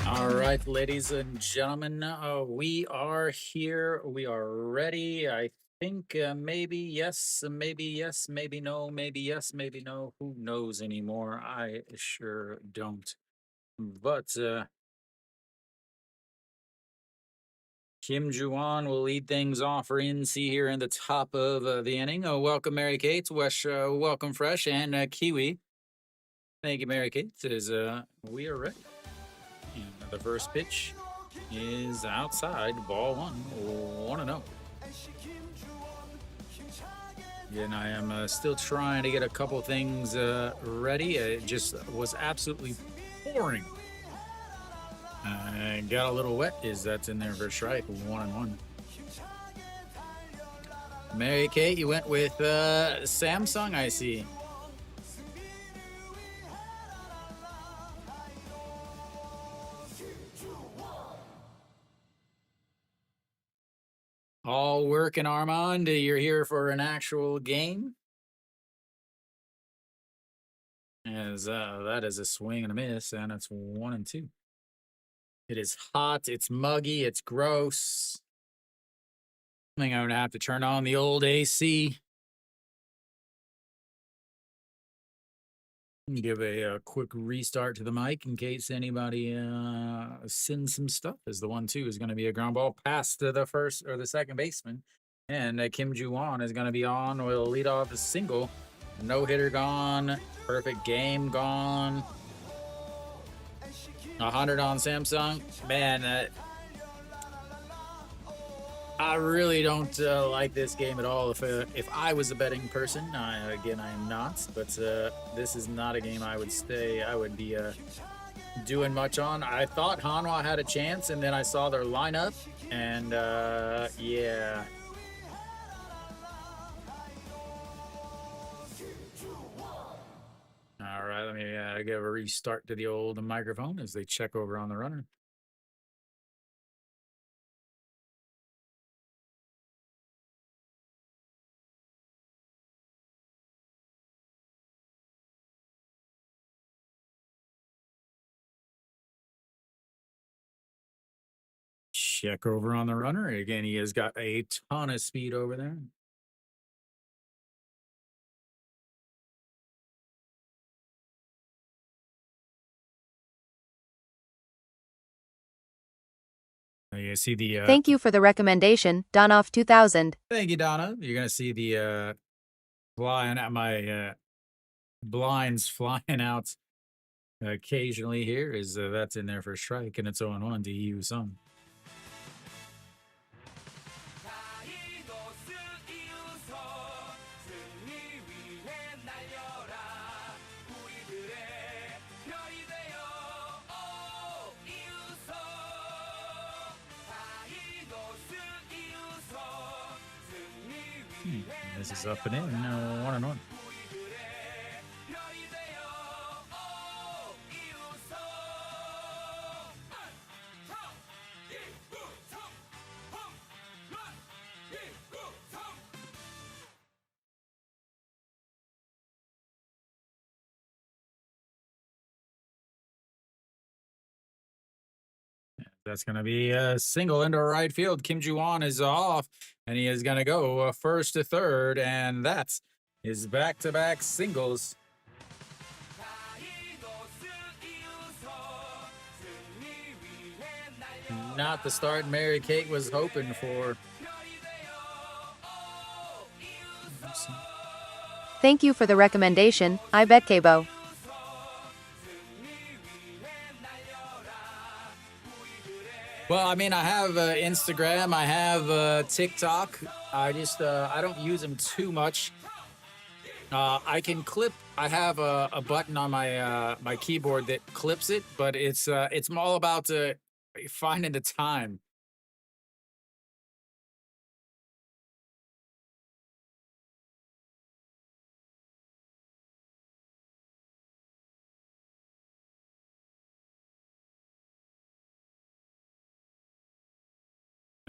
All right, ladies and gentlemen, we are here. We are ready. I think maybe yes, maybe no, maybe yes, maybe no. Who knows anymore? I sure don't. But Kim Juwan will lead things off for NC here in the top of the inning. Welcome, Mary Kate. Welcome, Fresh, and Kiwi. Thank you, Mary Kate. We are ready. And the first pitch is outside, ball one, 1-0. And I am still trying to get a couple things ready. It just was absolutely pouring. Got a little wet. That's in there for a strike, 1-1. Mary Kate, you went with Samsung, I see. All work and Armand, you're here for an actual game. As that is a swing and a miss, and it's 1-2. It is hot, it's muggy, it's gross. I think I'm gonna have to turn on the old AC. Give a quick restart to the mic in case anybody sends some stuff. As the 1-2 is going to be a ground ball past the first or the second baseman, and Kim Ju-won is going to be on. Will lead off a single. No hitter gone. Perfect game gone. 100 on Samsung. Man, I really don't like this game at all. If I was a betting person, again I am not, but this is not a game I would be doing much on. I thought Hanwha had a chance, and then I saw their lineup, and yeah. All right, let me give a restart to the old microphone as they check over on the runner. Check over on the runner. Again, he has got a ton of speed over there. You see the Thank you for the recommendation, Donoff 2000. Thank you, Donna. You're gonna see the flying at my blinds flying out occasionally here. Is that's in there for a strike, and it's 0-1 to Yu Sung. This is up and in, 1-1. That's going to be a single into right field. Kim Ju-won is off, and he is going to go first to third, and that's his back-to-back singles. Not the start Mary Kate was hoping for. Thank you for the recommendation, I bet KBO. Well, I mean, I have Instagram, I have TikTok. I don't use them too much. I can clip. I have a button on my my keyboard that clips it, but it's all about finding the time.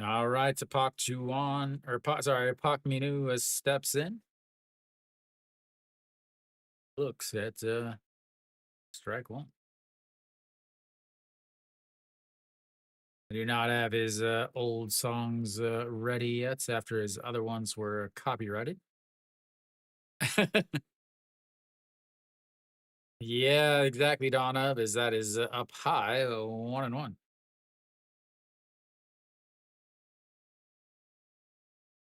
All right, to Pak Juan or Pak Minu steps in. Looks at strike one. I do not have his old songs ready yet after his other ones were copyrighted. Yeah, exactly, Donna. Is that is up high, 1-1.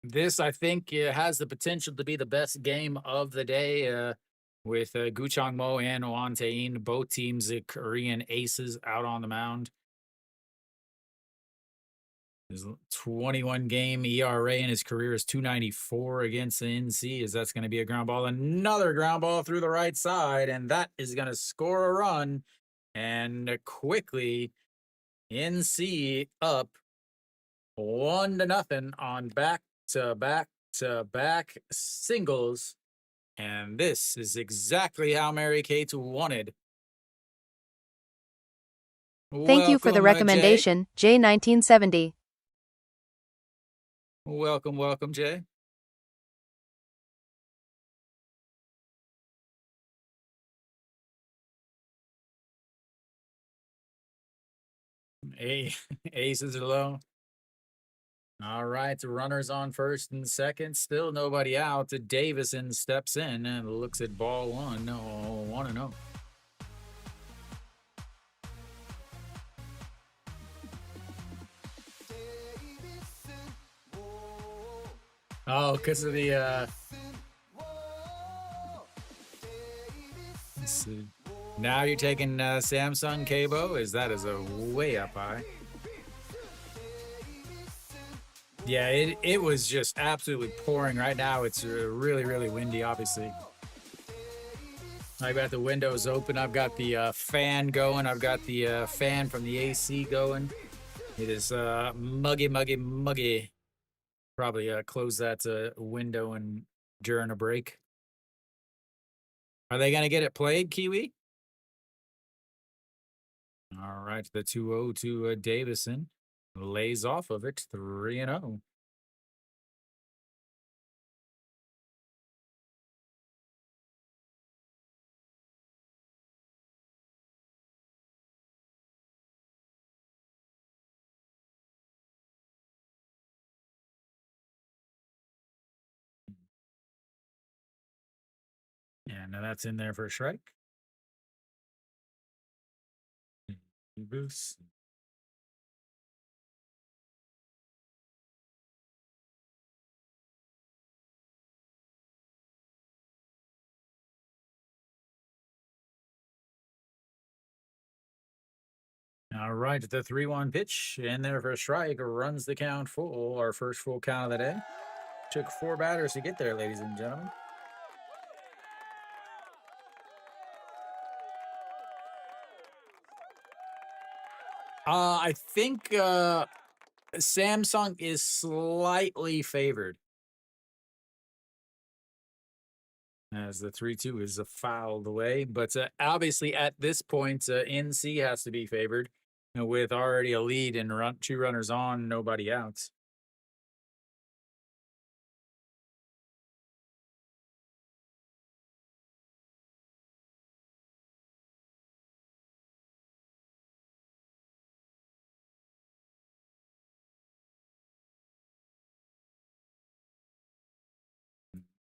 This, I think, has the potential to be the best game of the day with Guchang Mo and Won Tae-in, both teams, Korean aces out on the mound. His 21 game ERA in his career is 294 against the NC. Is that's going to be a ground ball? Another ground ball through the right side, and that is going to score a run. And quickly, NC up 1-0 on back to back to back singles. And this is exactly how Mary Kate wanted. Thank you for the Welcome, Jay. recommendation, J1970. Welcome, Jay. A aces are low. All right, the runners on first and second. Still nobody out. Davison steps in and looks at ball one. Oh, 1-0. Oh, because of the let's see. Now you're taking Samsung KBO? Is that is a way up high? Yeah, it was just absolutely pouring right now. It's really windy, obviously. I've got the windows open. I've got the fan going. I've got the fan from the AC going. It is muggy. Probably close that window and during a break. Are they going to get it played, Kiwi? All right, the 2-0 to Davison. Lays off of it, 3-0. And that's in there for a strike. Boost. All right, the 3-1 pitch in there for a strike runs the count full. Our first full count of the day. Took 4 batters to get there, ladies and gentlemen. I think Samsung is slightly favored. As the 3-2 is fouled away. But obviously, at this point, NC has to be favored with already a lead and 2 runners on, nobody out.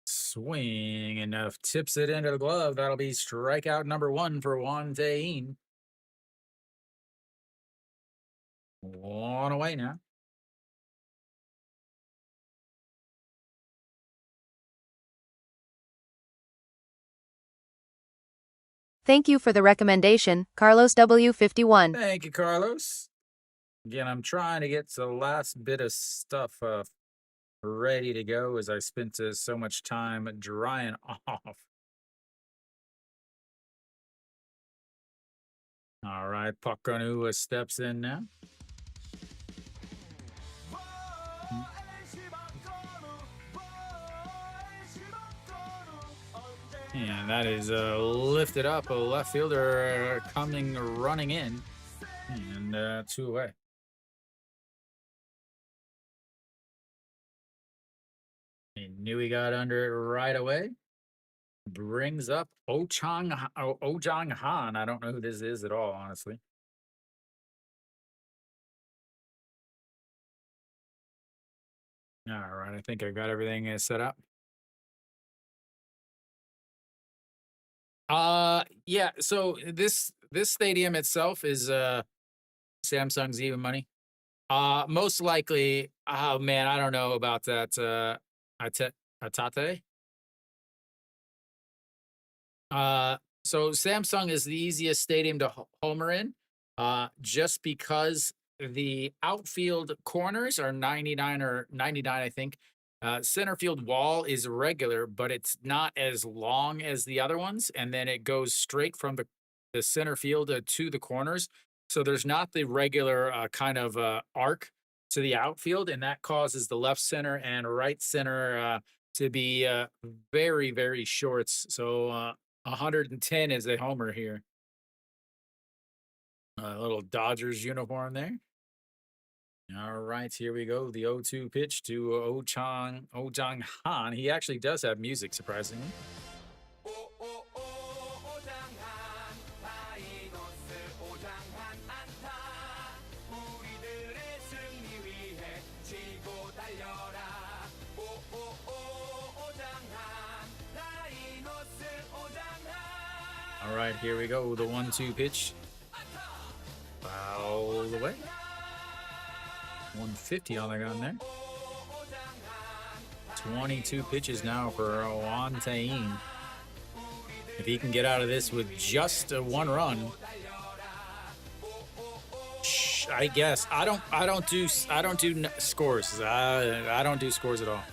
Swing enough, tips it into the glove. That'll be strikeout number 1 for Won Tae-in. 1 away now. Thank you for the recommendation, Carlos W51. Thank you, Carlos. Again, I'm trying to get the last bit of stuff ready to go as I spent so much time drying off. All right, Pakanu steps in now. And that is lifted up. A left fielder coming running in. And 2 away. He knew he got under it right away. Brings up Ojang Han. I don't know who this is at all, honestly. All right, I think I got everything set up. Yeah, so this stadium itself is Samsung's even money. Most likely, oh man, I don't know about that Ate- Atate. So Samsung is the easiest stadium to homer in, just because the outfield corners are 99 or 99, I think. Center field wall is regular, but it's not as long as the other ones, and then it goes straight from the center field to the corners. So there's not the regular kind of arc to the outfield, and that causes the left center and right center to be very, very short. So 110 is a homer here. A little Dodgers uniform there. All right, here we go. The 0-2 pitch to Ojang Han. He actually does have music, surprisingly. All right, here we go. The 1-2 pitch. Foul away. 150 on the gun there. 22 pitches now for Juan Tain. If he can get out of this with just a one run, I guess I don't do scores. I don't do scores at all.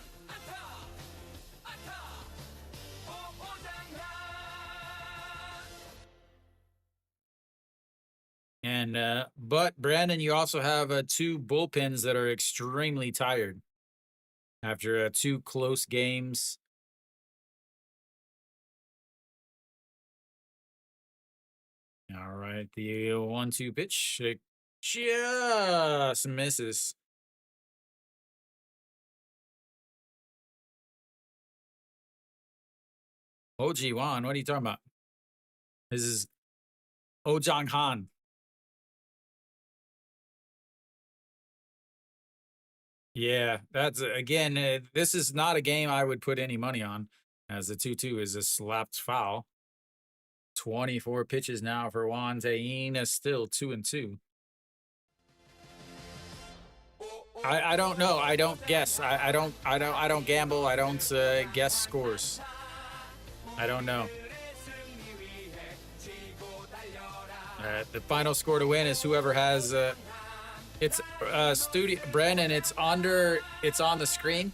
And but Brandon, you also have two bullpens that are extremely tired after two close games. All right, the 1-2 pitch just misses. OG Wan, what are you talking about? This is Ojang Han. Yeah, that's again. This is not a game I would put any money on, as the 2-2 is a slapped foul. 24 pitches now for Juan Tain, is still 2-2. I don't know. I don't guess. I don't gamble. I don't guess scores. I don't know. The final score to win is whoever has. It's studio Brandon. It's on the screen.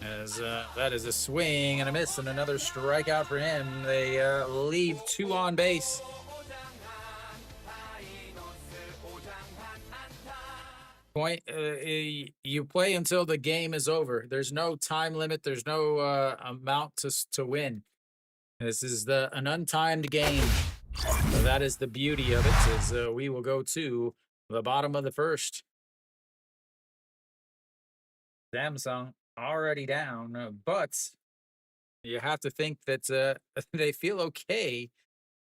As that is a swing and a miss and another strikeout for him. They leave two on base. Point. You play until the game is over. There's no time limit. There's no amount to win. This is an untimed game. So that is the beauty of it. As we will go to the bottom of the first. Samsung already down, but you have to think that they feel okay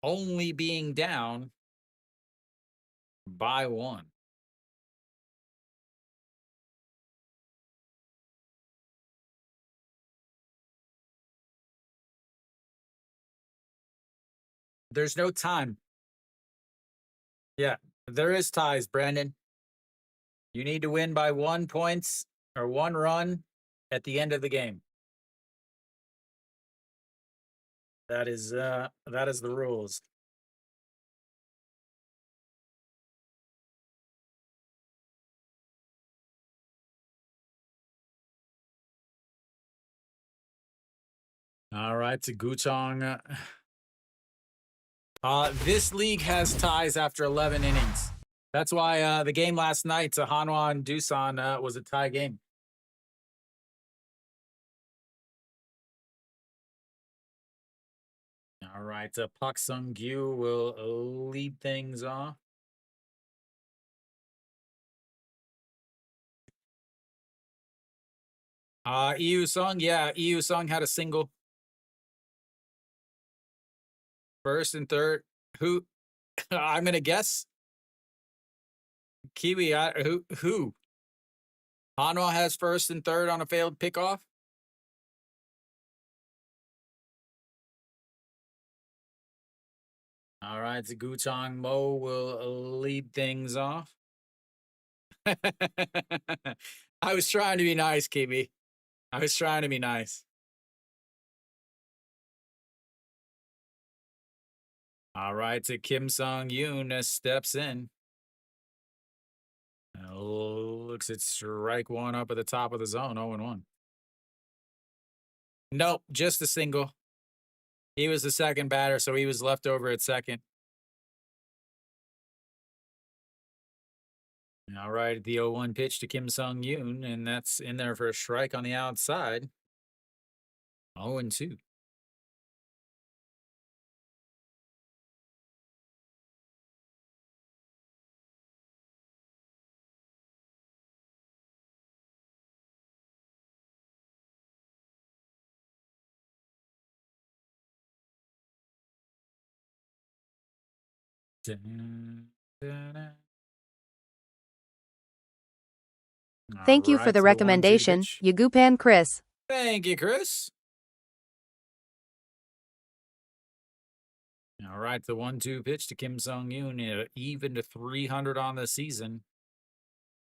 only being down by one. There's no time. Yeah, there is ties, Brandon. You need to win by 1 points or one run at the end of the game. That is the rules. All right, to Guchong. This league has ties after 11 innings. That's why the game last night to Hanwha and Doosan was a tie game. All right, Pak Sung Gyu will lead things off. EU Sung, yeah, EU Sung had a single. First and third. Who? I'm gonna guess. Kiwi. Who? Hanwha has first and third on a failed pickoff. All right, so Guchang Mo will lead things off. I was trying to be nice, KB. I was trying to be nice. All right, so Kim Sung Yoon steps in. Looks at strike one up at the top of the zone, 0-1. Nope, just a single. He was the second batter, so he was left over at second. All right, the 0-1 pitch to Kim Sung Yoon, and that's in there for a strike on the outside. 0-2. Thank you for the recommendation, Yagupan Chris. Thank you, Chris. All right, the 1-2 pitch to Kim Sung Yoon, even to 300 on the season.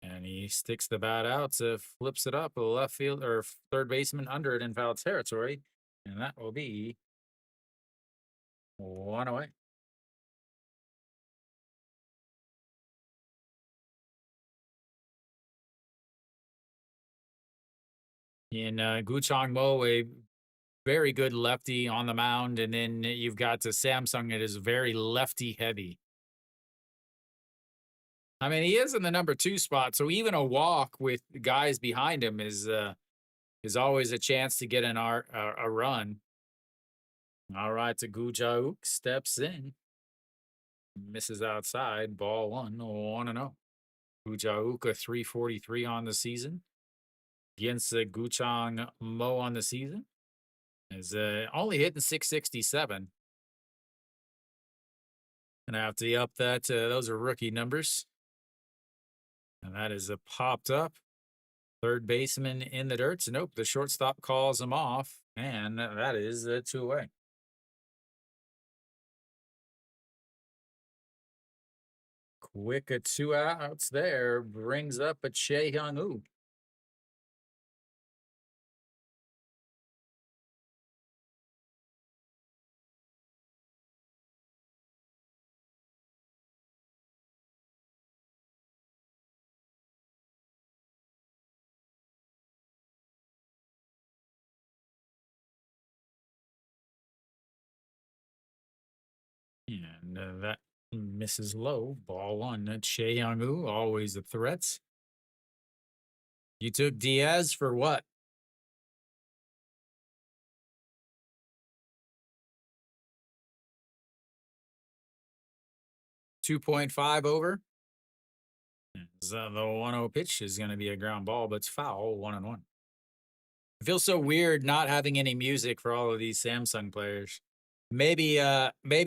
And he sticks the bat out, so flips it up, a left field or third baseman under it in foul territory. And that will be 1 away. In Guchang Mo, a very good lefty on the mound, and then you've got Samsung that is very lefty heavy. I mean, he is in the number 2 spot, so even a walk with guys behind him is always a chance to get a run. All right, so Gu Jauk steps in, misses outside, ball 1-0. Gu Jauk a 343 on the season against Guchang Mo on the season. Is only hitting 667. Gonna have to up that. Those are rookie numbers. And that is popped up. Third baseman in the dirt. So nope, the shortstop calls him off. And that is 2 away. Quick 2 outs there. Brings up a Che Hyung-woo. And that misses low. Ball 1. Che Hyung-woo, always a threat. You took Diaz for what? .5 over. So the 1-0 pitch is going to be a ground ball, but it's foul. 1-1. It feels so weird not having any music for all of these Samsung players. Maybe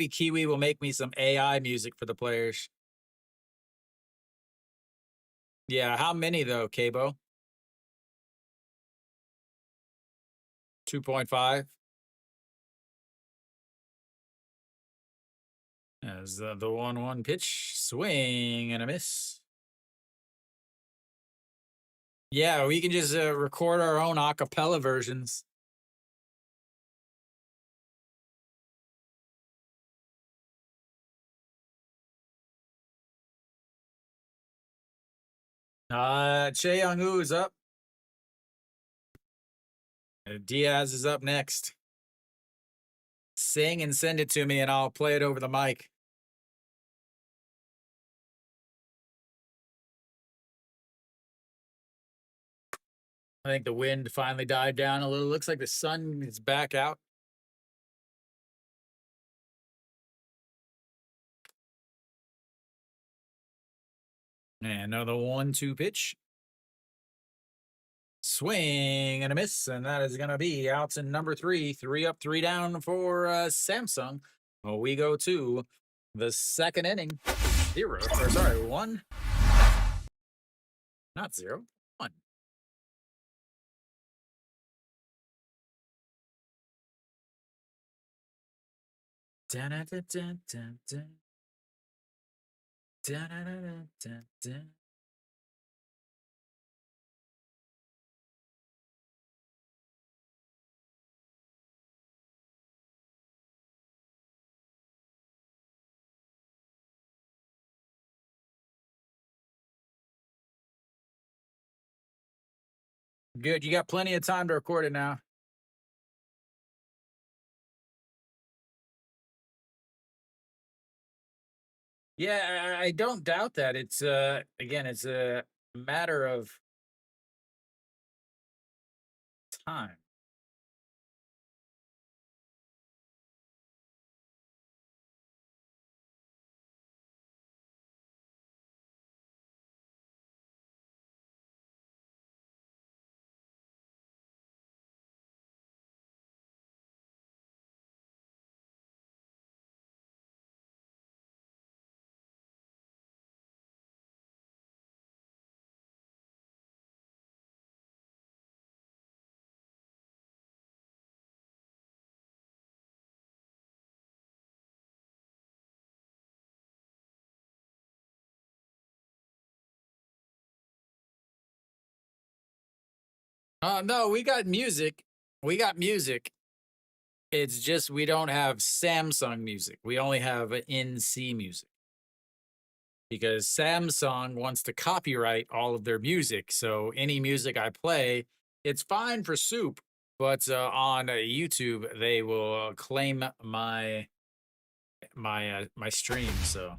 Kiwi will make me some AI music for the players. Yeah, how many though, KBO? 2.5. As the 1-1 pitch, swing and a miss. Yeah, we can just record our own acapella versions. Che Hyung-woo is up. Diaz is up next. Sing and send it to me, and I'll play it over the mic. I think the wind finally died down a little. Looks like the sun is back out. And another 1-2 pitch. Swing and a miss, and that is going to be outs in number 3. 3 up, 3 down for Samsung. Well, we go to the second inning. 1. Not 0. 1. Dun-dun-dun-dun-dun-dun. Dun-dun-dun-dun-dun-dun. Good. You got plenty of time to record it now. Yeah, I don't doubt that. It's again, it's a matter of time. No, we got music. We got music. It's just we don't have Samsung music. We only have NC music because Samsung wants to copyright all of their music. So any music I play, it's fine for SOOP, but on YouTube they will claim my stream. So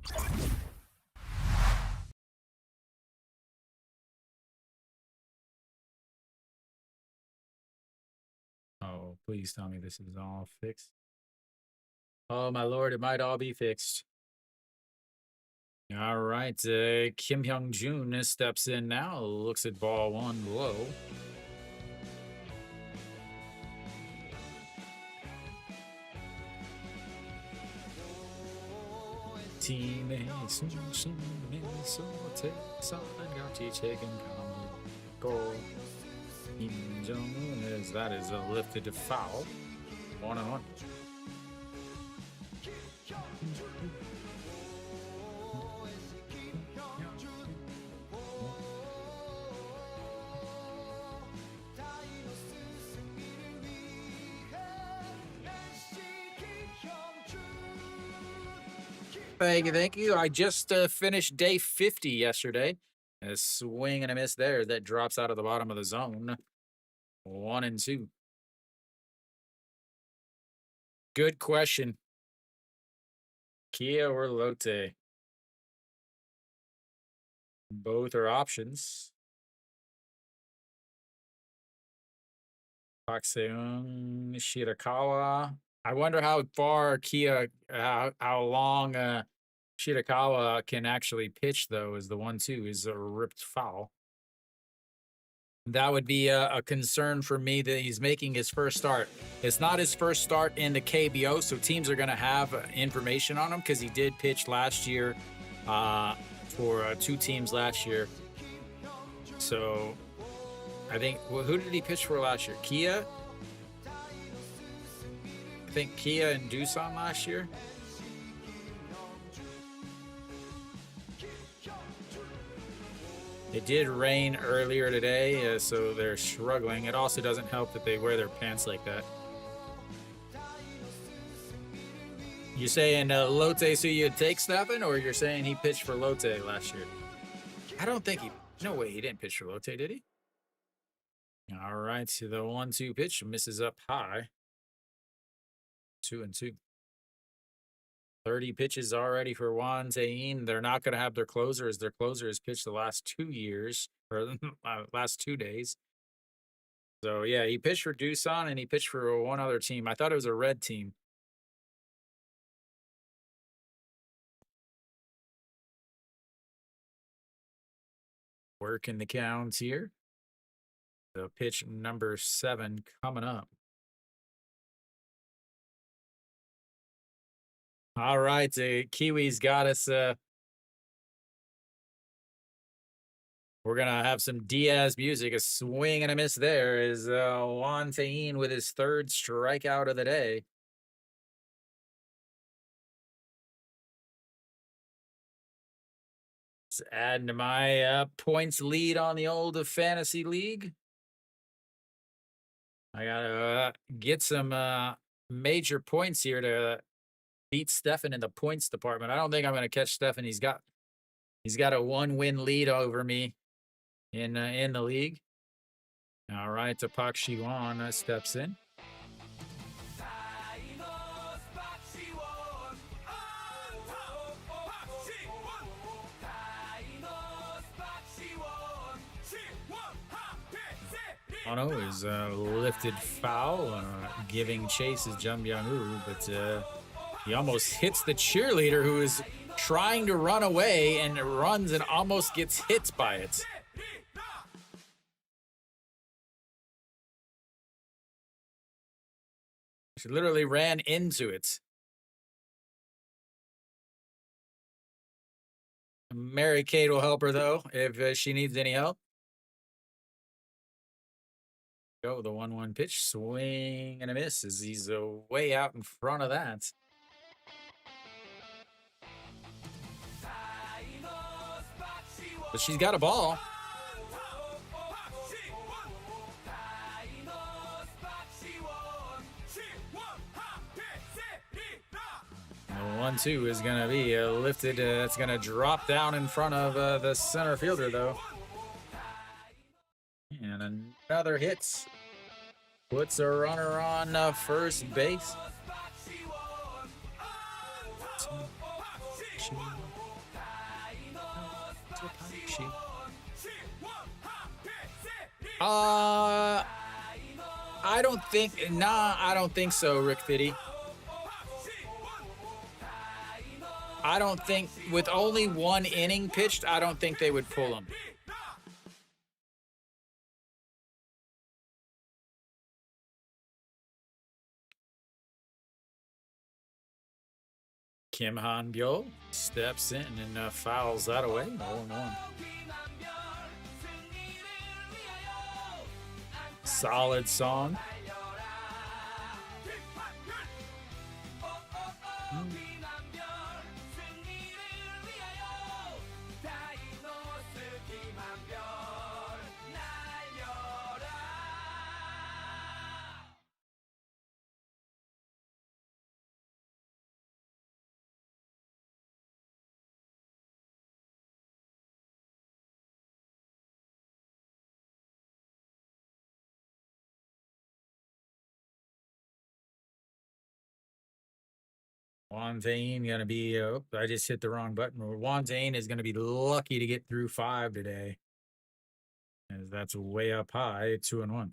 oh, please tell me this is all fixed. Oh my lord, it might all be fixed. All right, Kim Hyung Jun steps in now, looks at ball one low. Teammates, Kim Jong-un is that is a lifted foul. 1-1. Thank you. I just finished day 50 yesterday. A swing and a miss there that drops out of the bottom of the zone. 1-2. Good question. Kia or Lotte? Both are options. Pakseung Shirakawa. I wonder how far Kia, how long Shirakawa can actually pitch, though, is the 1-2 is a ripped foul. That would be a concern for me that he's making his first start. It's not his first start in the KBO, so teams are going to have information on him because he did pitch last year for 2 teams last year. So I think, well, who did he pitch for last year? Kia? I think Kia and Doosan last year. It did rain earlier today, so they're struggling. It also doesn't help that they wear their pants like that. You saying Lotte Suya takes Snappin', or you're saying he pitched for Lotte last year? I don't think he. No way, he didn't pitch for Lotte, did he? All right, so the 1-2 pitch misses up high. 2-2. 30 pitches already for Juan Tayin. They're not going to have their closer, as their closer has pitched the last 2 years, or last 2 days. So, yeah, he pitched for Doosan, and he pitched for one other team. I thought it was a red team. Working the counts here. So pitch number 7 coming up. All right, Kiwi's got us. We're gonna have some Diaz music. A swing and a miss there is Juan Tayin with his 3rd strikeout of the day. Just adding to my points lead on the old fantasy league. I gotta get some major points here to beat Stefan in the points department. I don't think I'm gonna catch Stefan. He's got a 1-win lead over me in the league. All right, Pak Shiwan steps in. Ono is lifted foul, giving chase is Jung Byung-woo, but he almost hits the cheerleader who is trying to run away and runs and almost gets hit by it. She literally ran into it. Mary Kate will help her, though, if she needs any help. Go the 1-1 pitch, swing and a miss as he's way out in front of that. But she's got a ball. The 1-2 is going to be lifted. It's going to drop down in front of the center fielder, though. And another hit. Puts a runner on first base. I don't think so, Rick Fitty. I don't think, with only 1 inning pitched, I don't think they would pull him. Kim Han-byo steps in and fouls that away. 0-1. Solid song. Juan Zane gonna be. I just hit the wrong button. Juan Zane is gonna be lucky to get through 5 today, as that's way up high. 2-1.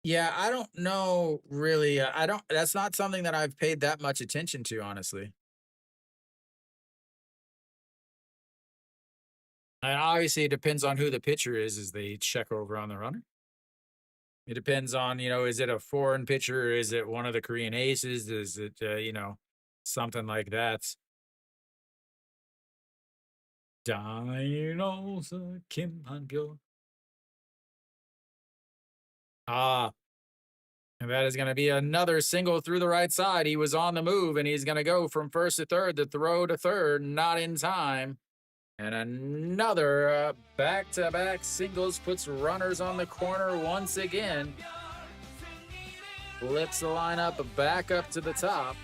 Yeah, I don't know really. I don't. That's not something that I've paid that much attention to, honestly. And obviously, it depends on who the pitcher is as they check over on the runner. It depends on, is it a foreign pitcher? Is it one of the Korean aces? Is it, something like that? Dinos, Kim Han-byo. And that is going to be another single through the right side. He was on the move, and he's going to go from first to third. The throw to third, not in time. And another back-to-back singles puts runners on the corner once again. Flips the lineup back up to the top.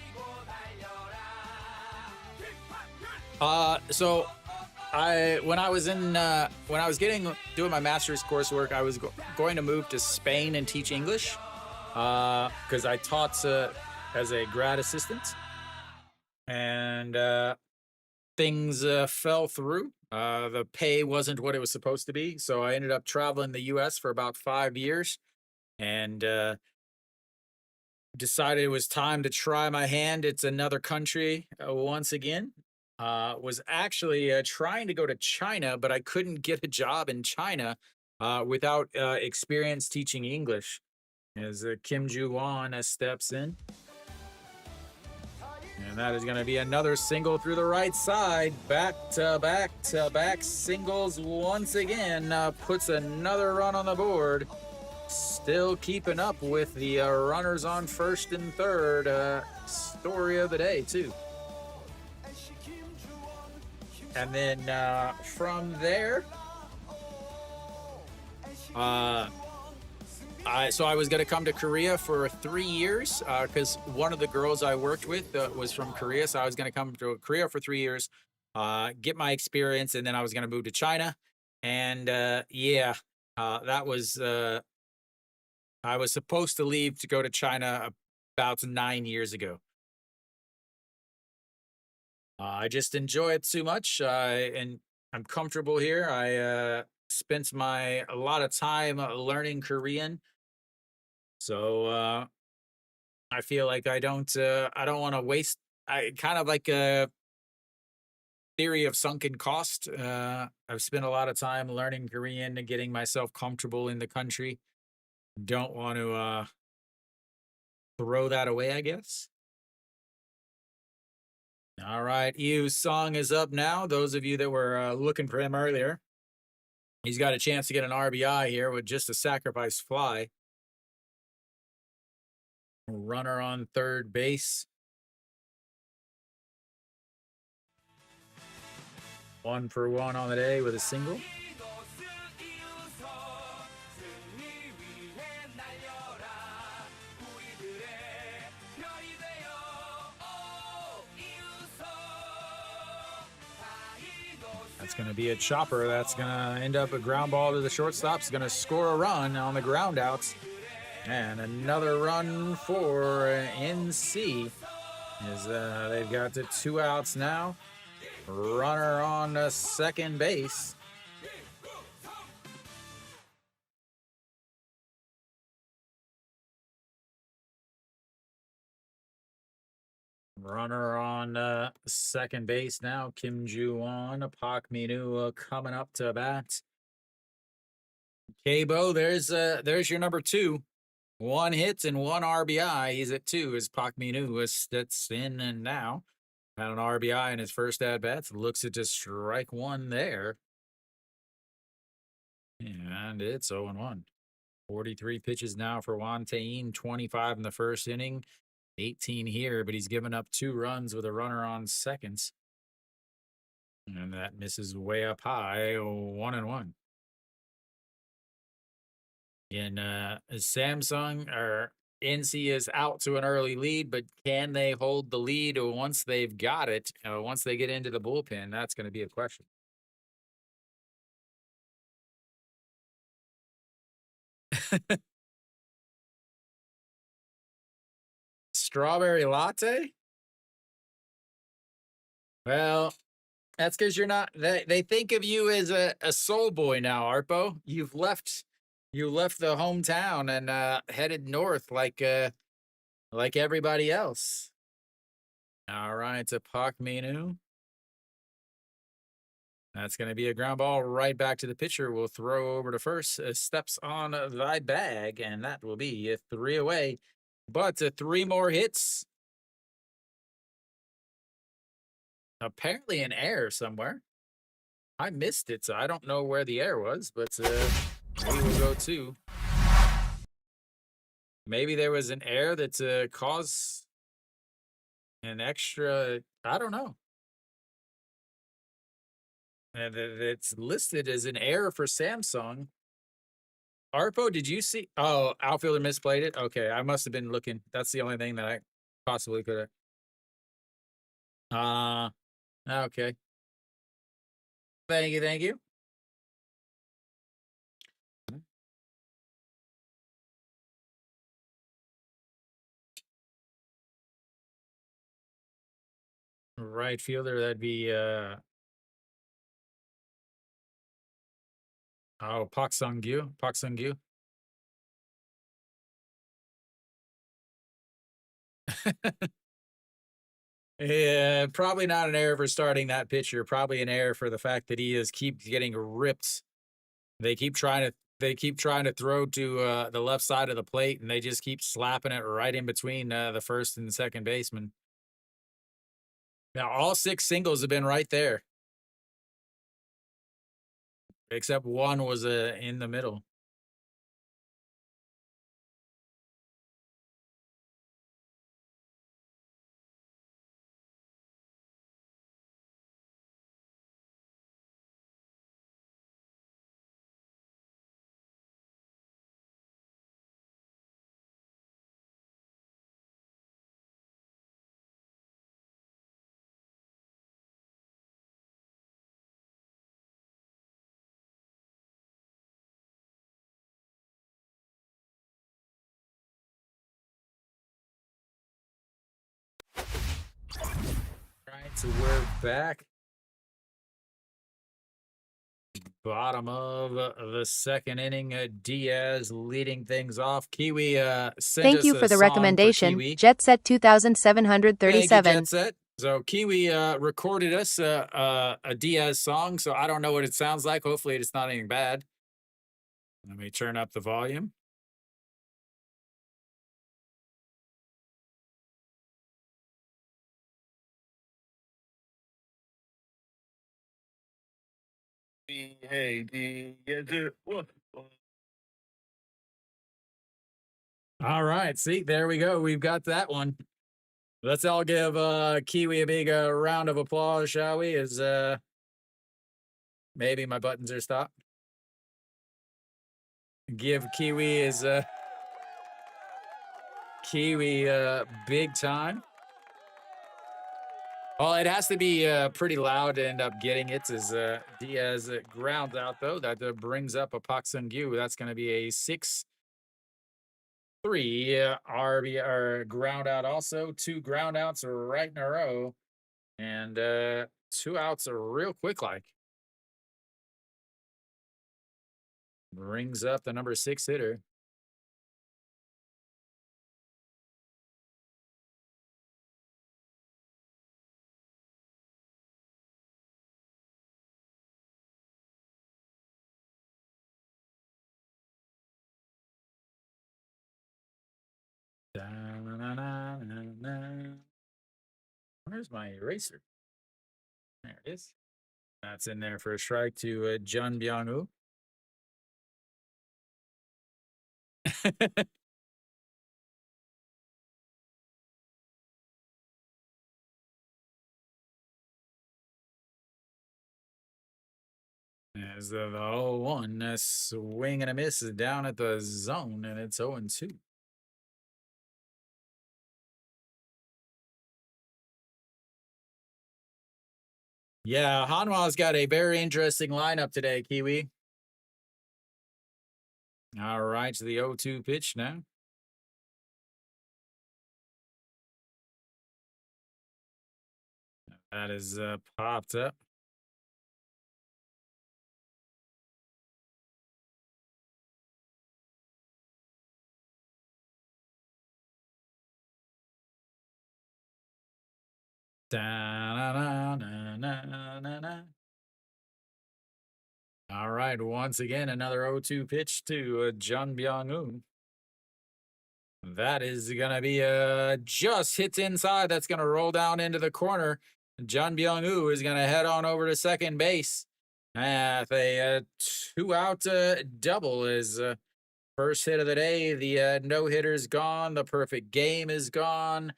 So when I was doing my master's coursework, I was going to move to Spain and teach English because I taught as a grad assistant, and things fell through. The pay wasn't what it was supposed to be, so I ended up traveling the U.S. for about 5 years, and decided it was time to try my hand. It's another country once again. Was actually trying to go to China, but I couldn't get a job in China without experience teaching English. As Kim Ju-won steps in. And that is going to be another single through the right side. Back-to-back-to-back singles once again. Puts another run on the board. Still keeping up with the runners on first and third. Story of the day, too. And then from there, I was going to come to Korea for 3 years because one of the girls I worked with was from Korea. So I was going to come to Korea for 3 years, get my experience, and then I was going to move to China. And that was I was supposed to leave to go to China about 9 years ago. I just enjoy it too much, and I'm comfortable here. I spent a lot of time learning Korean, so I feel like I don't want to waste. I kind of like a theory of sunken cost. I've spent a lot of time learning Korean and getting myself comfortable in the country. Don't want to throw that away, I guess. All right, Eu's song is up now. Those of you that were looking for him earlier, he's got a chance to get an RBI here with just a sacrifice fly. Runner on third base. 1 for 1 on the day with a single. That's going to be a chopper. That's going to end up a ground ball to the shortstop. It's going to score a run on the ground outs. And another run for NC. As they've got the 2 outs now. Runner on second base. Runner on second base now. Kim Ju-won, Park Min-woo coming up to bat. KBO, there's your number 2. 1 hit and 1 RBI. He's at 2 as Park Min-woo that's in and now. Had an RBI in his first at bats. Looks at just strike 1 there. And it's 0-1. 43 pitches now for Juan Tayin, 25 in the first inning. 18 here, but he's given up 2 runs with a runner on seconds. And that misses way up high, 1-1. And Samsung or NC is out to an early lead, but can they hold the lead once they've got it? Once they get into the bullpen, that's going to be a question. Strawberry latte? Well, that's because you're not. They think of you as a soul boy now, Arpo. You left the hometown and headed north like everybody else. All right, to Park Min-woo. That's going to be a ground ball right back to the pitcher. We'll throw over to first. Steps on the bag, and that will be a 3 away. But 3 more hits. Apparently an error somewhere. I missed it, so I don't know where the error was, but we will go to. Maybe there was an error that caused an extra. I don't know. And it's listed as an error for Samsung. Arpo, did you see? Oh, outfielder misplayed it. Okay, I must have been looking. That's the only thing that I possibly could have. Okay. Thank you, thank you. Right fielder, that'd be Park Sung-gyu. Park Sung-gyu. Yeah, probably not an error for starting that pitcher. Probably an error for the fact that he keeps getting ripped. They keep trying to throw to the left side of the plate, and they just keep slapping it right in between the first and second baseman. Now all 6 singles have been right there, except one was in the middle. So we're back. Bottom of the second inning. Diaz leading things off. Kiwi sent Thank us you a for the song recommendation, for Kiwi. Jet Set Thank you, 2737. Jet Set. So Kiwi recorded us a Diaz song. So I don't know what it sounds like. Hopefully it's not anything bad. Let me turn up the volume. All right. See, there we go. We've got that one. Let's all give Kiwi a big round of applause, shall we? As maybe my buttons are stopped. Give Kiwi his Kiwi big time. Well, it has to be pretty loud to end up getting it as Diaz grounds out, though. That brings up a Pak Sung-gyu. That's going to be a 6-3 RB or ground out also. 2 ground outs right in a row. And 2 outs are real quick like. Brings up the number 6 hitter. Where's my eraser? There it is. That's in there for a strike to Jun Byung-woo. As the 0-1, a swing and a miss down at the zone, and it's 0-2. Yeah, Hanwha's got a very interesting lineup today, Kiwi. All right, to the 0-2 pitch now. That is popped up. Da-na-na-na-na-na-na. All right, once again, another 0-2 pitch to Jun Byung-woo. That is going to be just hits inside. That's going to roll down into the corner. Jun Byung-woo is going to head on over to second base. A 2-out double is first hit of the day. The no-hitter's gone. The perfect game is gone.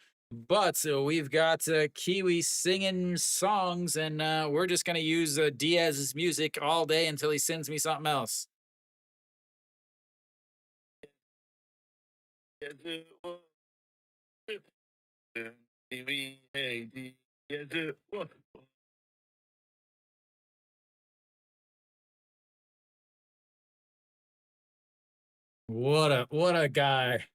But we've got Kiwi singing songs, and we're just going to use Diaz's music all day until he sends me something else. What a guy.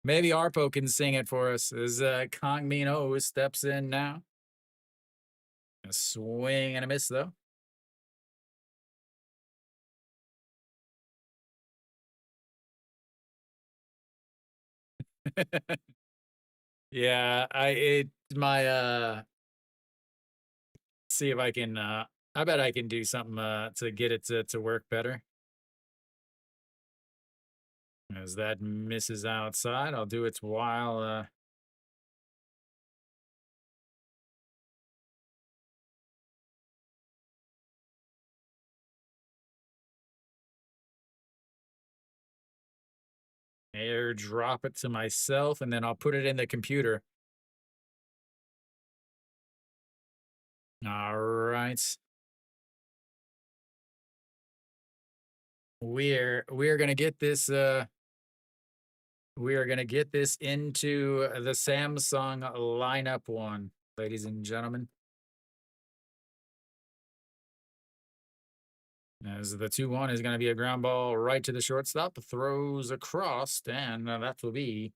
Maybe Arpo can sing it for us as Kang Min-ho steps in now. A swing and a miss, though. Yeah, see if I can I bet I can do something to get it to work better. As that misses outside, I'll do it while airdrop it to myself, and then I'll put it in the computer. All right. We're gonna get this we are gonna get this into the Samsung lineup one, ladies and gentlemen. As the 2-1 is going to be a ground ball right to the shortstop, throws across, and that will be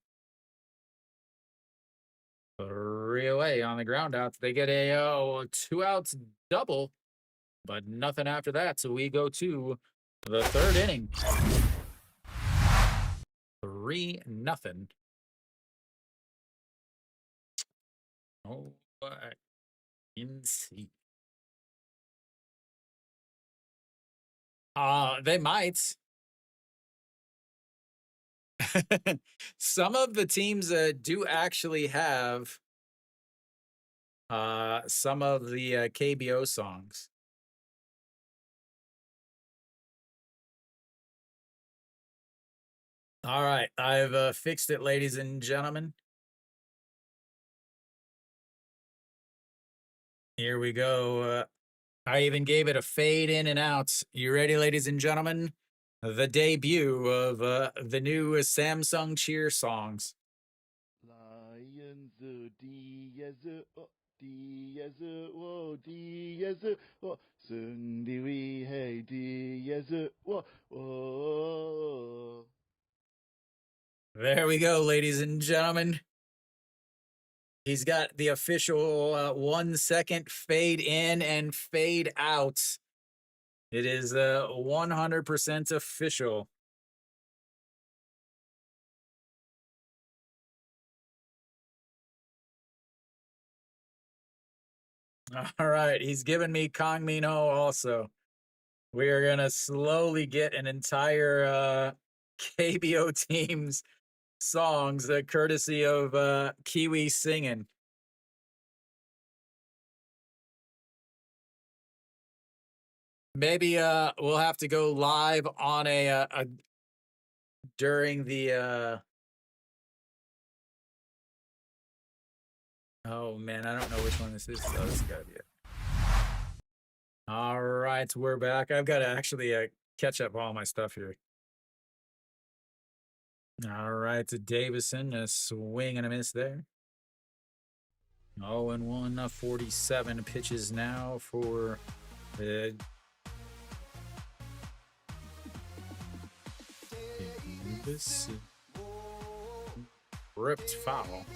3 3 away on the ground outs. They get a 2 outs double, but nothing after that. So we go to the third inning. 3-0. Oh, NC. They might. Some of the teams do actually have some of the KBO songs. All right, I've fixed it, ladies and gentlemen. Here we go. I even gave it a fade in and out. You ready, ladies and gentlemen? The debut of the new Samsung Cheer songs. Lions, Diaz, Diaz, whoa, Diaz, whoa, Sunday we hey Diaz, whoa. There we go, ladies and gentlemen. He's got the official 1 second fade in and fade out. It is 100% official. All right, he's given me Kong Min Ho also. We are going to slowly get an entire KBO team's songs courtesy of Kiwi singing. Maybe we'll have to go live on a during the oh man, I don't know which one this is. Oh, this gotta be it. All right, we're back. I've got to actually catch up all my stuff here. All right, to Davison, a swing and a miss there. 0-1, 47 pitches now for the ripped foul.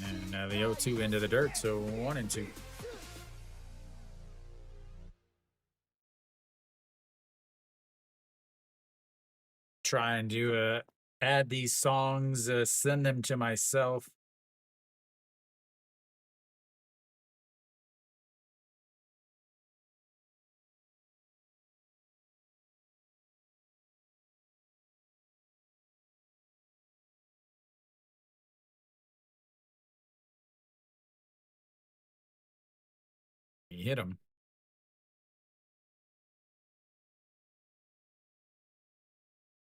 And now the 0-2 into the dirt, so 1-2. Trying to add these songs, send them to myself. He hit him.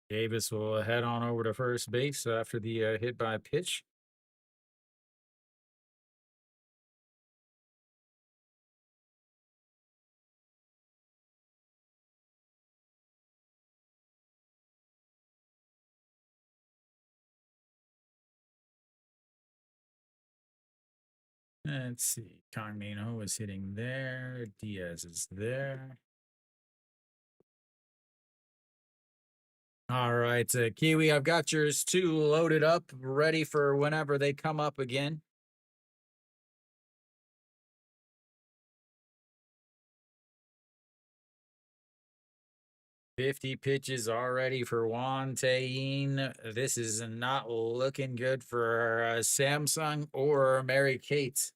Davis will head on over to first base after the hit by pitch. Let's see. Kong Min Ho is hitting there. Diaz is there. All right, Kiwi, I've got yours two loaded up, ready for whenever they come up again. $50 pitches already for Juan Tayin. This is not looking good for Samsung or Mary Kate.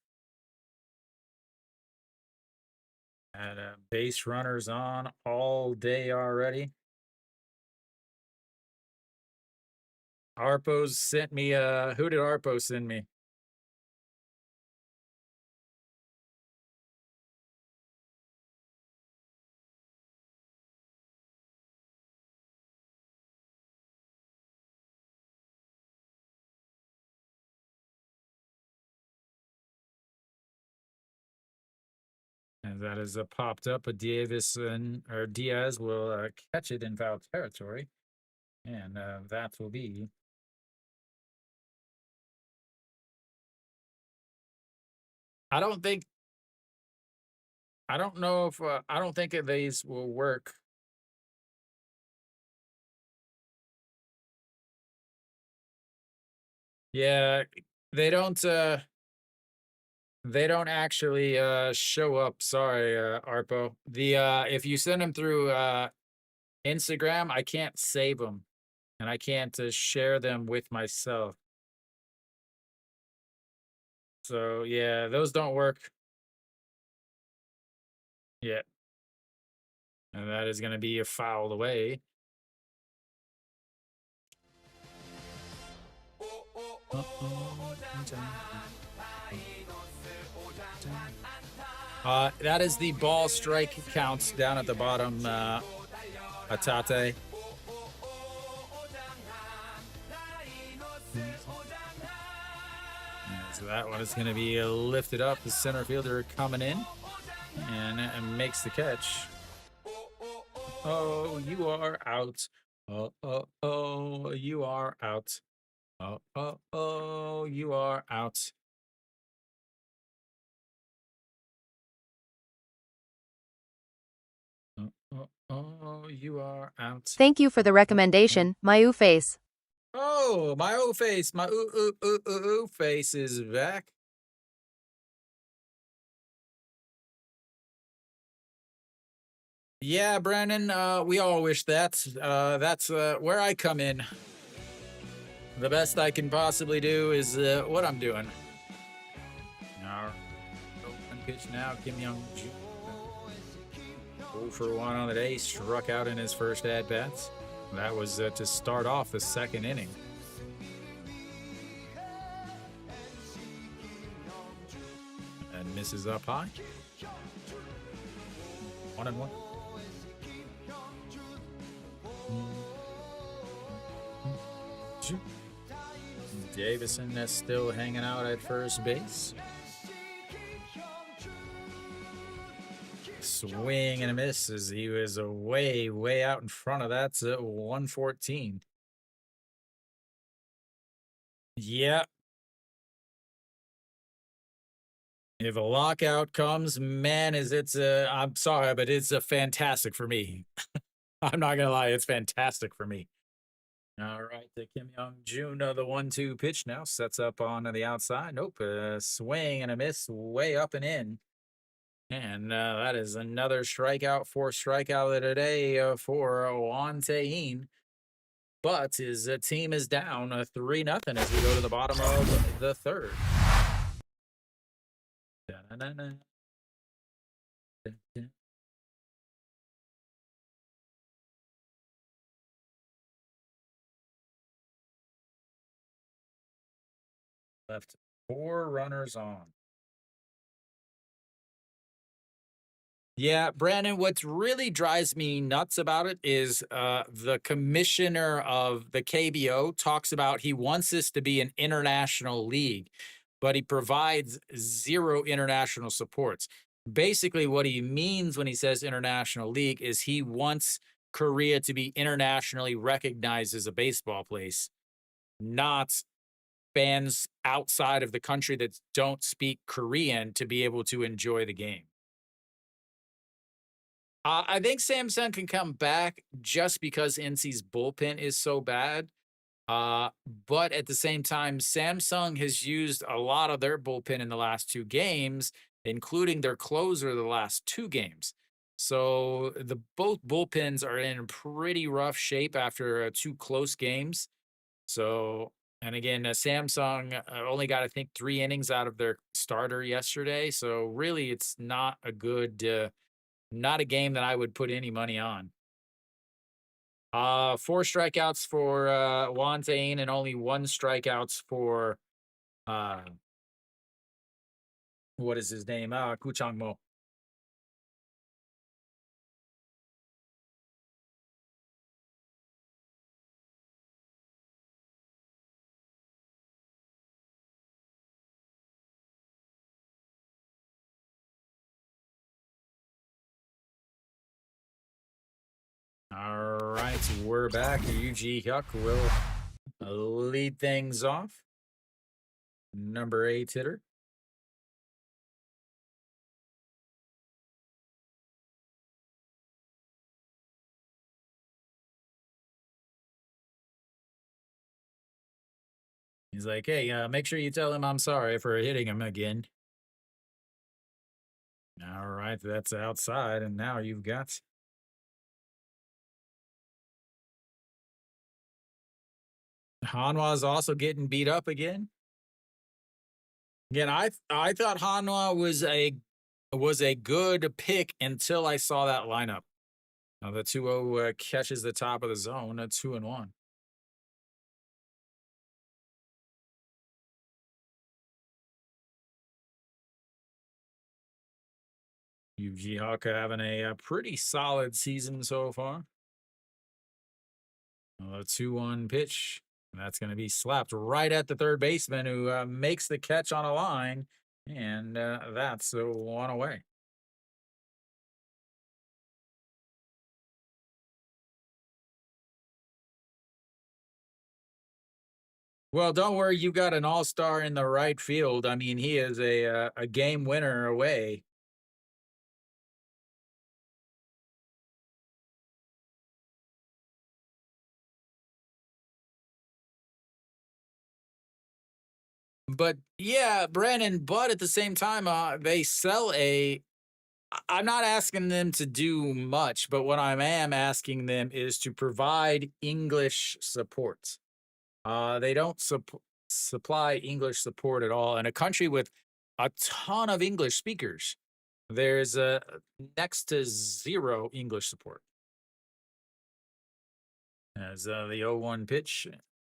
And base runners on all day already. Arpo's sent me who did Arpo send me? And that has popped up. A Davis or Diaz will catch it in foul territory. And that will be I don't know if I don't think these will work. Yeah, they don't they don't actually show up. Sorry, Arpo. The if you send them through Instagram, I can't save them and I can't share them with myself. So, yeah, those don't work. Yeah. And that is going to be a foul away. That is the ball strike count down at the bottom, Atate. So that one is going to be lifted up. The center fielder coming in and makes the catch. Oh, you are out. Oh, you are out. Oh, you are out. Oh, you are out. Thank you for the recommendation, my face. Oh, my O face, my ooh face is back. Yeah, Brandon, we all wish that. That's where I come in. The best I can possibly do is what I'm doing. Now, open pitch now, Kim Young Jr. 0 for 1 on the day, struck out in his first at-bats. That was to start off the second inning. And misses up high. 1-1. Davison is still hanging out at first base. Swing and a miss as he was way out in front of that. 114. Yeah. If a lockout comes, man, I'm sorry, but it's a fantastic for me. I'm not gonna lie, it's fantastic for me. All right, the Kim Young Jun, the 1-2 pitch now sets up on the outside. Nope, swing and a miss, way up and in. And that is another strikeout, fourth strikeout of the day for Juan Tein. But his team is down 3-0 as we go to the bottom of the third. Da-na-na-na. Da-da. Left 4 runners on. Yeah, Brandon, what really drives me nuts about it is the commissioner of the KBO talks about he wants this to be an international league, but he provides 0 international supports. Basically, what he means when he says international league is he wants Korea to be internationally recognized as a baseball place, not fans outside of the country that don't speak Korean to be able to enjoy the game. I think Samsung can come back just because NC's bullpen is so bad. But at the same time, Samsung has used a lot of their bullpen in the last 2 games, including their closer the last 2 games. So the both bullpens are in pretty rough shape after 2 close games. So, and again, Samsung only got, I think, 3 innings out of their starter yesterday. So really, it's not a good. Not a game that I would put any money on. 4 strikeouts for Juan Tein and only 1 strikeouts for uh what is his name? Kuchangmo. All right. right, we're back. UG Huck will lead things off. Number 8 hitter. He's like, hey, make sure you tell him I'm sorry for hitting him again. All right, that's outside, and now you've got Hanwha's also getting beat up again. Again, I thought Hanwha was a good pick until I saw that lineup. Now the 2-0 catches the top of the zone at 2-1. UG Hawk having a pretty solid season so far. A 2-1 pitch. That's going to be slapped right at the third baseman who makes the catch on a line. And that's one away. Well, don't worry. You got an all-star in the right field. I mean, he is a game winner away. But yeah, Brandon, but at the same time, they sell I'm not asking them to do much, but what I am asking them is to provide English support. They don't supply English support at all. In a country with a ton of English speakers, there's next to zero English support. As the 0-1 pitch,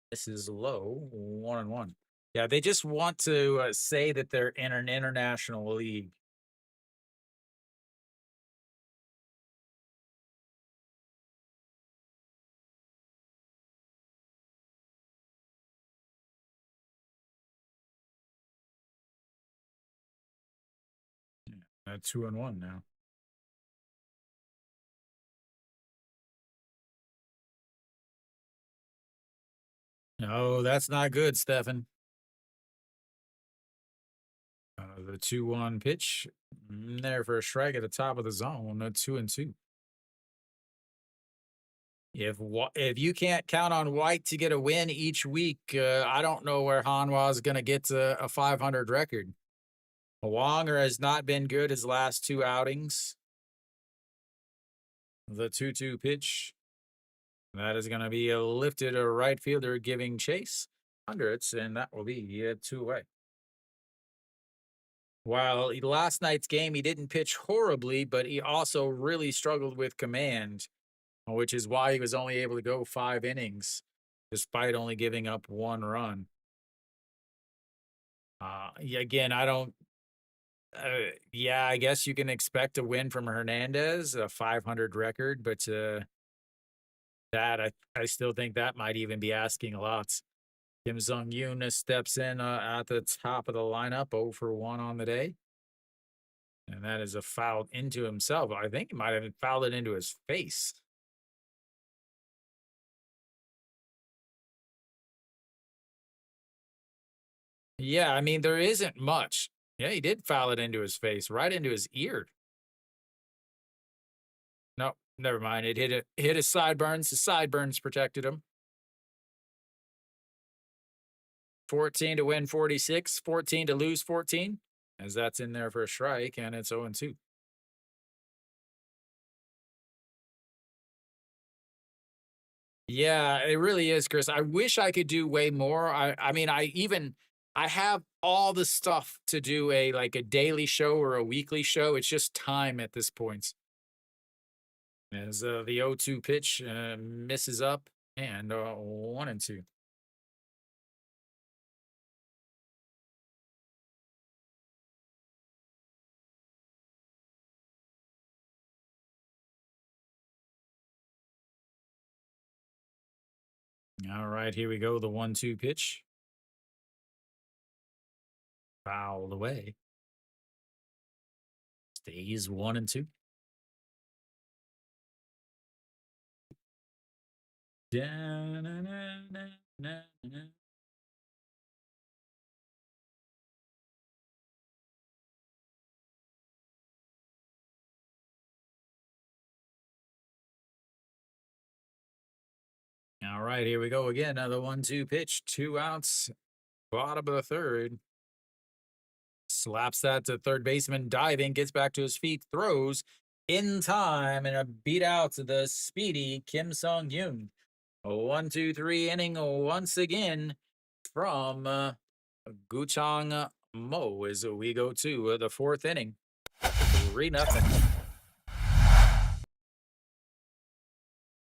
this is low, 1-1. Yeah, they just want to say that they're in an international league. Yeah, 2-1 now. No, that's not good, Stefan. The 2-1 pitch there for a strike at the top of the zone. 2-2. If you can't count on White to get a win each week, I don't know where Hanwha is going to get to a 500 record. Wonger has not been good his last 2 outings. The 2-2 pitch. That is going to be a lifted right fielder giving chase under it, and that will be 2 away. While last night's game, he didn't pitch horribly, but he also really struggled with command, which is why he was only able to go 5 innings, despite only giving up 1 run. Again, I don't. Yeah, I guess you can expect a win from Hernandez, a 500 record, but that I still think that might even be asking a lot. Kim Sung-yoon steps in at the top of the lineup, 0 for 1 on the day. And that is a foul into himself. I think he might have fouled it into his face. Yeah, I mean, there isn't much. Yeah, he did foul it into his face, right into his ear. No, never mind. It hit his sideburns. His sideburns protected him. 14 to win 46, 14 to lose 14, as that's in there for a strike, and it's 0-2. Yeah, it really is, Chris. I wish I could do way more. I mean, I have all the stuff to do a daily show or a weekly show. It's just time at this point. As the 0-2 pitch misses up and 1-2. All right, here we go. The 1-2 pitch. Fouled away. Stays 1-2. Da-na-na-na-na-na. All right, here we go again. Another 1-2 pitch, 2 outs, bottom of the third. Slaps that to third baseman, diving, gets back to his feet, throws in time, and a beat out to the speedy Kim Sung-yoon. A 1-2-3 inning once again from Guchang Mo as we go to the fourth inning. 3-0.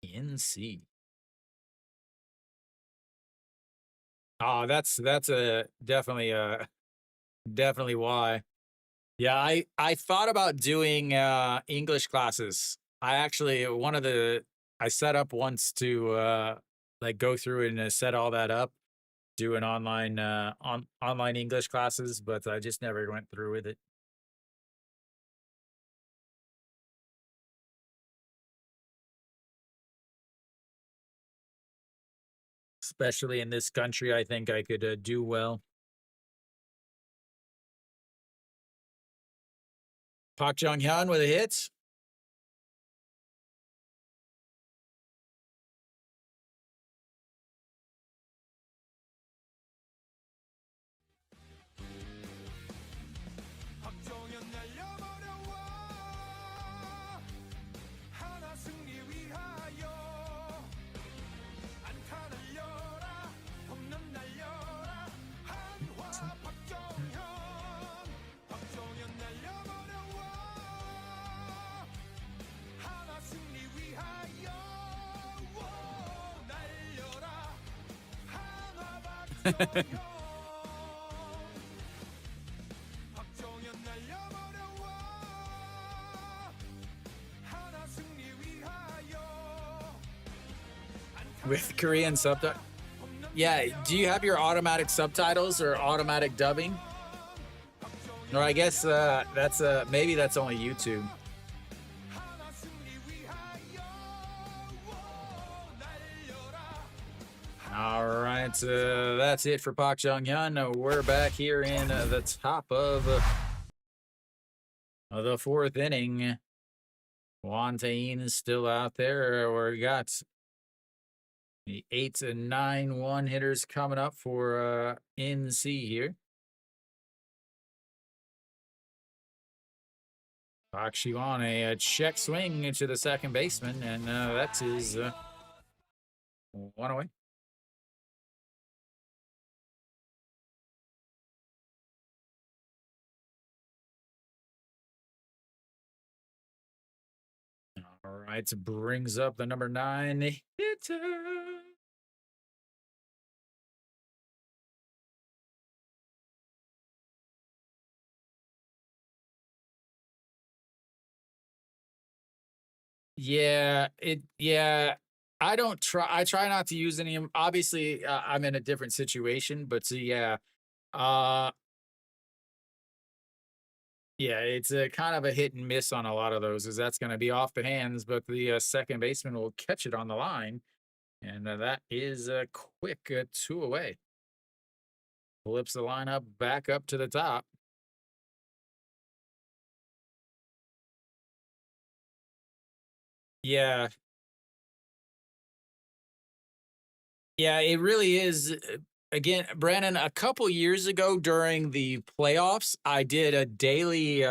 NC. Oh, that's a definitely why. Yeah, I thought about doing English classes. I actually I set up once to like go through and set all that up, do an online English classes, but I just never went through with it. Especially in this country, I think I could do well. Park Jong-hyun with a hit. With Korean subtitles. Yeah, do you have your automatic subtitles or automatic dubbing? Or I guess that's maybe that's only YouTube. All right, that's it for Park Jong-hyun. We're back here in the top of the fourth inning. Won Tae-in is still out there. We got the 8 and 9 one-hitters coming up for NC here. Park Ji-won, a check swing into the second baseman, and that is one away. All right, brings up the number 9 hitter. Yeah, I don't try. I try not to use any. Obviously, I'm in a different situation, but yeah, uh, yeah, it's a kind of a hit and miss on a lot of those, as that's going to be off the hands, but the second baseman will catch it on the line, and that is a quick 2 away. Flips the lineup back up to the top. Yeah, yeah, it really is. Again, Brandon, a couple years ago during the playoffs, I did daily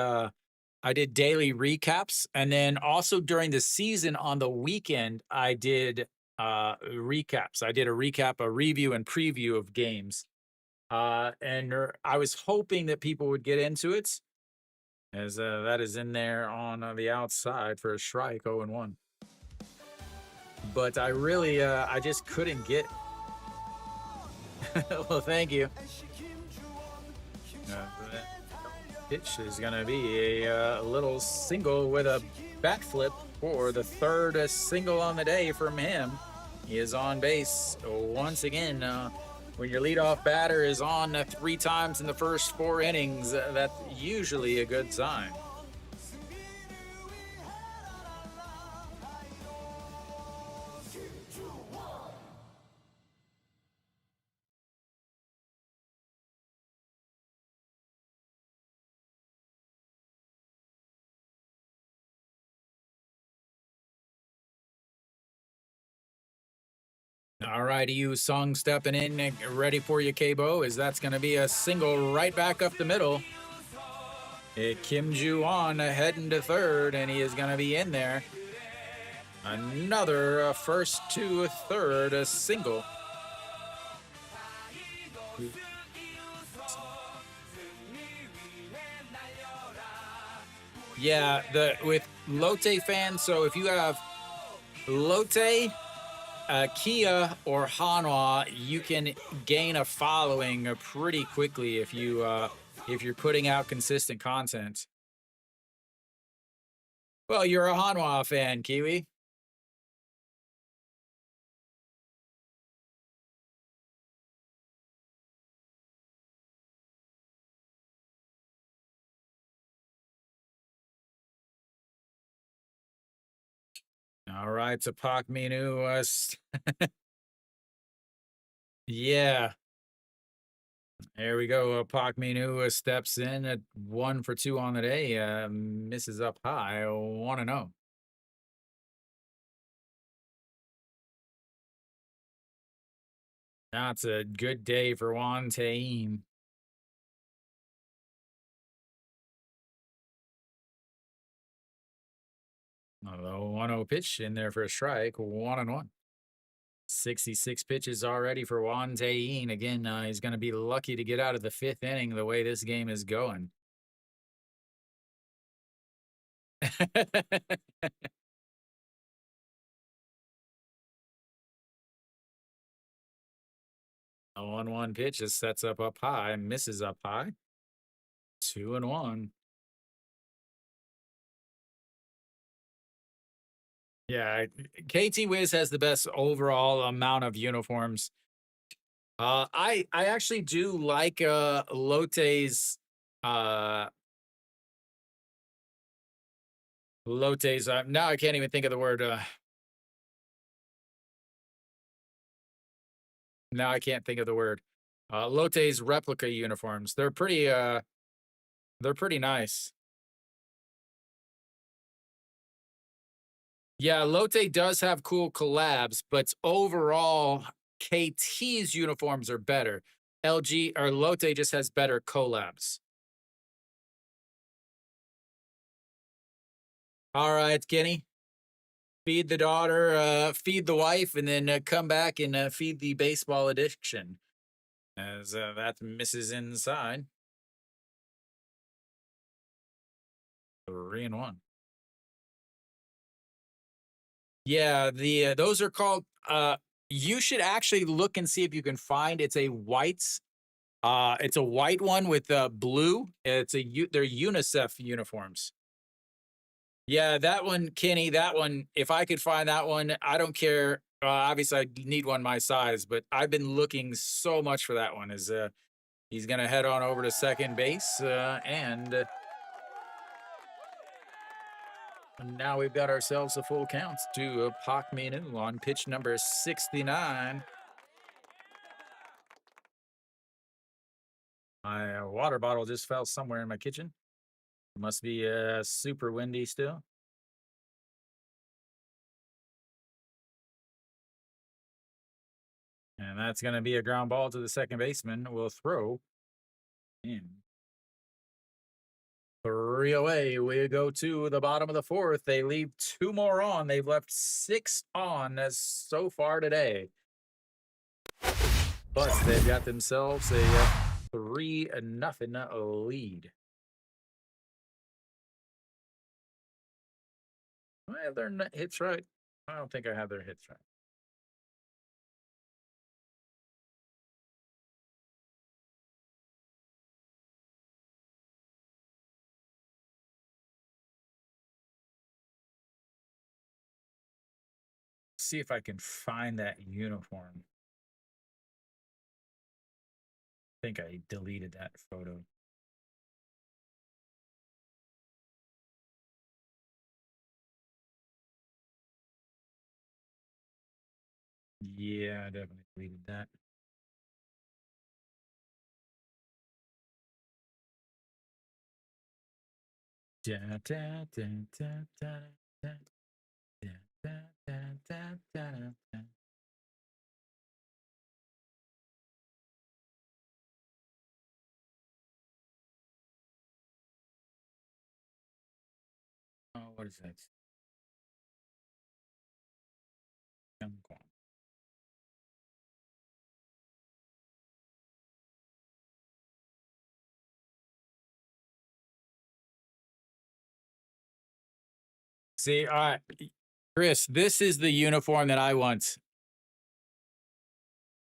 recaps, and then also during the season on the weekend, I did recaps. I did a recap, a review and preview of games. And I was hoping that people would get into it, as that is in there on the outside for a strike, 0-1. But I really, I just couldn't get. Well, thank you. Pitch is going to be a little single with a bat flip for the third single on the day from him. He is on base once again. When your leadoff batter is on 3 times in the first 4 innings, that's usually a good sign. All right, you Sung stepping in, ready for you, KBO, as that's going to be a single right back up the middle. Kim Ju-won heading to third, and he is going to be in there. Another first to third, a single. Yeah, with Lotte fans, so if you have Lotte, Kia, or Hanwha, you can gain a following pretty quickly if you're putting out consistent content. Well, you're a Hanwha fan, Kiwi. All right, so Pak Minu. Yeah. There we go. Pak Minu steps in at 1 for 2 on the day. Misses up high. 1-0. That's a good day for Juan Taim. The 1-0 pitch in there for a strike. 1-1. 66 pitches already for Juan Taim. Again, he's going to be lucky to get out of the 5th inning the way this game is going. A 1-1 pitch just sets up high, misses up high. 2-1. Yeah, KT Wiz has the best overall amount of uniforms. I actually do like Lotte's now I can't even think of the word. Now I can't think of the word. Lotte's replica uniforms. They're pretty nice. Yeah, Lotte does have cool collabs, but overall, KT's uniforms are better. LG or Lotte just has better collabs. All right, Kenny. Feed the daughter, feed the wife, and then come back and feed the baseball addiction. As that misses inside. 3-1. Yeah, those are called. You should actually look and see if you can find. It's a white one with blue. They're UNICEF uniforms. Yeah, that one, Kenny. That one. If I could find that one, I don't care. Obviously, I need one my size, but I've been looking so much for that one. He's gonna head on over to second base and. And now we've got ourselves a full count to Pak Minu on pitch number 69. My water bottle just fell somewhere in my kitchen. It must be super windy still. And that's going to be a ground ball to the second baseman. Will throw in. 3 away. We go to the bottom of the 4th. They leave 2 more on. They've left 6 on as so far today. Plus, they've got themselves a 3-0 lead. Do I have their hits right? I don't think I have their hits right. See if I can find that uniform. I think I deleted that photo. Yeah, I definitely deleted that. Da, da, da, da, da, da, da, da, da, da, da, da. What is that? See, Chris, this is the uniform that I want.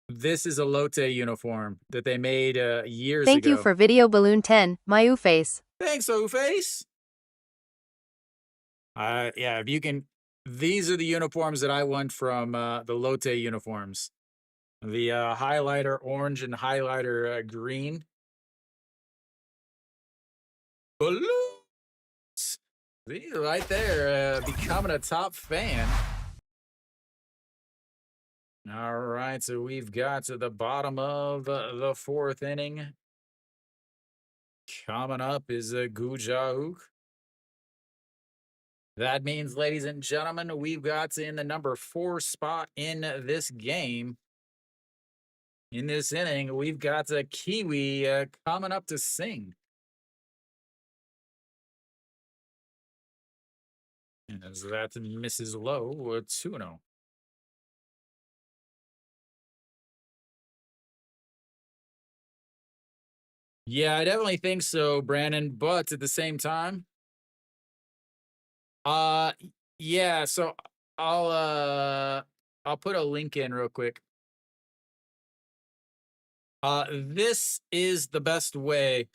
This is a Lotte uniform that they made years Thank ago. you for Video Balloon 10, my face. Thanks, O-Face. Yeah, if you can, these are the uniforms that I want from the Lotte uniforms. The highlighter orange and highlighter green. Balloons. See, right there, becoming a top fan. All right, so we've got to the bottom of the fourth inning. Coming up is Gujauk. That means, ladies and gentlemen, we've got in the number 4 spot in this game. In this inning, we've got a Kiwi coming up to sing. And as that misses low, 2-0. Yeah, I definitely think so, Brandon. But at the same time, uh, yeah. So I'll put a link in real quick. This is the best way.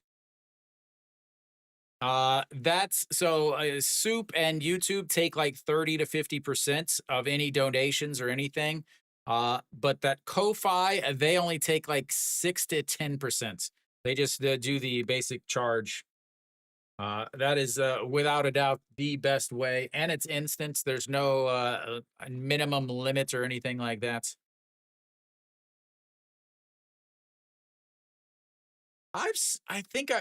That's so SOOP and YouTube take like 30 to 50% of any donations or anything. But that Ko-Fi, they only take like 6 to 10%. They just do the basic charge. That is without a doubt the best way, and it's instant. There's no minimum limit or anything like that. I think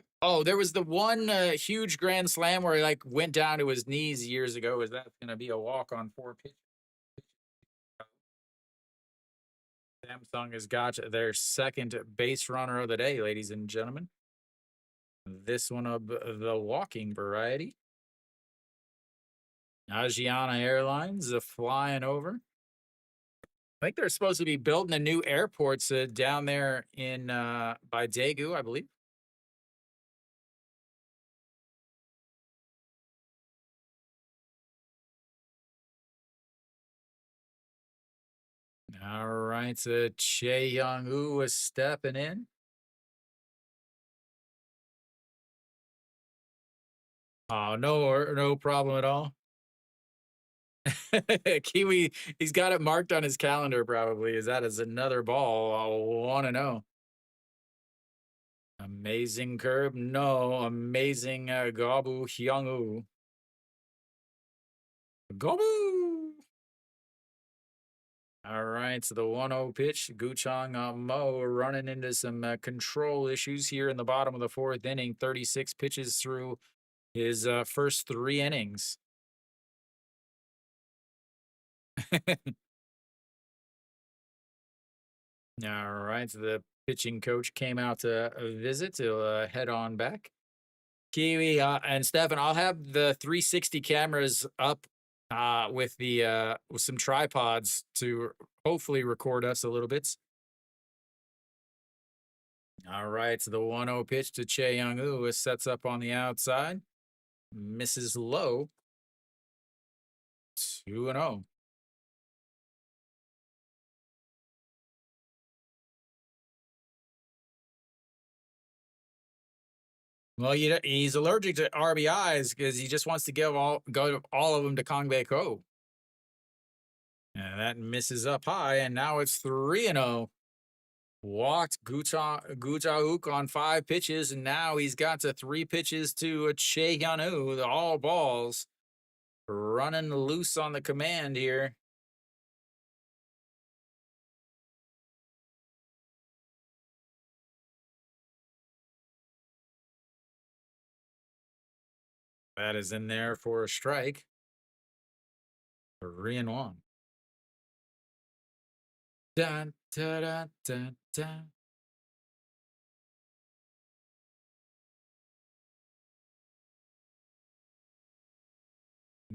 there was the one huge grand slam where he like went down to his knees years ago. Is that going to be a walk on 4 pitch? Samsung has got their second base runner of the day, ladies and gentlemen. This one of the walking variety. Asiana Airlines flying over. I think they're supposed to be building a new airport down there in by Daegu, I believe. All right, Che Young-woo is stepping in. Oh, no problem at all. Kiwi, he's got it marked on his calendar probably. That is another ball. I want to know. Amazing curve. No, amazing Gabu Hyung-woo. Gabu! All right, so the 1-0 pitch, Guchang Mo running into some control issues here in the bottom of the fourth inning. 36 pitches through his first 3 innings. All right, so the pitching coach came out to visit. He'll head on back. Kiwi and Stefan, I'll have the 360 cameras up with the with some tripods to hopefully record us a little bit. All right, so the 1-0 pitch to Che Young-woo sets up on the outside, misses low. 2-0. Well, he's allergic to RBIs because he just wants to go all of them to Kong Bae Ko. And that misses up high, and now it's 3-0. Walked Gujauk on 5 pitches, and now he's got to 3 pitches to Che Hyun-woo, all balls. Running loose on the command here. That is in there for a strike. 3-1. Dun, dun, dun, dun, dun.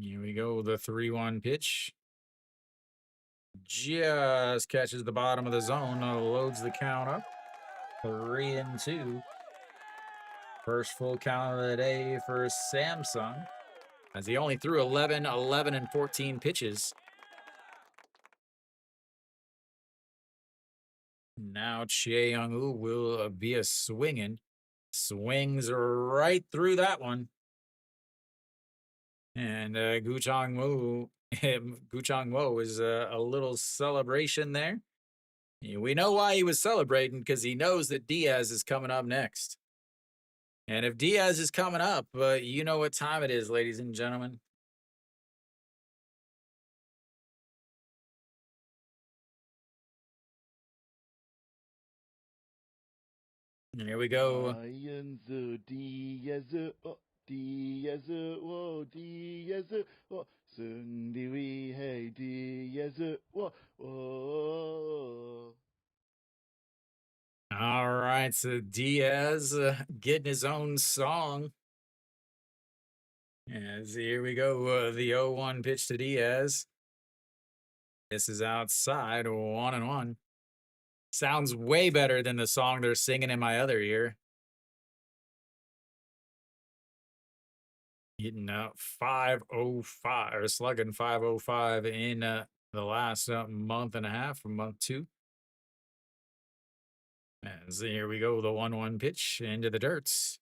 Here we go. The 3-1 pitch. Just catches the bottom of the zone. Loads the count up. 3-2. First full count of the day for Samsung, as he only threw 11, and 14 pitches. Now Che Young-woo will be a swinging. Swings right through that one. And Gu Chang-woo is a little celebration there. We know why he was celebrating, because he knows that Diaz is coming up next. And if Diaz is coming up, you know what time it is, ladies and gentlemen. Here we go. All right, so Diaz getting his own song. As here we go, the 0-1 pitch to Diaz. This is outside, 1-1. Sounds way better than the song they're singing in my other ear. Hitting 505, or slugging 505 in the last month and a half, from month 2. And so here we go, the 1-1 pitch into the dirts.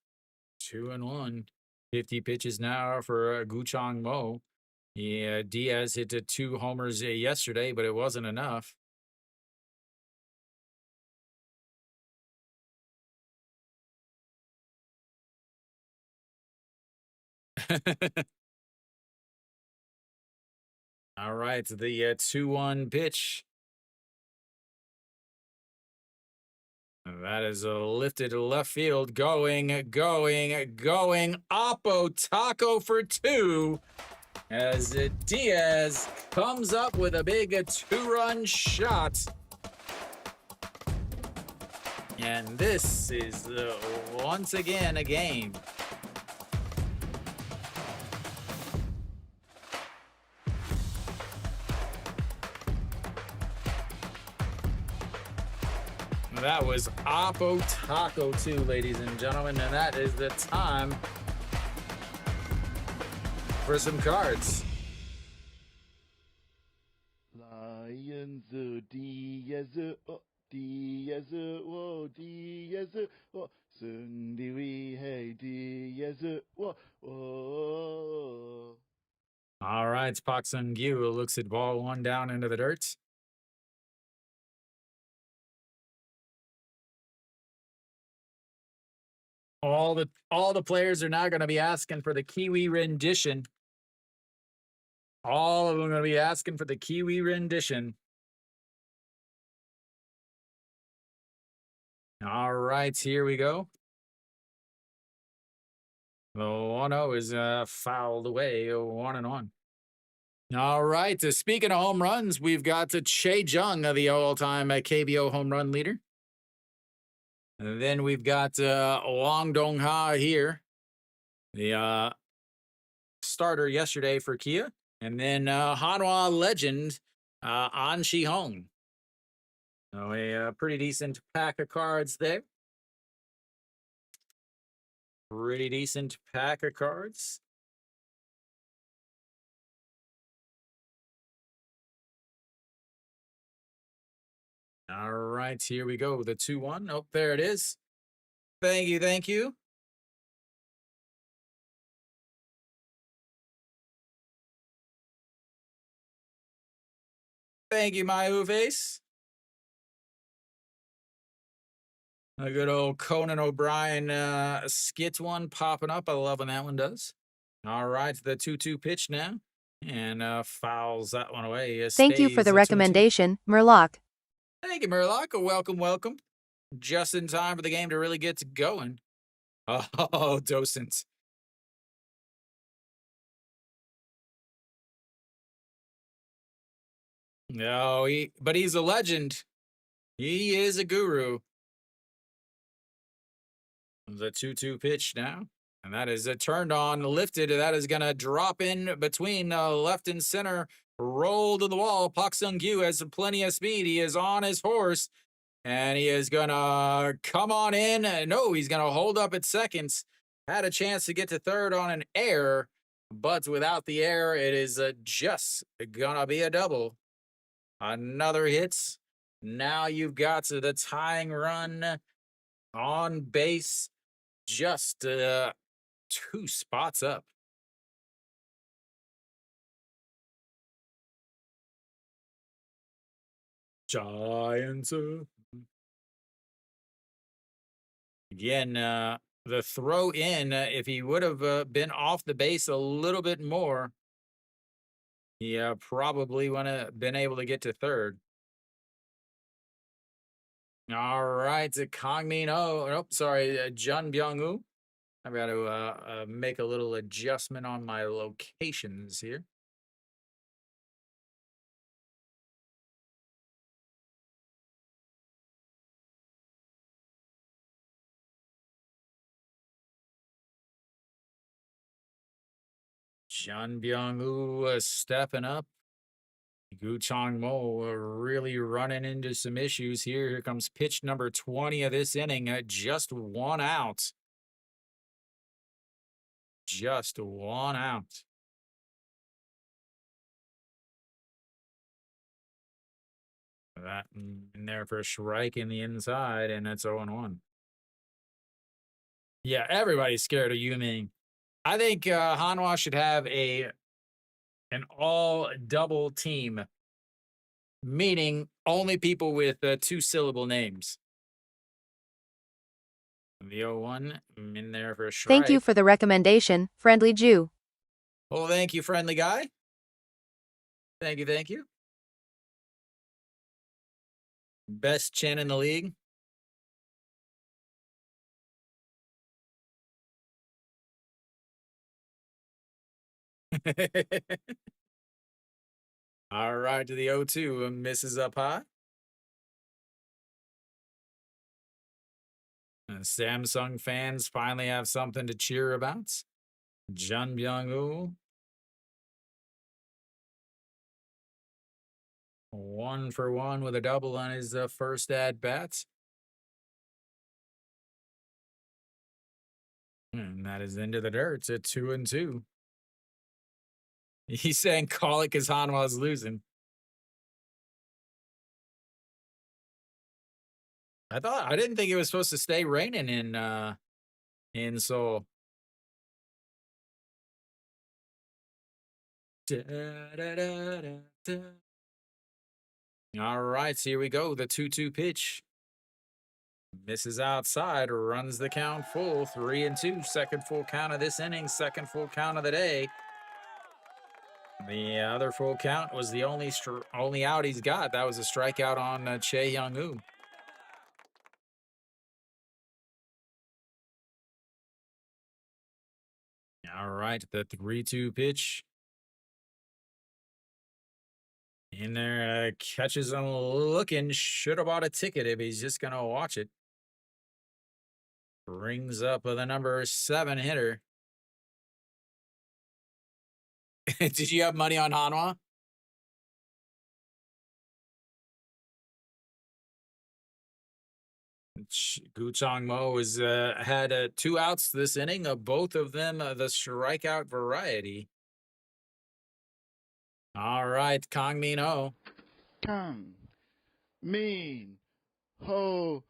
2-1. 50 pitches now for Gu Chang-mo. Yeah, Diaz hit 2 homers yesterday, but it wasn't enough. All right, the 2-1 pitch. That is a lifted left field. Going. Oppo Taco for 2. As Diaz comes up with a big 2-run shot. And this is once again a game. That was Oppo Taco 2, ladies and gentlemen, and that is the time for some cards. Lions, Diaz, Diaz, Diaz, Diaz, All right, Park Sung-gyu looks at ball 1 down into the dirt. All the players are now going to be asking for the Kiwi rendition. All of them are going to be asking for the Kiwi rendition. All right, here we go. The 1-0 is fouled away, 1-1. All right, speaking of home runs, we've got Che Jung, the all-time KBO home run leader. And then we've got Wang Dong-ha here, the starter yesterday for Kia. And then Hanwha legend, An Shi-hong. So a pretty decent pack of cards there. Pretty decent pack of cards. All right, here we go. The 2-1. Oh, there it is. Thank you, thank you. Thank you, my face. A good old Conan O'Brien skit one popping up. I love when that one does. All right, the 2-2 pitch now. And fouls that one away. Thank you for the 2-2. recommendation, Murloc. Thank you, Murloc. Welcome, welcome. Just in time for the game to really get going. Oh, docent. No, but he's a legend. He is a guru. The 2-2 pitch now. And that is turned on, lifted. That is going to drop in between left and center. Roll to the wall. Pak Sung-kyu has plenty of speed. He is on his horse. And he is going to come on in. No, he's going to hold up at seconds. Had a chance to get to third on an air. But without the air, it is just going to be a double. Another hit. Now you've got the tying run on base. Just 2 spots up. Giants. Again, the throw in, if he would have been off the base a little bit more, he probably would have been able to get to third. All right, Kang Min Oh. Nope, sorry, Jun Byung-woo. I've got to make a little adjustment on my locations here. Jun Byung-woo stepping up. Gu Chang-mo really running into some issues here. Here comes pitch number 20 of this inning. Just 1 out. Just 1 out. That in there for a strike in the inside, and it's 0-1. Yeah, everybody's scared of Yu Ming. I think Hanwha should have an all double team, meaning only people with 2-syllable names. The 0-1 in there for a strike. Thank you for the recommendation, Friendly Jew. Well, thank you, friendly guy. Thank you, thank you. Best chin in the league. All right, to the 0-2, misses up high. Samsung fans finally have something to cheer about. Jun Byung-woo. 1 for 1 with a double on his first at bat. And that is into the dirt at 2-2. He's saying call it because Hanwha's losing. I didn't think it was supposed to stay raining in Seoul. Da, da, da, da, da. All right, so here we go. The 2-2 pitch. Misses outside, runs the count full. 3-2. Second full count of this inning. Second full count of the day. The other full count was the only out he's got. That was a strikeout on Chae Young-woo. All right, the 3-2 pitch. In there, catches him looking. Should have bought a ticket if he's just going to watch it. Brings up the number 7 hitter. Did you have money on Hanwha? Gu Chang-mo has had 2 outs this inning, both of them the strikeout variety. All right, Kang Min Oh. Kang Min Ho.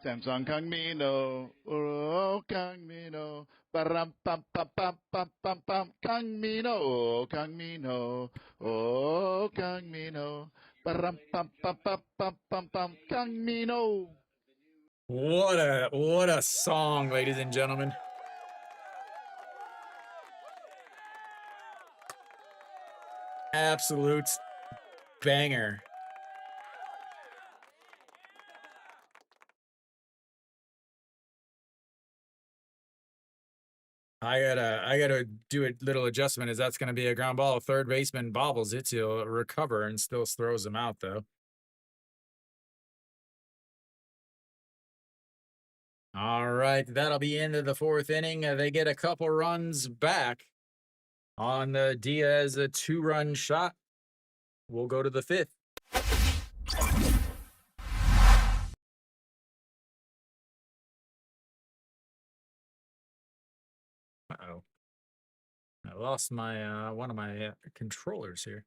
Samsung Kang Min Oh. Oh, Kang Min Oh. Param pam pam pam pam pam pam. Kang Min Oh. Kang Min Oh. Oh, Kang Min Oh. Param pam pam pam pam pam pam. Kang Min Oh. What a song, ladies and gentlemen. Absolute banger. I gotta do a little adjustment as that's gonna be a ground ball. Third baseman bobbles it to recover and still throws him out though. All right, that'll be into the fourth inning. They get a couple runs back on the Diaz, a 2-run shot. We'll go to the fifth. Uh-oh. I lost my one of my controllers here.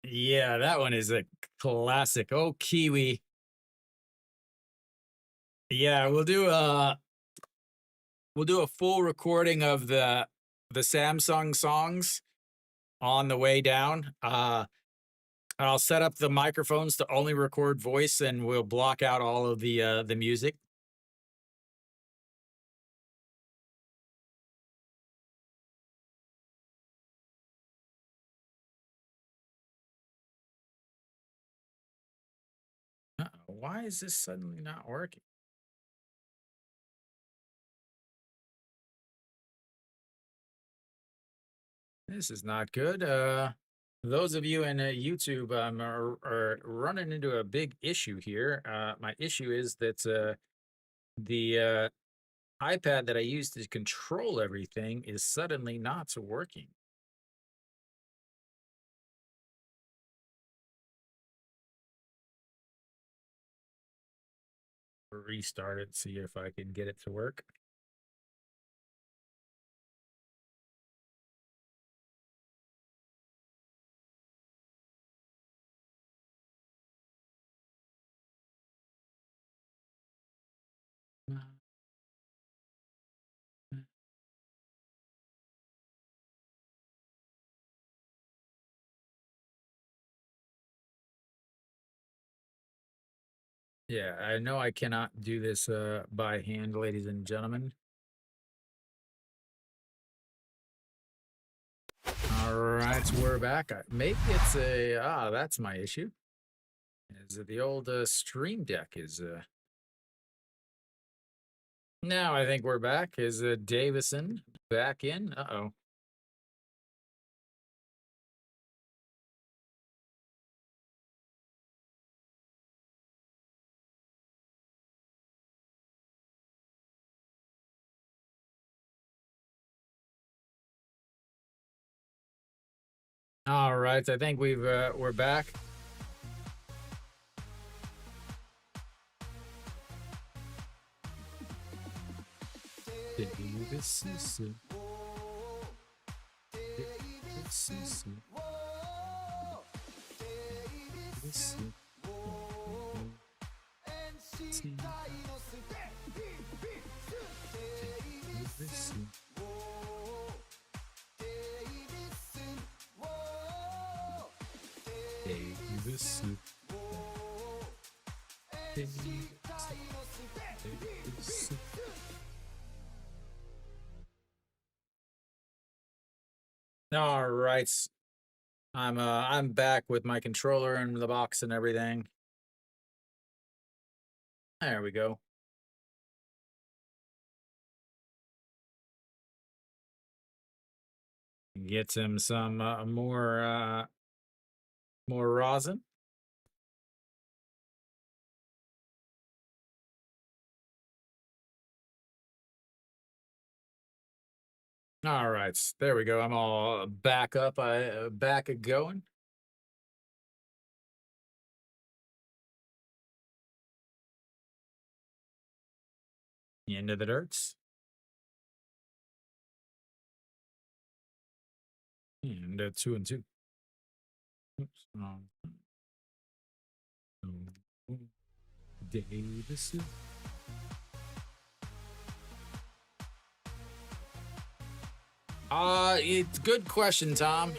Yeah, that one is a classic. Oh, Kiwi. Yeah, we'll do a full recording of the Samsung songs on the way down. I'll set up the microphones to only record voice, and we'll block out all of the music. Why is this suddenly not working? This is not good. Those of you in YouTube are running into a big issue here. My issue is that the iPad that I use to control everything is suddenly not working. Restart it, see if I can get it to work. Yeah, I know I cannot do this by hand, ladies and gentlemen. All right, we're back. Maybe it's that's my issue. Is it the old Stream Deck is Now I think we're back. Is Davison back in? Uh-oh. All right, I think we're back. All right. I'm back with my controller and the box and everything. There we go. Get him some more rosin. All right, there we go. I'm all back up. Back going. Into the dirts. And 2 and 2. Oops. Davison. It's good question, Tom.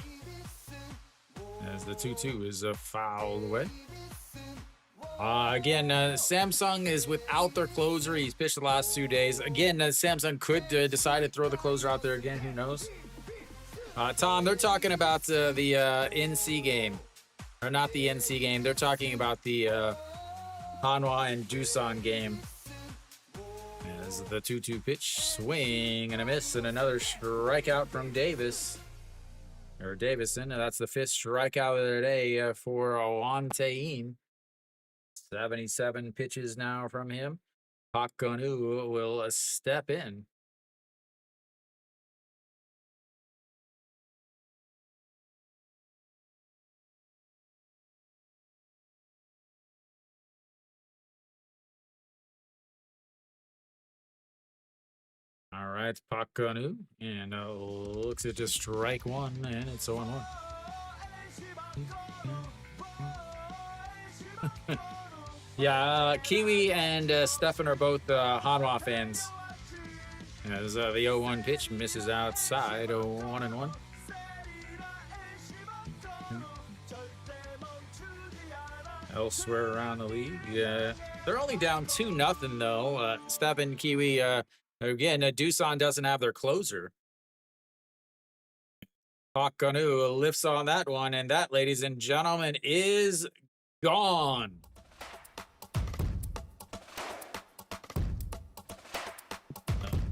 As the 2-2 is fouled away. Again, Samsung is without their closer. He's pitched the last 2 days. Again, Samsung could decide to throw the closer out there again. Who knows? Tom, they're talking about the NC game. Or not the NC game. They're talking about the Hanwha and Doosan game. As the 2-2 pitch, swing and a miss, and another strikeout from Davis. or Davison. That's the 5th strikeout of the day for Wantain. 77 pitches now from him. Pakonu will step in. All right, Pakonu, and looks at just strike one, and it's 0-1. Yeah, Kiwi and Stefan are both Hanwha fans. As the 0-1 pitch misses outside, 1-1. Elsewhere around the league, they're only down 2-0 though. Stefan, Kiwi, again, Doosan doesn't have their closer. Pakanu lifts on that one, and that, ladies and gentlemen, is gone.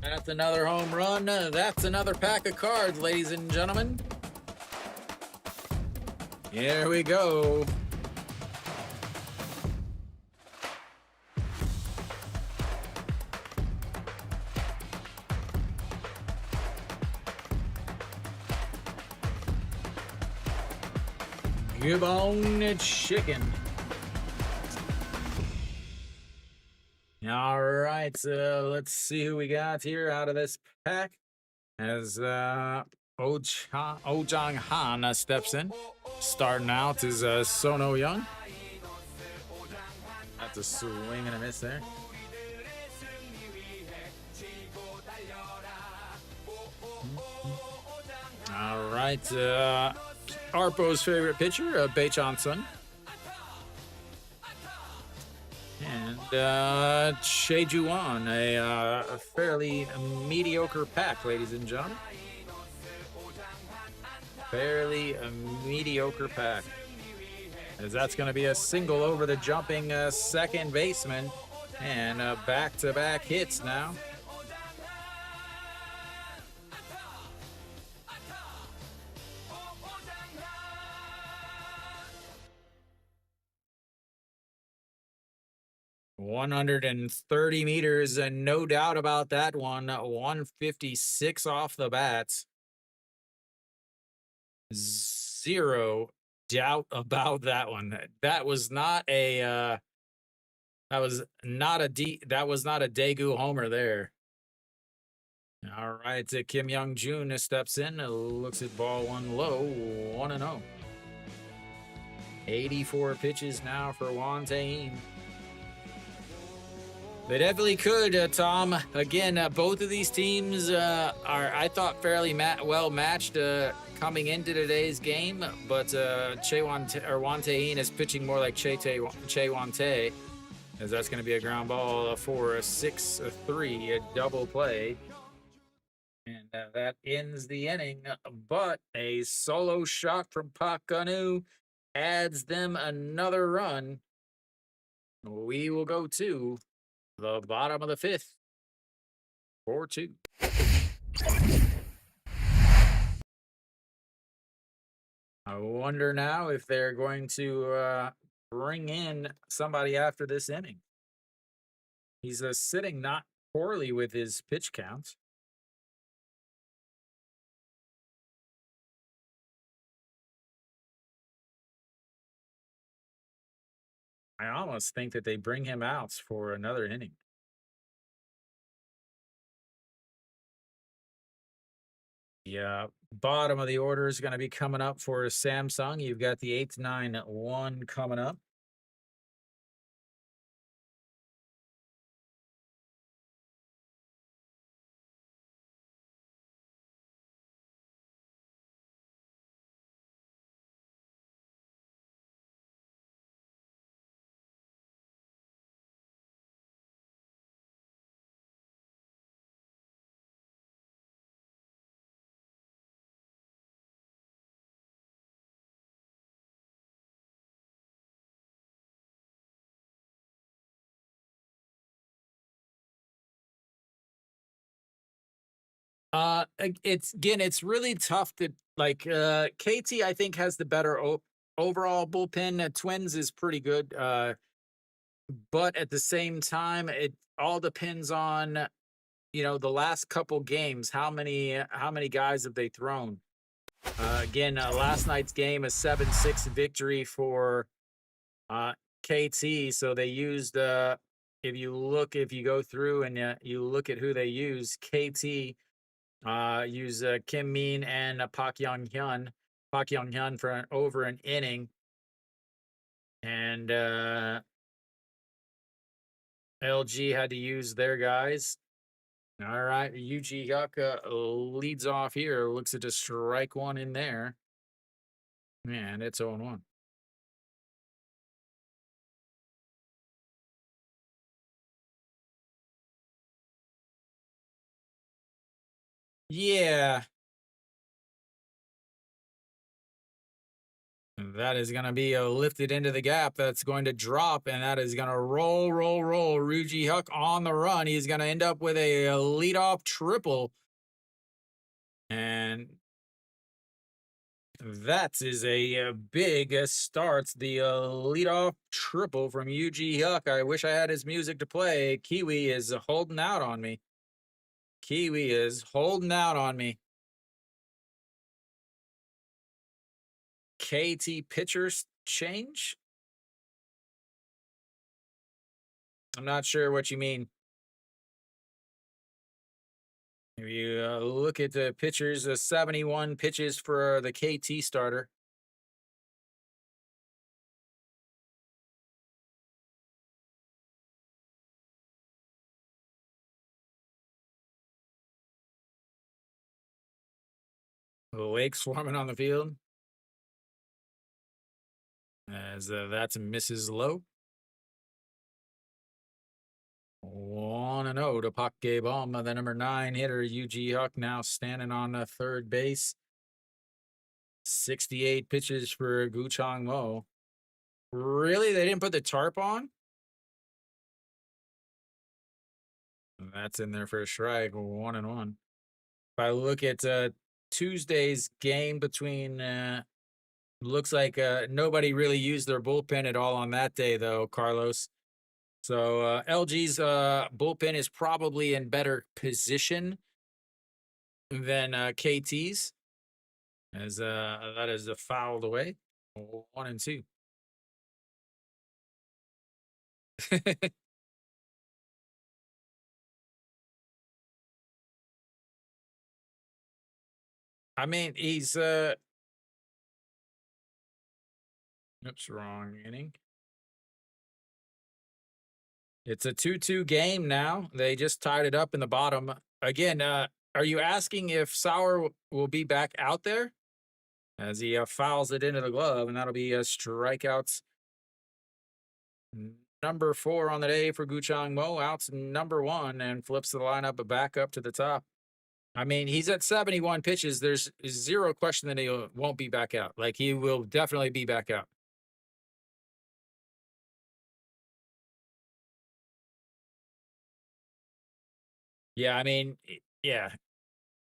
That's another home run. That's another pack of cards, ladies and gentlemen. Here we go. Gibbon chicken. All right, let's see who we got here out of this pack. As Ojang Han steps in. Starting out is Sono Young. That's a swing and a miss there. All right, Arpo's favorite pitcher, Bae-chan Sun. And Chejuan, a fairly mediocre pack, ladies and gentlemen. Fairly mediocre pack. As that's going to be a single over the jumping second baseman. And back-to-back hits now. ...130 meters, and no doubt about that one. 156 off the bats. Zero doubt about that one. That was not a Daegu homer there. All right, Kim Young-jun steps in, looks at ball one low, 1-0. 84 pitches now for Wantain. They definitely could, Tom. Again, both of these teams are, I thought, fairly well matched coming into today's game, but Wantain is pitching more like Che Wante, as that's going to be a ground ball for a 6-3, a double play. And that ends the inning, but a solo shot from Pakanu adds them another run. We will go to the bottom of the 5th, 4-2. I wonder now if they're going to bring in somebody after this inning. He's sitting not poorly with his pitch count. I almost think that they bring him out for another inning. The bottom of the order is going to be coming up for Samsung. You've got the 8-9-1 coming up. It's really tough to Like KT, I think has the better overall bullpen. Twins is pretty good, but at the same time, it all depends on the last couple games. How many guys have they thrown? Again, last night's game, a 7-6 victory for uh, KT. So they used, if you go through and you look at who they use, KT use Kim Min and Park Young Hyun. Park Young Hyun for over an inning. And LG had to use their guys. All right, Yuji Hyuk leads off here. Looks to strike one in there. And it's 0-1. Yeah. That is going to be lifted into the gap. That's going to drop, and that is going to roll. Ryuji Hyuk on the run. He's going to end up with a leadoff triple. And that is a big start. The leadoff triple from Yuji Hyuk. I wish I had his music to play. Kiwi is holding out on me. Kiwi is holding out on me. KT pitchers change? I'm not sure what you mean. If you look at the pitchers, 71 pitches for the KT starter. Lake swarming on the field. As that's Mrs. Lowe. 1-0 to Pak Gae-bom, the number 9 hitter, Yuji Hyuk, now standing on third base. 68 pitches for Gu Chang-mo. Really? They didn't put the tarp on? That's in there for a strike, 1-1. If I look at Tuesday's game between, looks like nobody really used their bullpen at all on that day, though, Carlos. So LG's bullpen is probably in better position than KT's, as that is fouled away. 1-2. I mean, he's oops, wrong inning. It's a 2-2 game now. They just tied it up in the bottom. Again, are you asking if Sauer will be back out there? As he fouls it into the glove, and that'll be a strikeouts. Number 4 on the day for Gu Chang-mo, outs number 1, and flips the lineup back up to the top. I mean, he's at 71 pitches. There's zero question that he won't be back out. Like, he will definitely be back out. Yeah, I mean, yeah,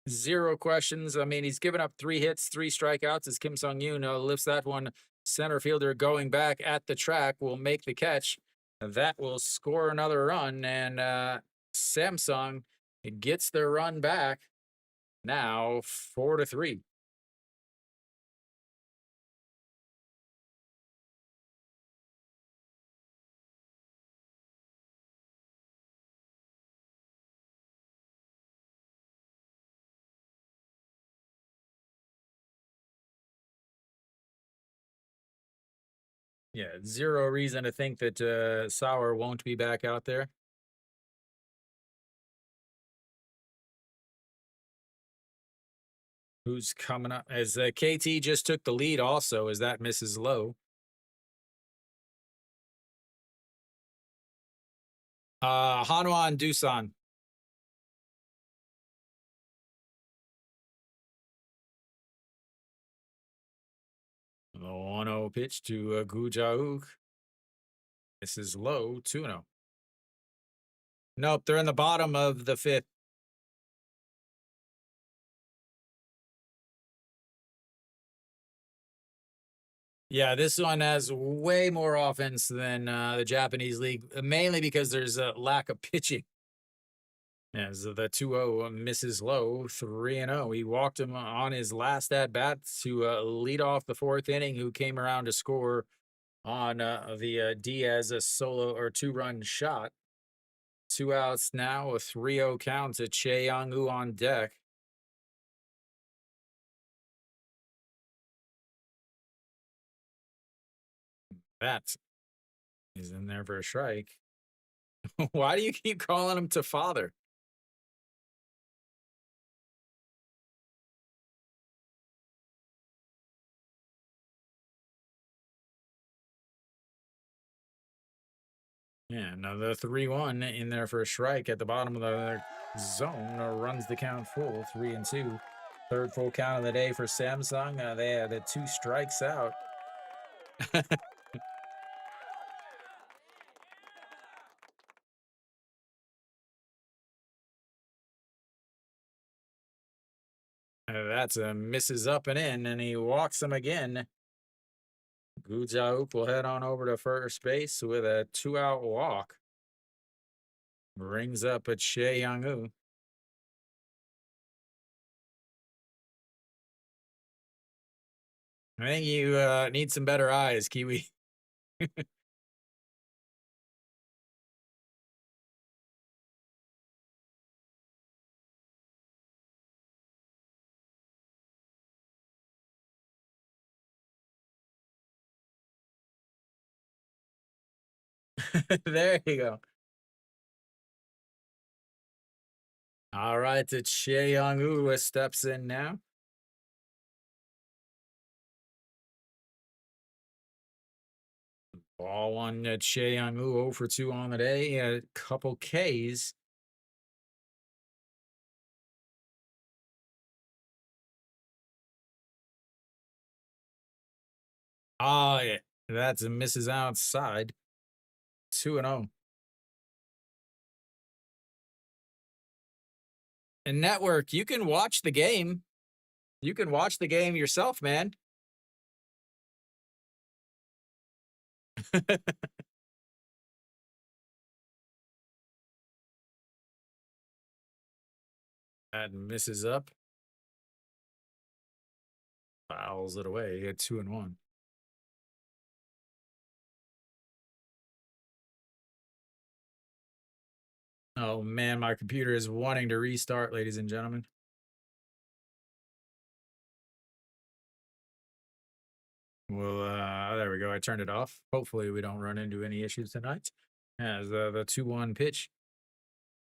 zero questions. I mean, he's given up 3 hits, 3 strikeouts as Kim Sung-yoon lifts that one. Center fielder going back at the track will make the catch. That will score another run, and Samsung gets their run back. Now 4-3. Yeah, zero reason to think that Sauer won't be back out there. Who's coming up? As KT just took the lead also, as that Mrs. Lowe. Hanwhan Dusan. The 1-0 pitch to Gu Jauk. This is Lowe, 2-0. Nope, they're in the bottom of the 5th. Yeah, this one has way more offense than the Japanese league, mainly because there's a lack of pitching. As the 2-0 misses low, 3-0. He walked him on his last at bat to lead off the fourth inning, who came around to score on the Diaz solo or 2-run shot. 2 outs now, a 3-0 count to Che Young-woo on deck. That is in there for a strike. Why do you keep calling him to father? Yeah, another 3-1 in there for a strike at the bottom of the zone. Runs the count full, 3-2. Third full count of the day for Samsung. They had 2 strikes out. That's a misses up and in, and he walks him again. Gu Jiahook will head on over to first base with a 2-out walk. Brings up a Che Young-woo. I think you need some better eyes, Kiwi. There you go. All right, to Che Young-woo steps in now. Ball on Che Young-woo, 0 for 2 on the day. A couple Ks. Oh, yeah. That's a misses outside. 2-0. And network, you can watch the game. You can watch the game yourself, man. That misses up. Fouls it away at 2-1. Oh man, my computer is wanting to restart, ladies and gentlemen. Well, there we go. I turned it off. Hopefully, we don't run into any issues tonight. As the 2-1 pitch.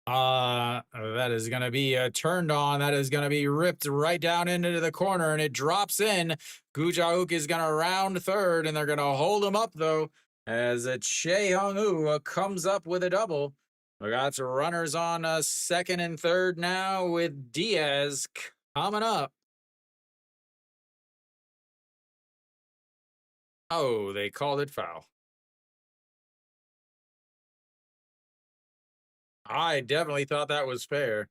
That is going to be turned on. That is going to be ripped right down into the corner, and it drops in. Gu Jiahook is going to round third, and they're going to hold him up, though, as Che Young-woo comes up with a double. We got runners on second and third now with Diaz coming up. Oh, they called it foul. I definitely thought that was fair.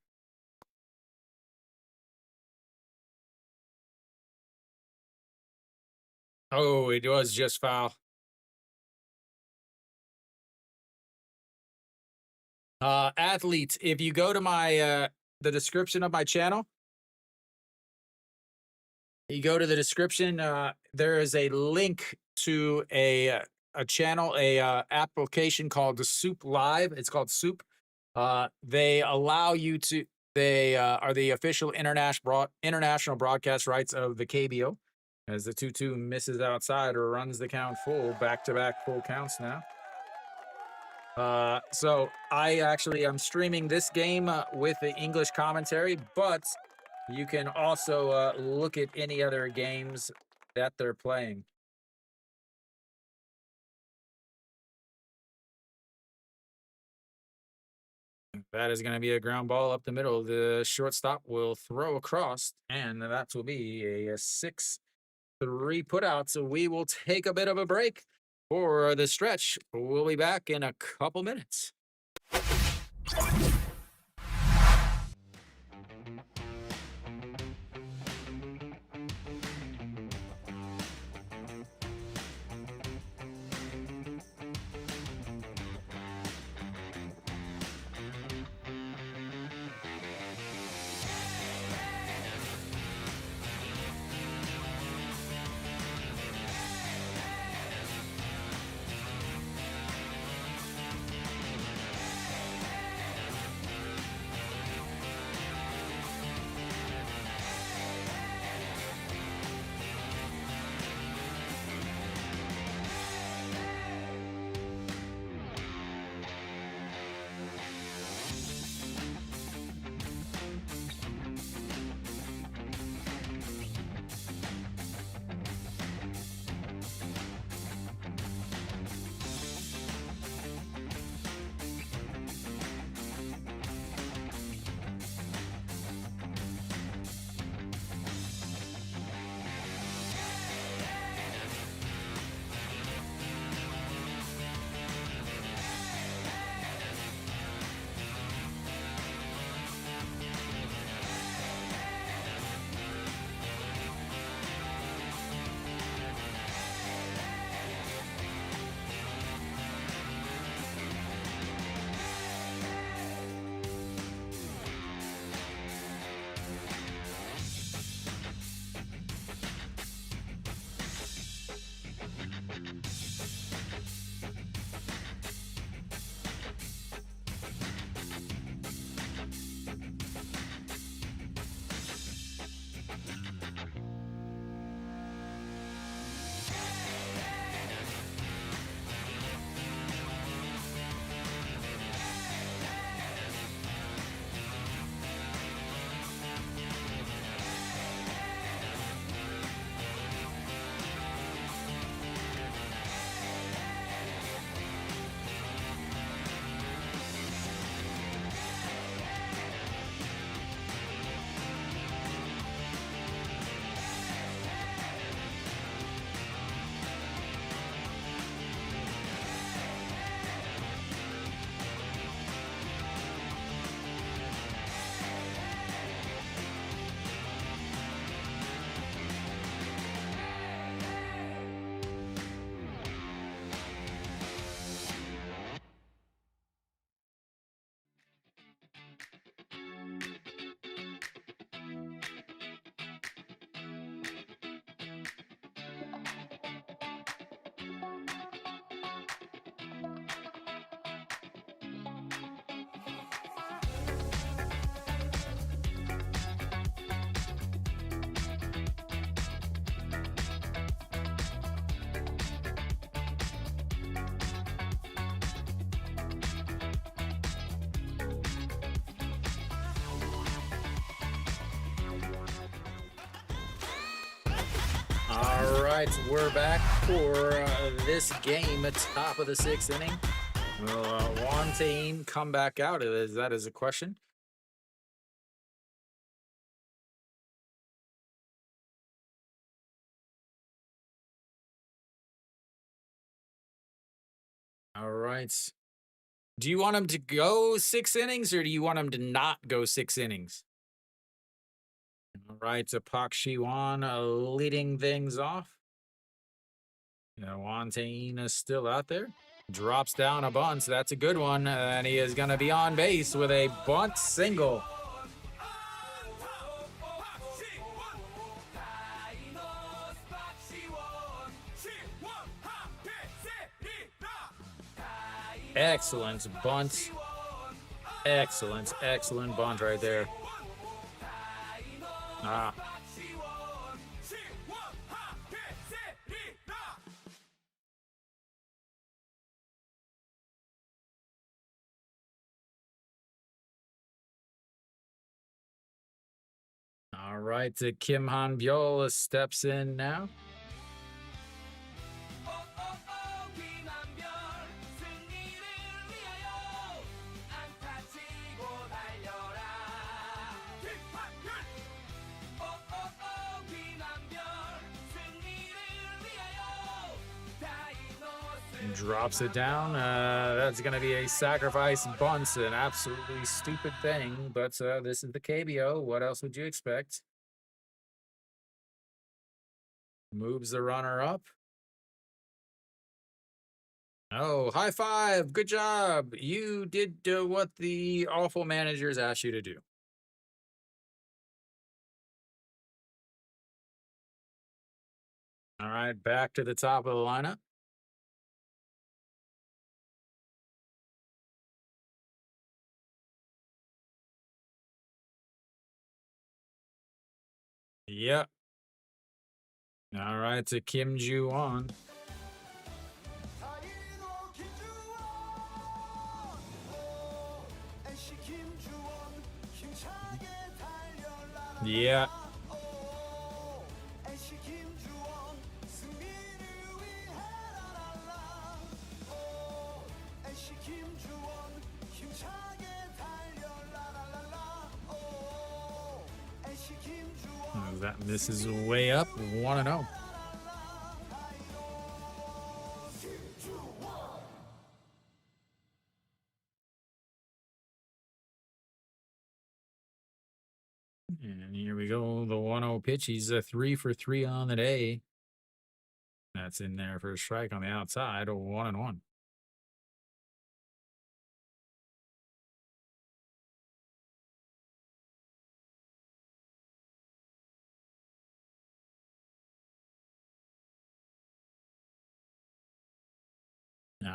Oh, it was just foul. Athletes, if you go to my the description of my channel, you go to the description, there is a link to a channel, application called the SOOP Live. It's called SOOP. They allow you to, they are the official international broadcast rights of the KBO. As the 2-2 misses outside or runs the count full, back-to-back full counts now. So I'm streaming this game with the English commentary, but you can also look at any other games that they're playing. That is going to be a ground ball up the middle. The shortstop will throw across, and that will be a 6-3 putout. So we will take a bit of a break for the stretch. We'll be back in a couple minutes. right, we're back for this game at top of the 6th inning. Will one team come back out? That is a question. All right. Do you want them to go 6 innings or do you want them to not go 6 innings? All right, so Pak Shiwan leading things off. Wantain is still out there. Drops down a bunt, so that's a good one. And he is going to be on base with a bunt single. Excellent bunt. Excellent bunt right there. All right, Kim Han Byul steps in now. Drops it down. That's going to be a sacrifice bunt, an absolutely stupid thing, but this is the KBO. What else would you expect? Moves the runner up. Oh, high five. Good job. You did what the awful managers asked you to do. All right, back to the top of the lineup. Yep. All right, to Kim Ju-won. Yeah. That misses way up. 1-0. And here we go. The 1-0 pitch. He's a 3 for 3 on the day. That's in there for a strike on the outside. 1-1.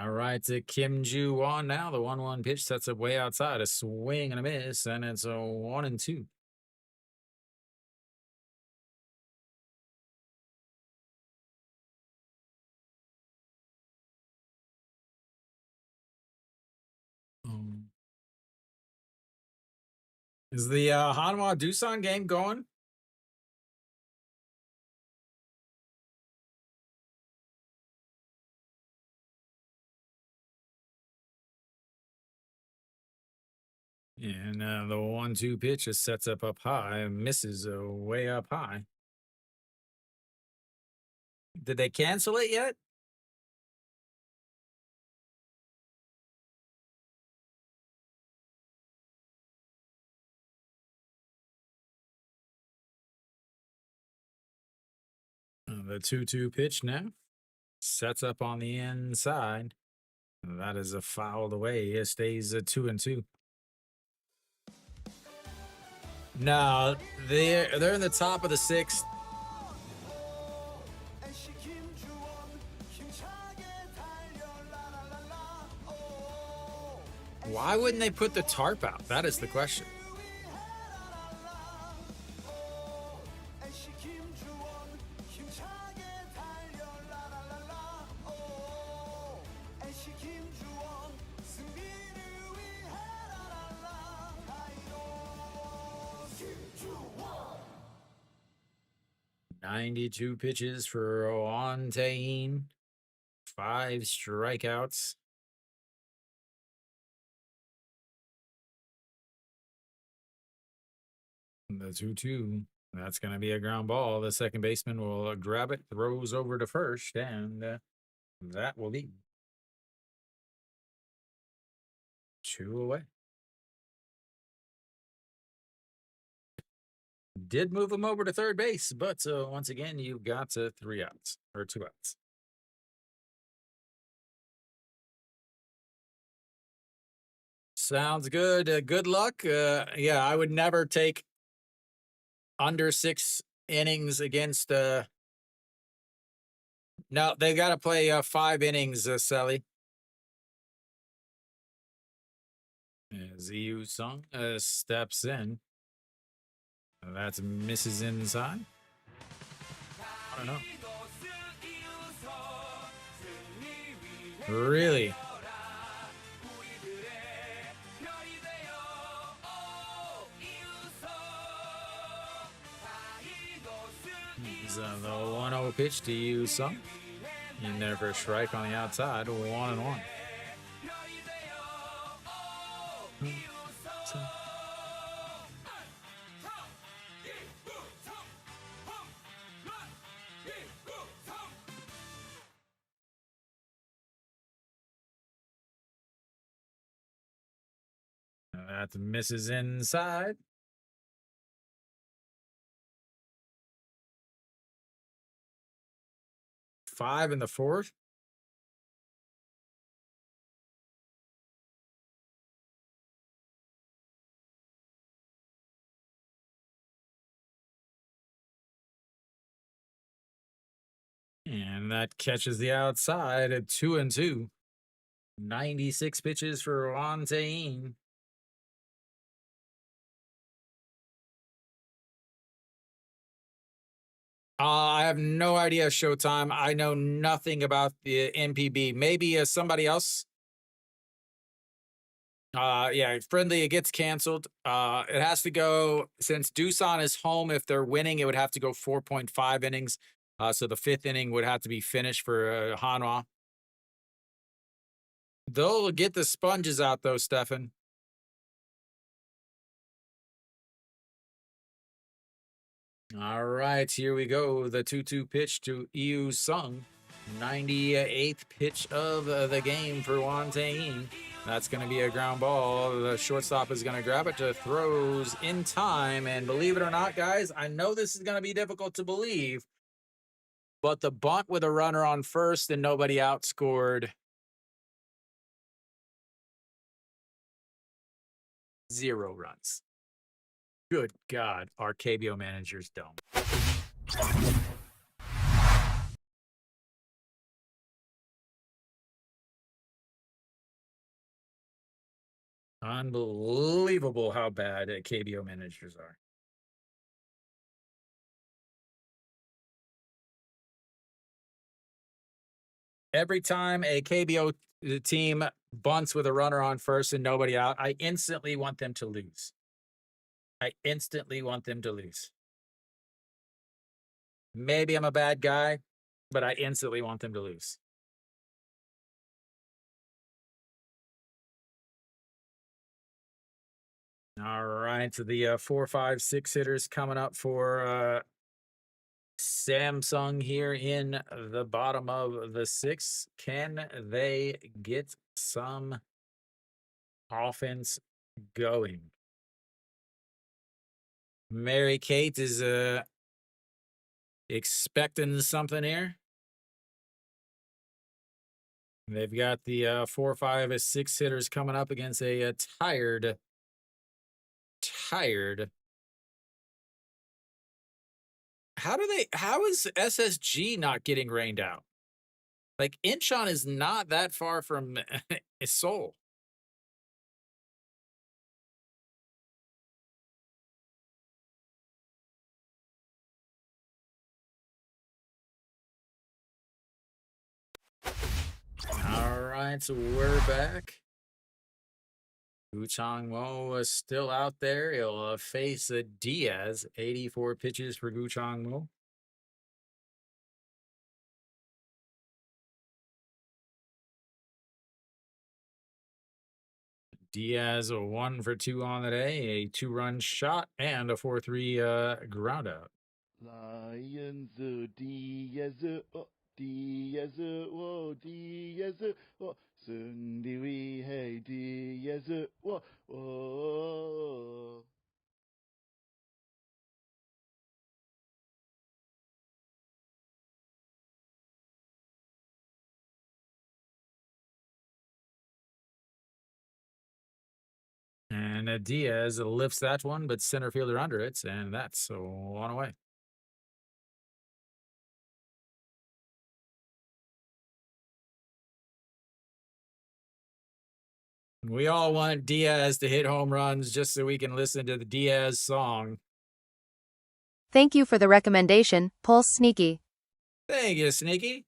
All right, to Kim Ju-won now. The 1-1 pitch sets up way outside. A swing and a miss, and it's a 1-2. Is the Hanwha Doosan game going? And the 1-2 pitch just sets up high and misses way up high. Did they cancel it yet? The 2-2 pitch now sets up on the inside. That is a fouled away. It stays 2-2. No, they're in the top of the 6th. Why wouldn't they put the tarp out? That is the question. 92 pitches for Juan Tayin. 5 strikeouts. The 2-2. That's going to be a ground ball. The second baseman will grab it, throws over to first, and that will be 2 away. Did move him over to third base, but once again, you've got 3 outs or 2 outs. Sounds good. Good luck. Yeah, I would never take under 6 innings against. No, they got to play 5 innings, Sally. As Yu Sung steps in. That's misses inside. I don't know. Really? The 1-0 pitch to Yu Sung. In there for a strike on the outside. 1-1. That misses inside. Five in the fourth. And that catches the outside at 2-2. 96 pitches for Juan Tayin. I have no idea, Showtime. I know nothing about the NPB. Maybe somebody else. Yeah, friendly, it gets canceled. It has to go, since Doosan is home, if they're winning, it would have to go 4.5 innings. So the 5th inning would have to be finished for Hanwha. They'll get the sponges out, though, Stefan. All right, here we go. The 2-2 pitch to Yu Sung. 98th pitch of the game for Juan Tayin. That's going to be a ground ball. The shortstop is going to grab it, to throws in time. And believe it or not, guys, I know this is going to be difficult to believe, but the bunt with a runner on first and nobody out scored 0 runs. Good God, our KBO managers don't. Unbelievable how bad KBO managers are. Every time a KBO team bunts with a runner on first and nobody out, I instantly want them to lose. I instantly want them to lose. Maybe I'm a bad guy, but I instantly want them to lose. All right, so the 4, 5, 6 hitters coming up for Samsung here in the bottom of the 6th. Can they get some offense going? Mary Kate is expecting something here. They've got the 4, 5, 6 hitters coming up against a tired. How is SSG not getting rained out? Like, Incheon is not that far from Seoul. All right, so we're back. Gu Changmo is still out there. He'll face Diaz. 84 pitches for Gu Changmo. Diaz a 1 for 2 on the day, a 2-run shot, and a 4-3 ground out. Lions, Diaz, Diaz, Diaz, 승리 위해 Diaz, And Diaz lifts that one, but center fielder under it, and that's 1 away. We all want Diaz to hit home runs just so we can listen to the Diaz song. Thank you for the recommendation, Pulse Sneaky. Thank you, Sneaky.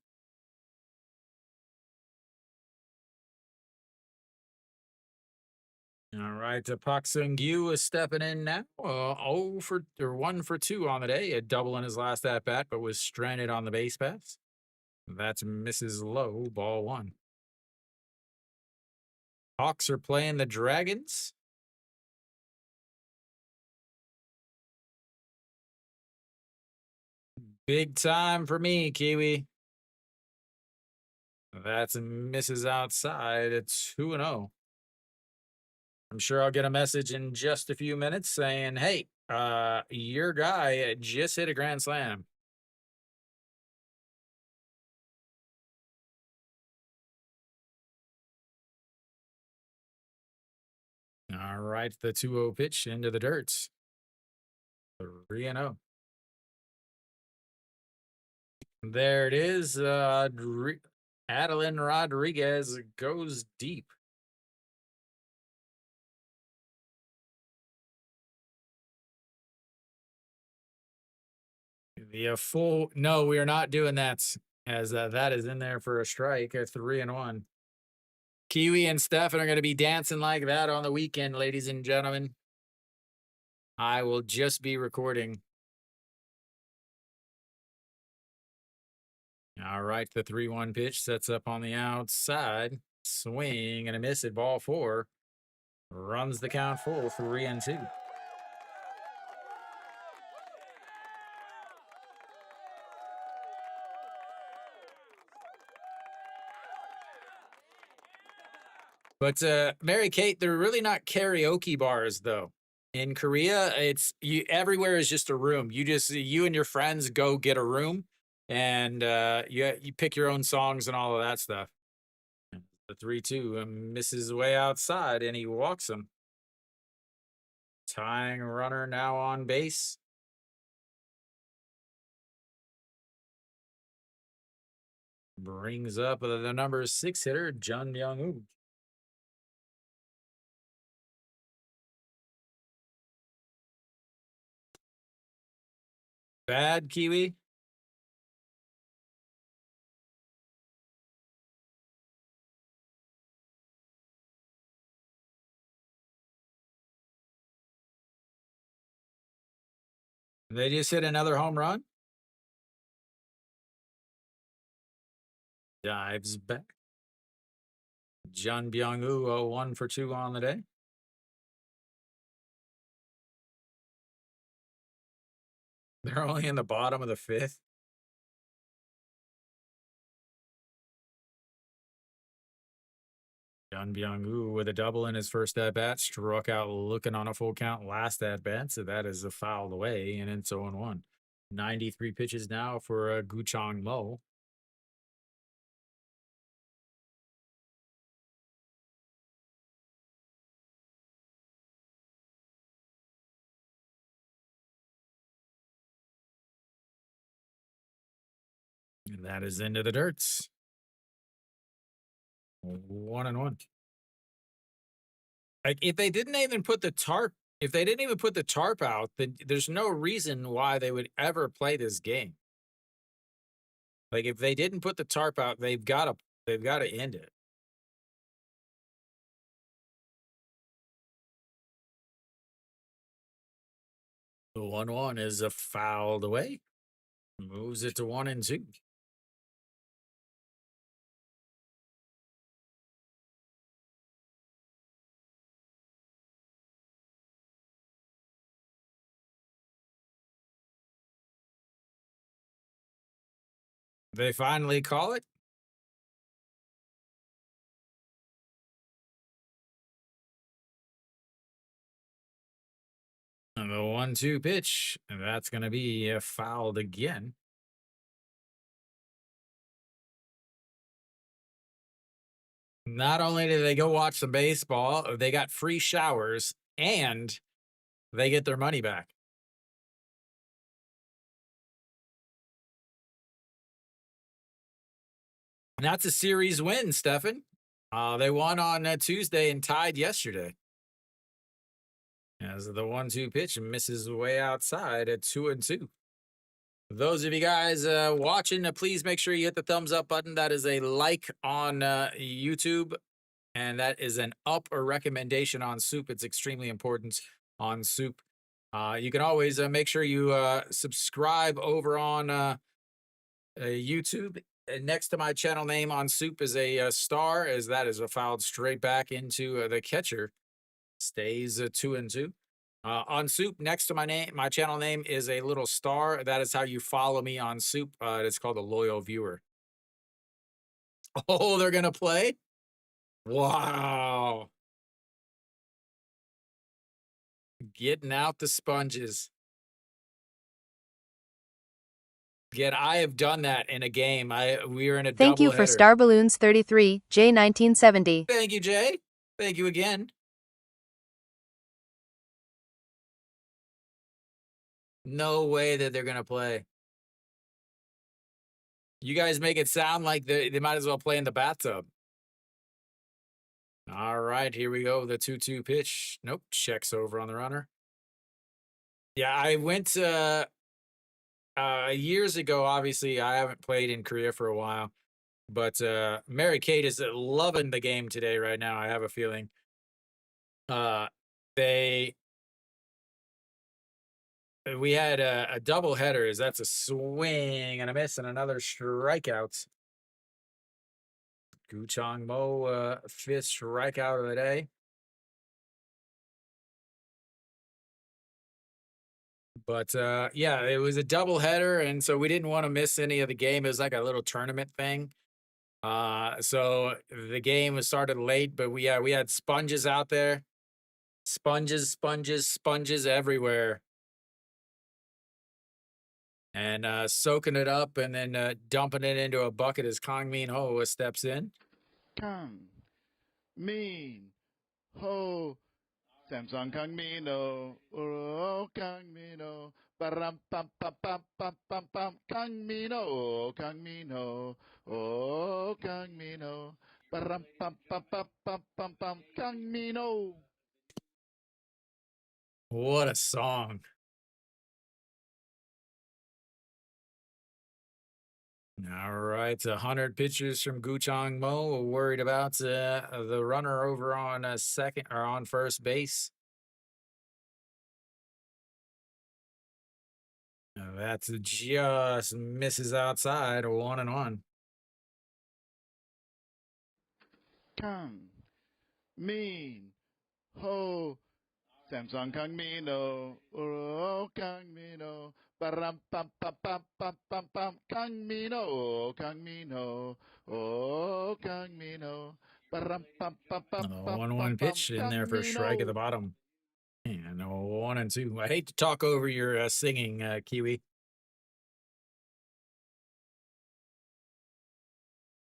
All right, Pak Sung-gyu is stepping in now. 1 for 2 on the day. A double in his last at bat, but was stranded on the base paths. That's misses low, ball 1. Hawks are playing the Dragons. Big time for me, Kiwi. That's misses outside. It's 2-0. I'm sure I'll get a message in just a few minutes saying, hey, your guy just hit a grand slam. All right, the 2-0 pitch into the dirt. 3-0. There it is. Adeline Rodriguez goes deep. The full, no, we are not doing that, as that is in there for a strike at 3-1. Kiwi and Stefan are going to be dancing like that on the weekend, ladies and gentlemen. I will just be recording. All right, the 3-1 pitch sets up on the outside. Swing and a miss at ball 4. Runs the count full, 3-2. But Mary Kate, they're really not karaoke bars though. In Korea, it's you everywhere is just a room. You and your friends go get a room, and you pick your own songs and all of that stuff. The 3-2 misses way outside, and he walks him. Tying runner now on base. Brings up the number 6 hitter, Jun Myung-woo. Bad, Kiwi. They just hit another home run. Dives back. Jun Byung-woo, 1 for 2 on the day. They're only in the bottom of the 5th. Jun Byung-woo with a double in his first at bat, struck out looking on a full count last at bat, so that is a fouled away, and it's 0-1. 93 pitches now for Gu Chong Mo. And that is into the dirts. 1-1. Like if they didn't even put the tarp out, then there's no reason why they would ever play this game. Like if they didn't put the tarp out, they've got to end it. The 1-1 is a fouled away. Moves it to 1-2. They finally call it. And the 1-2 pitch. And that's going to be fouled again. Not only did they go watch the baseball, they got free showers and they get their money back. And that's a series win, Stefan. They won on Tuesday and tied yesterday. As the 1-2 pitch misses way outside at 2-2. Those of you guys watching, please make sure you hit the thumbs up button. That is a like on YouTube, and that is an up or recommendation on SOOP. It's extremely important on SOOP. You can always make sure you subscribe over on YouTube. Next to my channel name on SOOP is a star, as that is fouled straight back into the catcher. Stays 2-2. On SOOP, next to my channel name is a little star. That is how you follow me on SOOP. It's called a loyal viewer. Oh, they're gonna play? Wow. Getting out the sponges. Yet I have done that in a game. We were in a Thank you for doubleheader. Star Balloons 33, J1970. Thank you, Jay. Thank you again. No way that they're gonna play. You guys make it sound like they might as well play in the bathtub. All right, here we go. The 2-2 pitch. Nope, checks over on the runner. Yeah, I went years ago. Obviously, I haven't played in Korea for a while, but Mary Kate is loving the game today right now. I have a feeling. We had a double header. That's a swing and a miss and another strikeout. Gu Chang Mo, fifth strikeout of the day. But yeah, it was a double header, and so we didn't want to miss any of the game. It was like a little tournament thing. So the game was started late, but we had sponges out there. Sponges everywhere. And soaking it up and then dumping it into a bucket as Kang Min Ho steps in. Kang Min Ho. Samsung Kang Min Ho. Oh, Kang Min Ho. Param pam pam pam pam pam pam. Kang Min Ho. Kang Min Ho. Oh, Kang Min Ho. Param pam pam pam pam pam pam. Kang Min Ho. What a song. All right, 100 pitchers from Gu Chang Mo. Worried about the runner over on second or on first base. That's just misses outside, 1-1. Kang Min Ho. Samsung Kang Min Ho. Oh, Kang Min Ho. Param pam pam pam pam pam pam. Kang Min Ho. Kang Min Ho. Oh, Kang Min Ho. Param pam pam pam pam 1-1 pitch in there for a strike at the bottom. And 1-2. I hate to talk over your singing, Kiwi.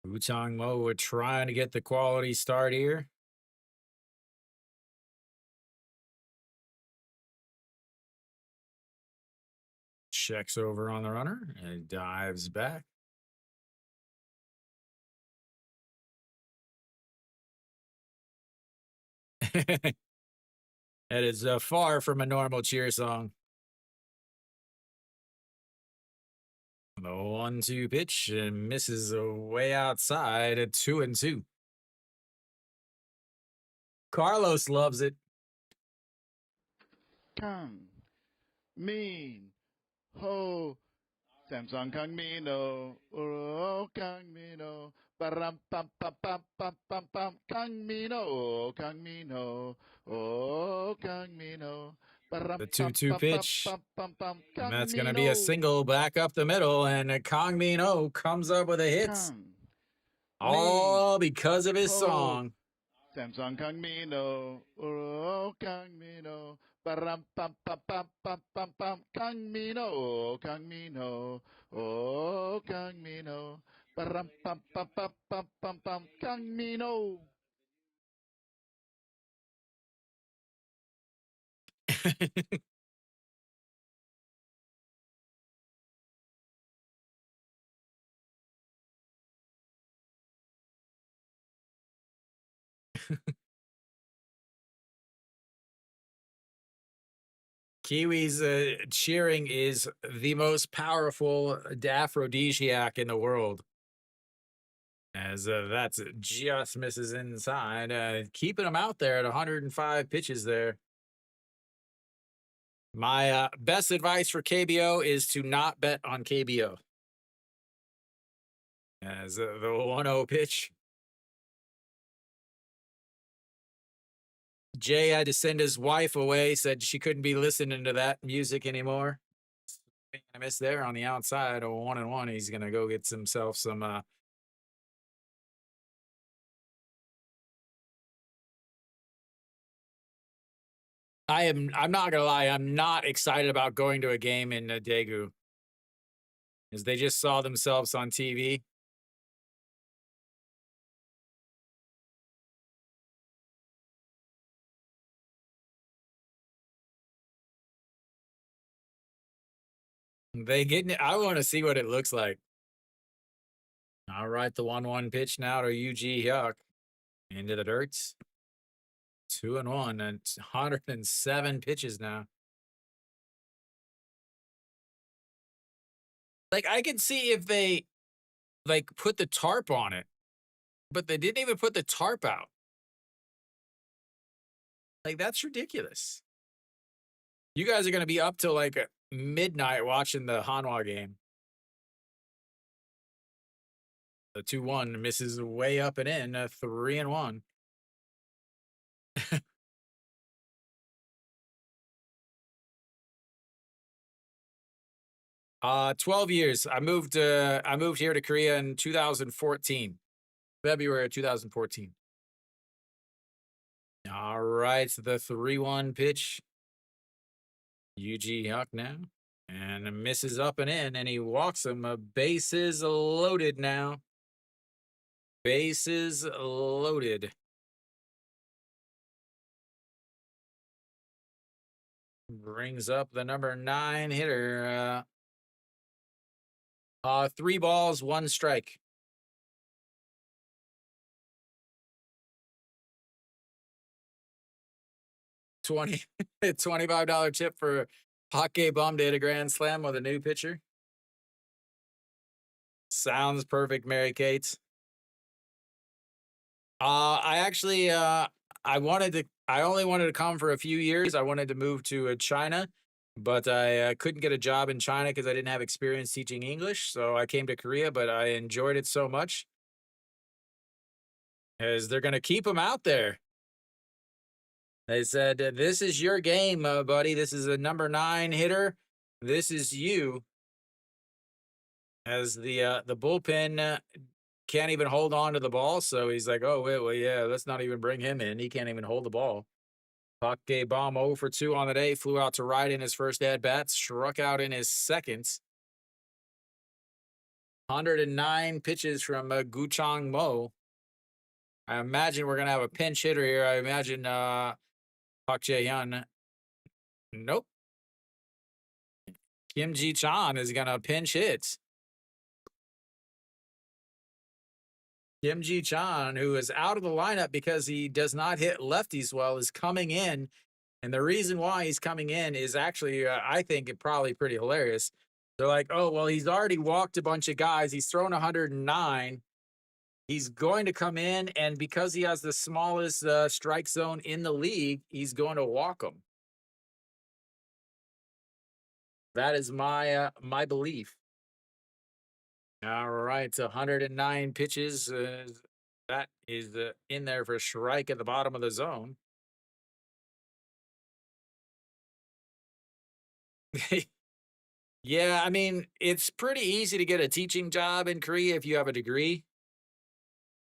Gu Chang Mo trying to get the quality start here. Checks over on the runner and dives back. That is far from a normal cheer song. The 1-2 pitch misses way outside at 2-2. Carlos loves it. Kang Min Ho. Samsung Kang Min Ho. Oh, Kang Min Ho. Param pam pam pam pam pam pam. Kang Min Ho. Kang Min Ho. Oh, Kang Min Ho. Ba-ram, The pam, 2-2 pam, pam, pitch. pam, pam, pam. And Kang that's going to be a Mino. single back up the middle. And Kang Min Ho comes up with a hit. Kang. All because of his Ho. song. Samsung Kang Mino. Oh, Kang Mino. Ba-ram, pam, pam, pam, pam, pam, pam. Kang Mino. Oh, Kang Mino. Oh, Kang Mino. Ba-ram, pam, pam, pam, pam, pam, pam. Kang Mino. Kiwi's cheering is the most powerful aphrodisiac in the world. As that's just misses inside, keeping him out there at 105 pitches there. My best advice for KBO is to not bet on KBO. As the 1-0 pitch. Jay had to send his wife away, said she couldn't be listening to that music anymore. I miss there on the outside, a 1-1. He's going to go get himself some I'm not gonna lie, I'm not excited about going to a game in Daegu. As they just saw themselves on TV. They getting it. I want to see what it looks like. All right, the 1-1 pitch now to UG Hyuk. Into the dirt. 2-1 and 107 pitches now. Like I can see if they like put the tarp on it, but they didn't even put the tarp out. Like that's ridiculous. You guys are gonna be up till like midnight watching the Hanwha game. The 2-1 misses way up and in, 3-1. 12 years. I moved here to Korea in 2014. February of 2014. All right, the 3-1 pitch. UG Hyuk now. And misses up and in, and he walks him. Bases loaded now. Bases loaded. Brings up the number 9 hitter. 3 balls, 1 strike. 20 $25 tip for Hockey Bum to hit a grand slam with a new pitcher. Sounds perfect, Mary Kate. I actually I only wanted to come for a few years. I wanted to move to China, but I couldn't get a job in China because I didn't have experience teaching English. So I came to Korea, but I enjoyed it so much as they're going to keep him out there. They said, "This is your game, buddy. This is a number 9 hitter. This is you." As the bullpen can't even hold on to the ball, so he's like, "Oh wait, well yeah, let's not even bring him in. He can't even hold the ball." Hockey Bomb 0 for 2 on the day. Flew out to right in his first at bat. Struck out in his second. 109 pitches from Guchang Mo. I imagine we're gonna have a pinch hitter here. I imagine Park Jae-hyun. Nope. Kim Ji-chan is gonna pinch hit. Kim Ji-chan, who is out of the lineup because he does not hit lefties well, is coming in. And the reason why he's coming in is actually, I think, probably pretty hilarious. They're like, oh, well, he's already walked a bunch of guys. He's thrown 109. He's going to come in, and because he has the smallest strike zone in the league, he's going to walk them. That is my my belief. All right, 109 pitches. That is in there for strike at the bottom of the zone. Yeah, I mean, it's pretty easy to get a teaching job in Korea if you have a degree.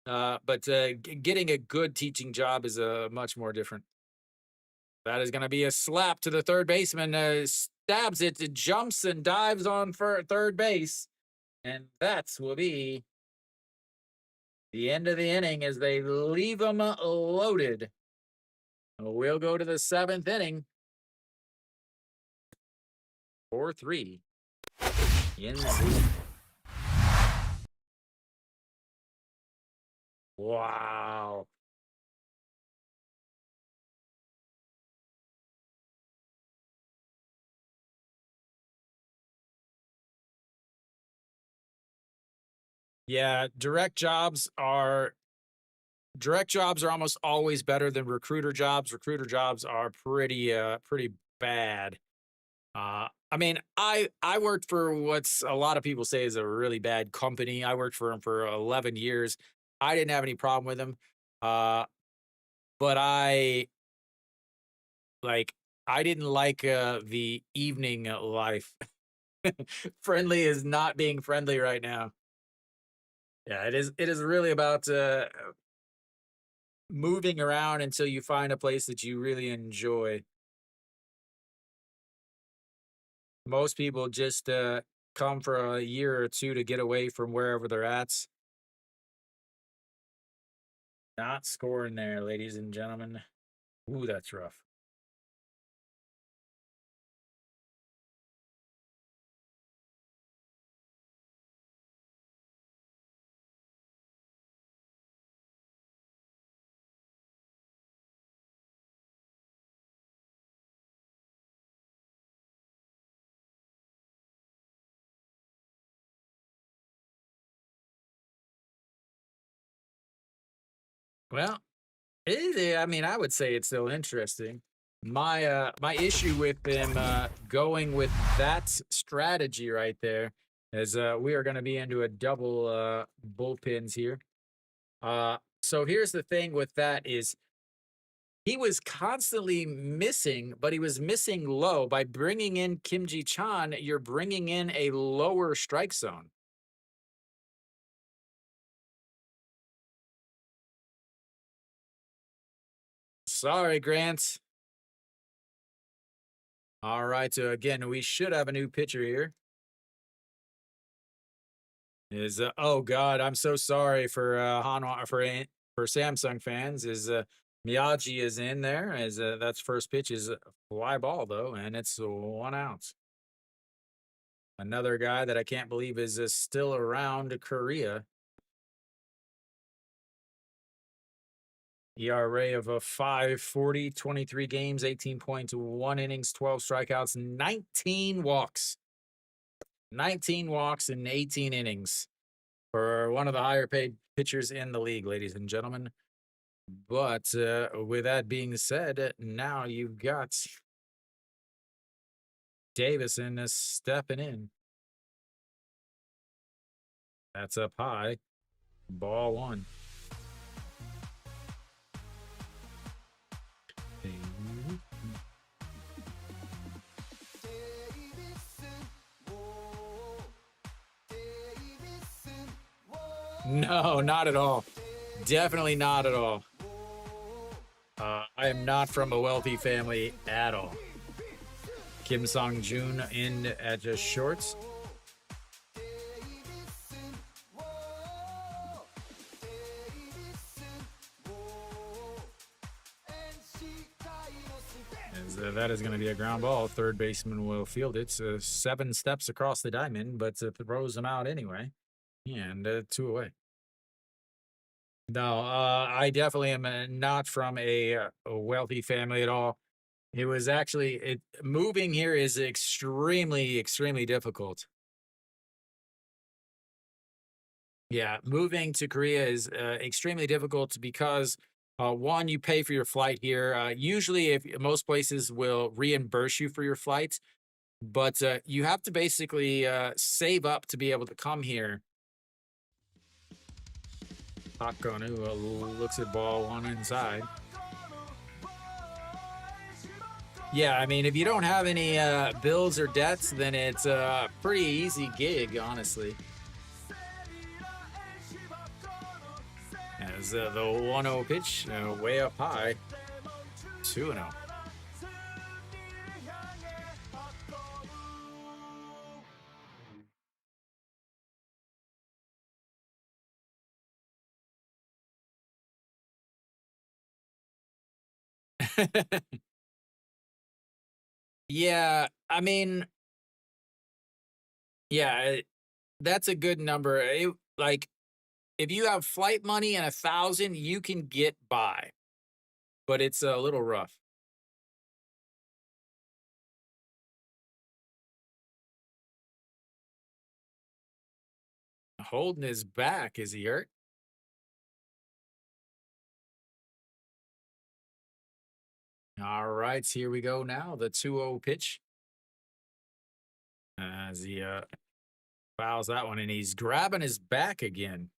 But getting a good teaching job is much more different. That is going to be a slap to the third baseman. Stabs it, jumps and dives on for third base. And that will be the end of the inning as they leave them loaded. We'll go to the seventh inning. 4-3. NC. Wow. Yeah, direct jobs are almost always better than recruiter jobs. Recruiter jobs are pretty bad. I mean, I worked for what's a lot of people say is a really bad company. I worked for him for 11 years. I didn't have any problem with him. Uh, but like I didn't like the evening life. Friendly is not being friendly right now. Yeah, it is really about moving around until you find a place that you really enjoy. Most people just come for a year or two to get away from wherever they're at. Not scoring there, ladies and gentlemen. Ooh, that's rough. Well, I mean, I would say it's still interesting. My issue with them going with that strategy right there is we are going to be into a double bullpens here. So here's the thing with that is he was constantly missing, but he was missing low. By bringing in Kim Ji Chan, you're bringing in a lower strike zone. Sorry, Grant. All right. So again, we should have a new pitcher here. Is oh god, I'm so sorry for Hanwha for Samsung fans. Is Miyagi is in there as that's first pitch is a fly ball though, and it's 1 out. Another guy that I can't believe is still around Korea. ERA of a 5.40, 23 games, 18.1 innings, 12 strikeouts, 19 walks. 19 walks in 18 innings for one of the higher paid pitchers in the league, ladies and gentlemen. But with that being said, now you've got Davison stepping in. That's up high. Ball one. No, not at all. Definitely not at all. I am not from a wealthy family at all. Kim Song Joon in at just shorts. That is going to be a ground ball. Third baseman will field it. 7 steps across the diamond, but throws them out anyway. And 2 away. No, I definitely am not from a wealthy family at all. It was actually moving here is extremely difficult. Yeah, moving to Korea is extremely difficult because one, you pay for your flight here. Usually, if most places will reimburse you for your flight, but you have to basically save up to be able to come here. Takonu looks at ball one inside. Yeah, I mean, if you don't have any bills or debts, then it's a pretty easy gig, honestly. As the 1-0 pitch, way up high, 2-0. Yeah, I mean, yeah, that's a good number. Like, if you have flight money and 1,000, you can get by, but it's a little rough. Holding his back, is he hurt? All right, here we go now. The 2-0 pitch. As he fouls that one, and he's grabbing his back again.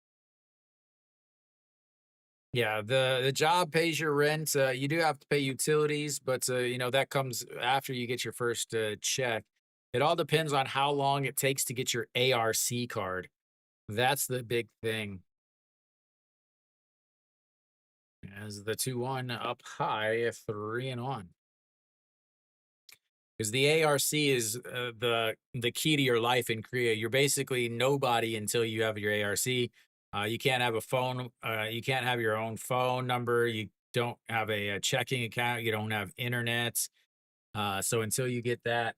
Yeah, the job pays your rent. You do have to pay utilities, but that comes after you get your first check. It all depends on how long it takes to get your ARC card. That's the big thing. As the 2-1 up high, 3-1. Because the ARC is the key to your life in Korea. You're basically nobody until you have your ARC. You can't have a phone. You can't have your own phone number. You don't have a checking account. You don't have internet. So until you get that,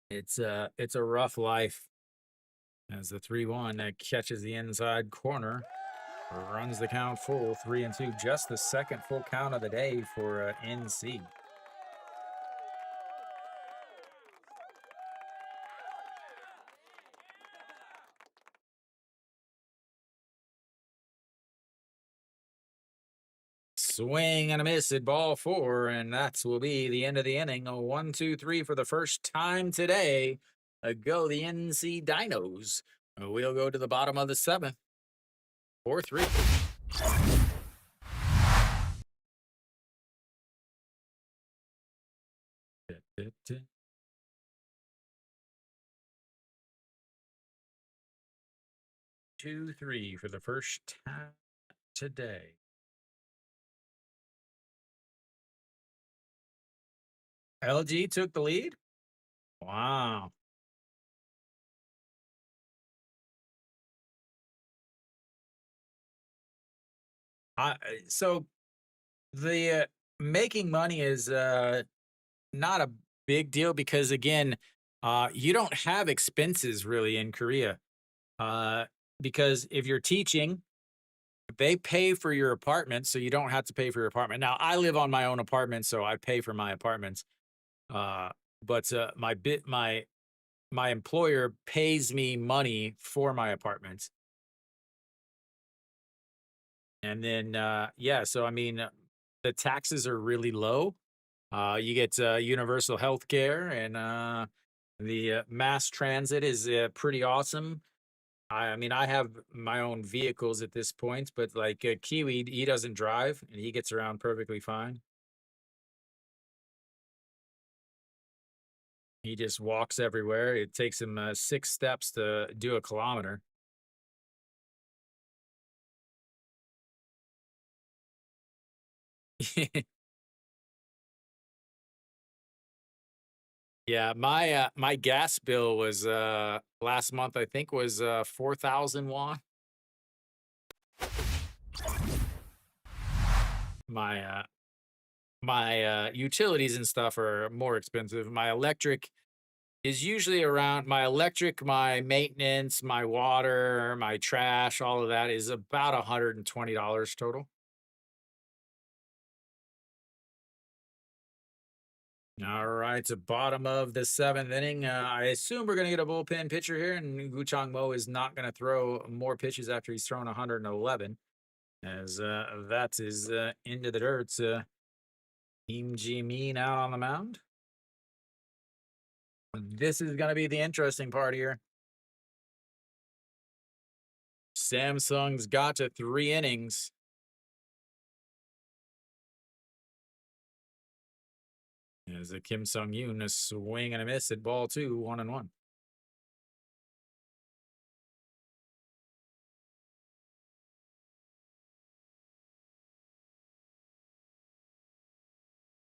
it's a rough life. As the 3-1 that catches the inside corner, runs the count full 3-2. Just the second full count of the day for NC. Swing and a miss at ball 4, and that will be the end of the inning. A 1-2-3 for the first time today. Go the NC Dinos. We'll go to the bottom of the 7th. 4-3. 2-3 for the first time today. LG took the lead. Wow. So the making money is not a big deal because again, you don't have expenses really in Korea. Uh, because if you're teaching, they pay for your apartment, so you don't have to pay for your apartment. Now, I live on my own apartment, so I pay for my apartments. Uh, but my employer pays me money for my apartment, and then yeah. So I mean, the taxes are really low. You get universal health care, and the mass transit is pretty awesome. I mean, I have my own vehicles at this point, but like Kiwi, he doesn't drive and he gets around perfectly fine. He just walks everywhere. It takes him 6 steps to do a kilometer. Yeah, my gas bill was last month I think was 4,000 won. My utilities and stuff are more expensive. My electric is usually around my electric, my maintenance, my water, my trash, all of that is about $120 total. All right, to bottom of the 7th inning. I assume we're going to get a bullpen pitcher here, and Gu Chang Mo is not going to throw more pitches after he's thrown 111, as that is into the dirt. Kim Ji Min out on the mound. This is going to be the interesting part here. Samsung's got to 3 innings. As a Kim Sung-yoon, a swing and a miss at ball 2, 1-1.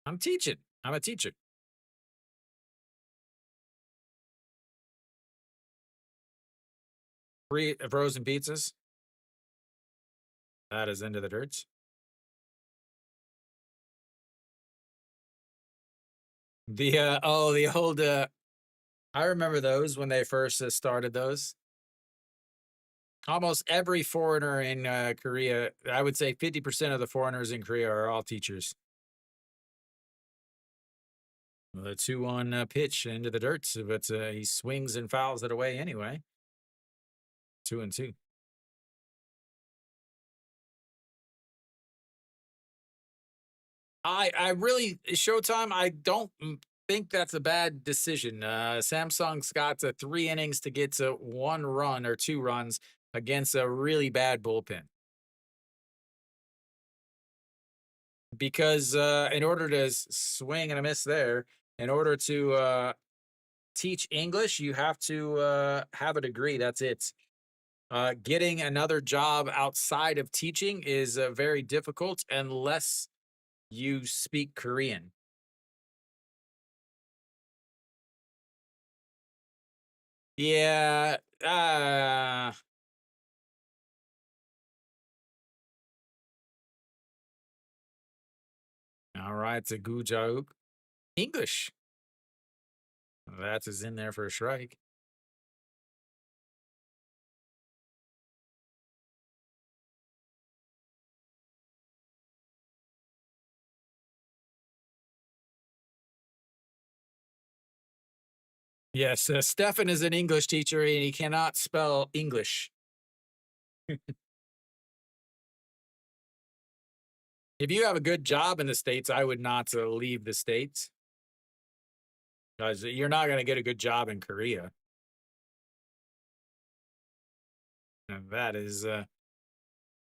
I'm teaching. I'm a teacher. Free frozen pizzas. That is into the dirt. The old I remember those when they first started those. Almost every foreigner in Korea, I would say 50% of the foreigners in Korea are all teachers. The 2-1 pitch into the dirt, but he swings and fouls it away anyway. 2-2. I really Showtime. I don't think that's a bad decision. Samsung's got 3 innings to get to 1 run or 2 runs against a really bad bullpen. Because in order to swing and a miss there, in order to teach English, you have to have a degree. That's it. Getting another job outside of teaching is very difficult unless you speak Korean. Yeah. All right. It's a Gujauk. English. That is in there for a strike. Yes, Stefan is an English teacher and he cannot spell English. If you have a good job in the States, I would not leave the States. Because you're not going to get a good job in Korea. And that is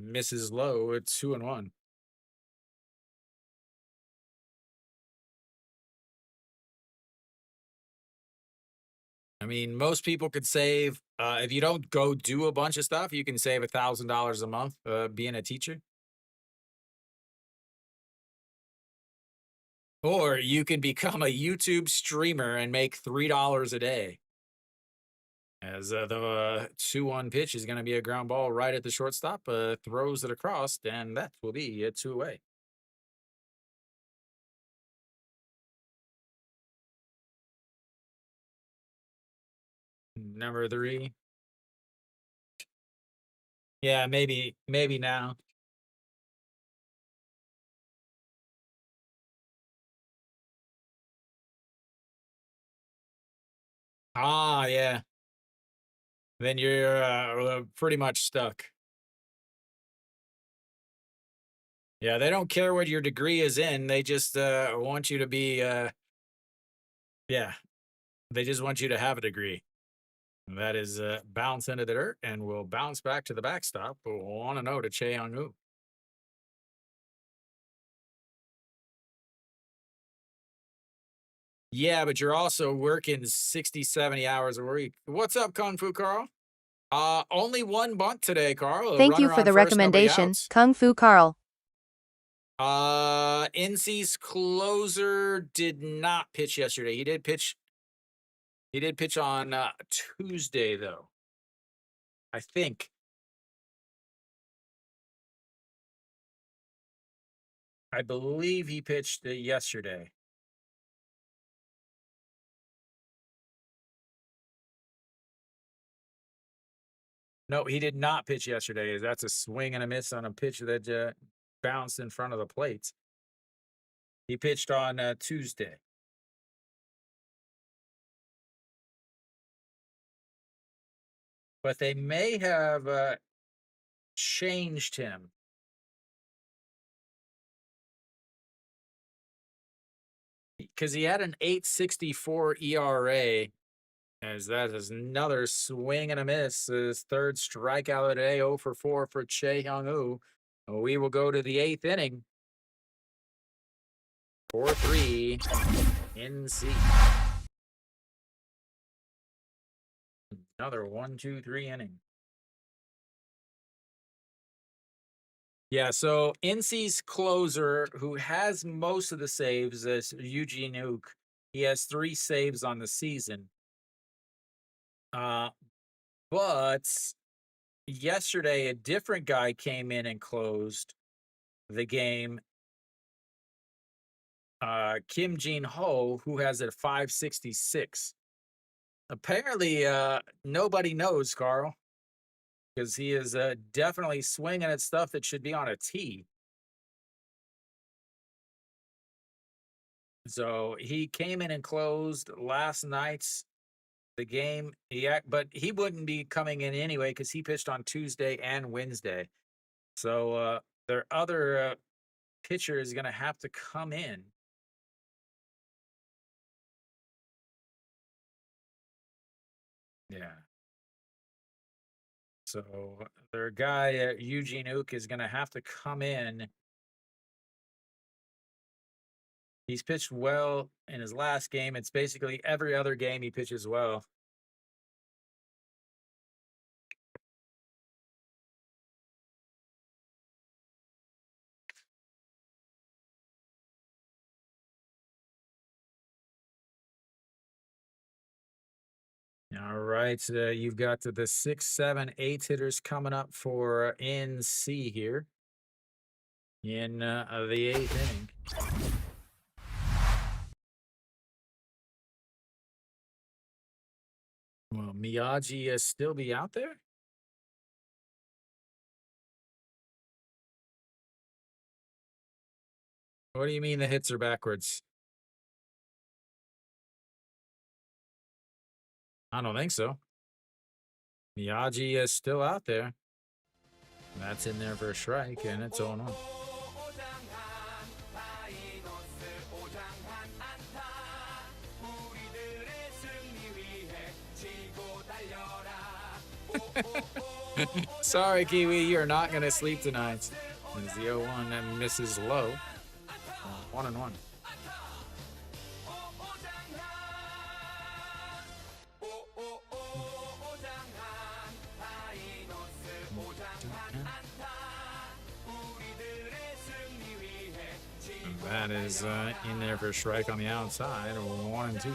Mrs. Lowe at 2-1. I mean, most people could save, if you don't go do a bunch of stuff, you can save $1,000 a month being a teacher. Or you can become a YouTube streamer and make $3 a day. As the 2-1 pitch is going to be a ground ball right at the shortstop, throws it across, and that will be a 2 away. Number 3. Yeah, maybe now. Ah, yeah. Then you're pretty much stuck. Yeah, they don't care what your degree is in. They just want you to be, yeah, they just want you to have a degree. And that is bounce into the dirt and will bounce back to the backstop. 1-0 to Che Young-woo. Yeah, but you're also working 60, 70 hours a week. What's up, Kung Fu Carl? Only 1 bunt today, Carl. Thank you for the recommendation, Kung Fu Carl. NC's closer did not pitch yesterday. He did pitch on Tuesday, though. I think. I believe he pitched yesterday. No, he did not pitch yesterday. That's a swing and a miss on a pitch that bounced in front of the plate. He pitched on Tuesday. But they may have changed him. Because he had an 8.64 ERA. As that is another swing and a miss. His 3rd strikeout of the day, 0 for 4 for Che Young-woo. We will go to the 8th inning. 4-3. NC. Another 1-2-3 inning. Yeah, so NC's closer, who has most of the saves, is Eugene Ook. He has 3 saves on the season. But yesterday, a different guy came in and closed the game. Kim Jin Ho, who has a 566. Apparently, nobody knows, Carl, because he is definitely swinging at stuff that should be on a tee. So he came in and closed last night's the game. But he wouldn't be coming in anyway because he pitched on Tuesday and Wednesday. So their other pitcher is going to have to come in. Yeah. So their guy, Eugene Ook, is going to have to come in. He's pitched well in his last game. It's basically every other game he pitches well. All right, you've got the 6, 7, 8 hitters coming up for NC here in the 8th inning. Will Miyagi still be out there? What do you mean the hits are backwards? I don't think so. Miyagi is still out there. That's in there for a strike, and it's 0-1. Sorry, Kiwi, you're not going to sleep tonight. As the 0-1 and misses low. 1-1. That is in there for a strike on the outside. 1-2.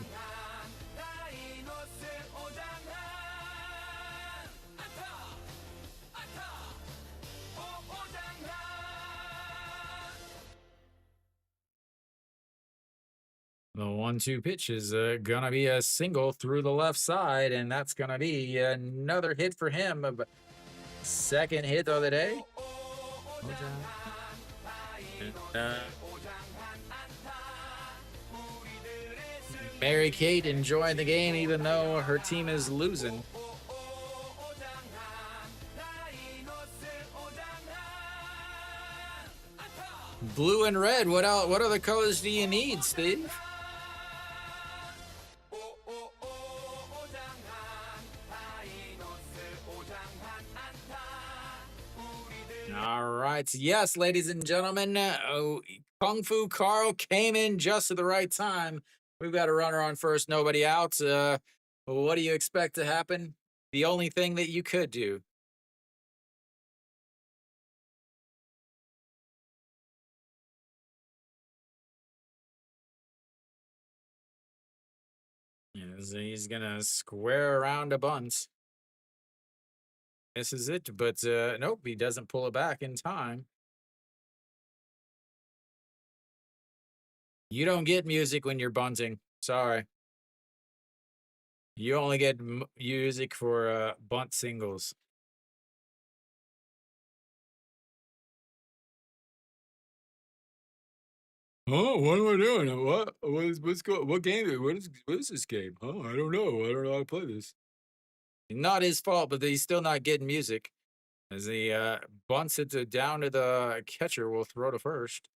The 1-2 pitch is gonna be a single through the left side, and that's gonna be another hit for him. Second hit of the day. Mary Kate enjoying the game even though her team is losing. Blue and red. What other colors do you need, Steve? All right. Yes, ladies and gentlemen, Kung Fu Carl came in just at the right time. We've got a runner on first, nobody out. What do you expect to happen? The only thing that you could do. Yes, he's going to square around a bunt. This is it, but nope, he doesn't pull it back in time. You don't get music when you're bunting. Sorry. You only get music for bunt singles. Oh, what am I doing? What game? What is this game? Oh, I don't know. I don't know how to play this. Not his fault, but he's still not getting music. As he bunts it down to the catcher, will throw to first.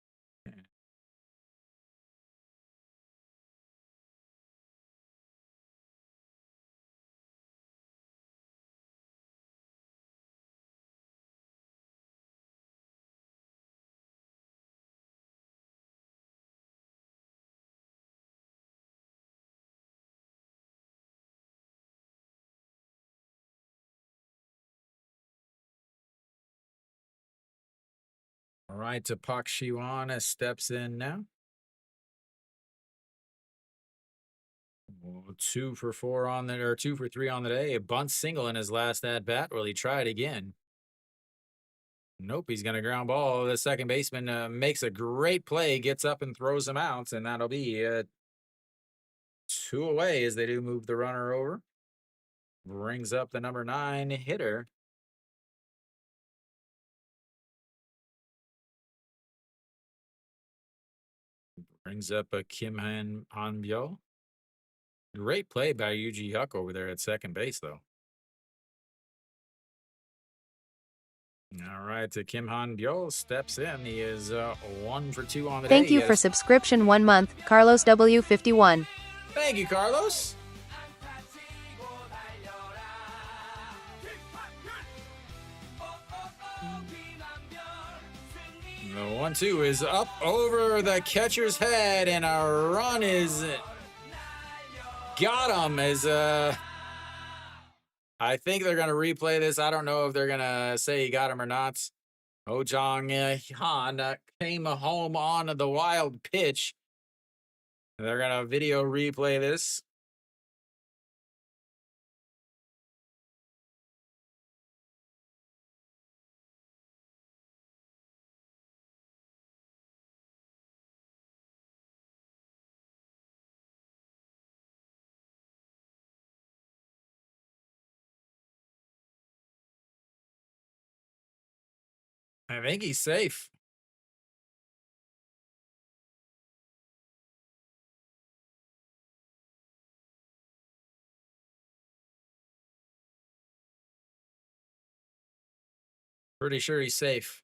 All right, to Pak Shiwan steps in now. 2 for 4 on the, or 2 for 3 on the day. A bunt single in his last at bat. Will he try it again? Nope, he's going to ground ball. The second baseman makes a great play, gets up and throws him out, and that'll be 2 away as they do move the runner over. Brings up the number 9 hitter. Brings up a Kim Hanbyo. Great play by Yuji Huck over there at second base, though. All right, Kim Han-byo steps in. He is 1 for 2 on the day. Thank you for subscription 1 month, Carlos W51. Thank you, Carlos. The 1-2 is up over the catcher's head, and a run is got him as I think they're going to replay this. I don't know if they're going to say he got him or not. Oh Jong Han came home on the wild pitch. They're going to video replay this. I think he's safe. Pretty sure he's safe.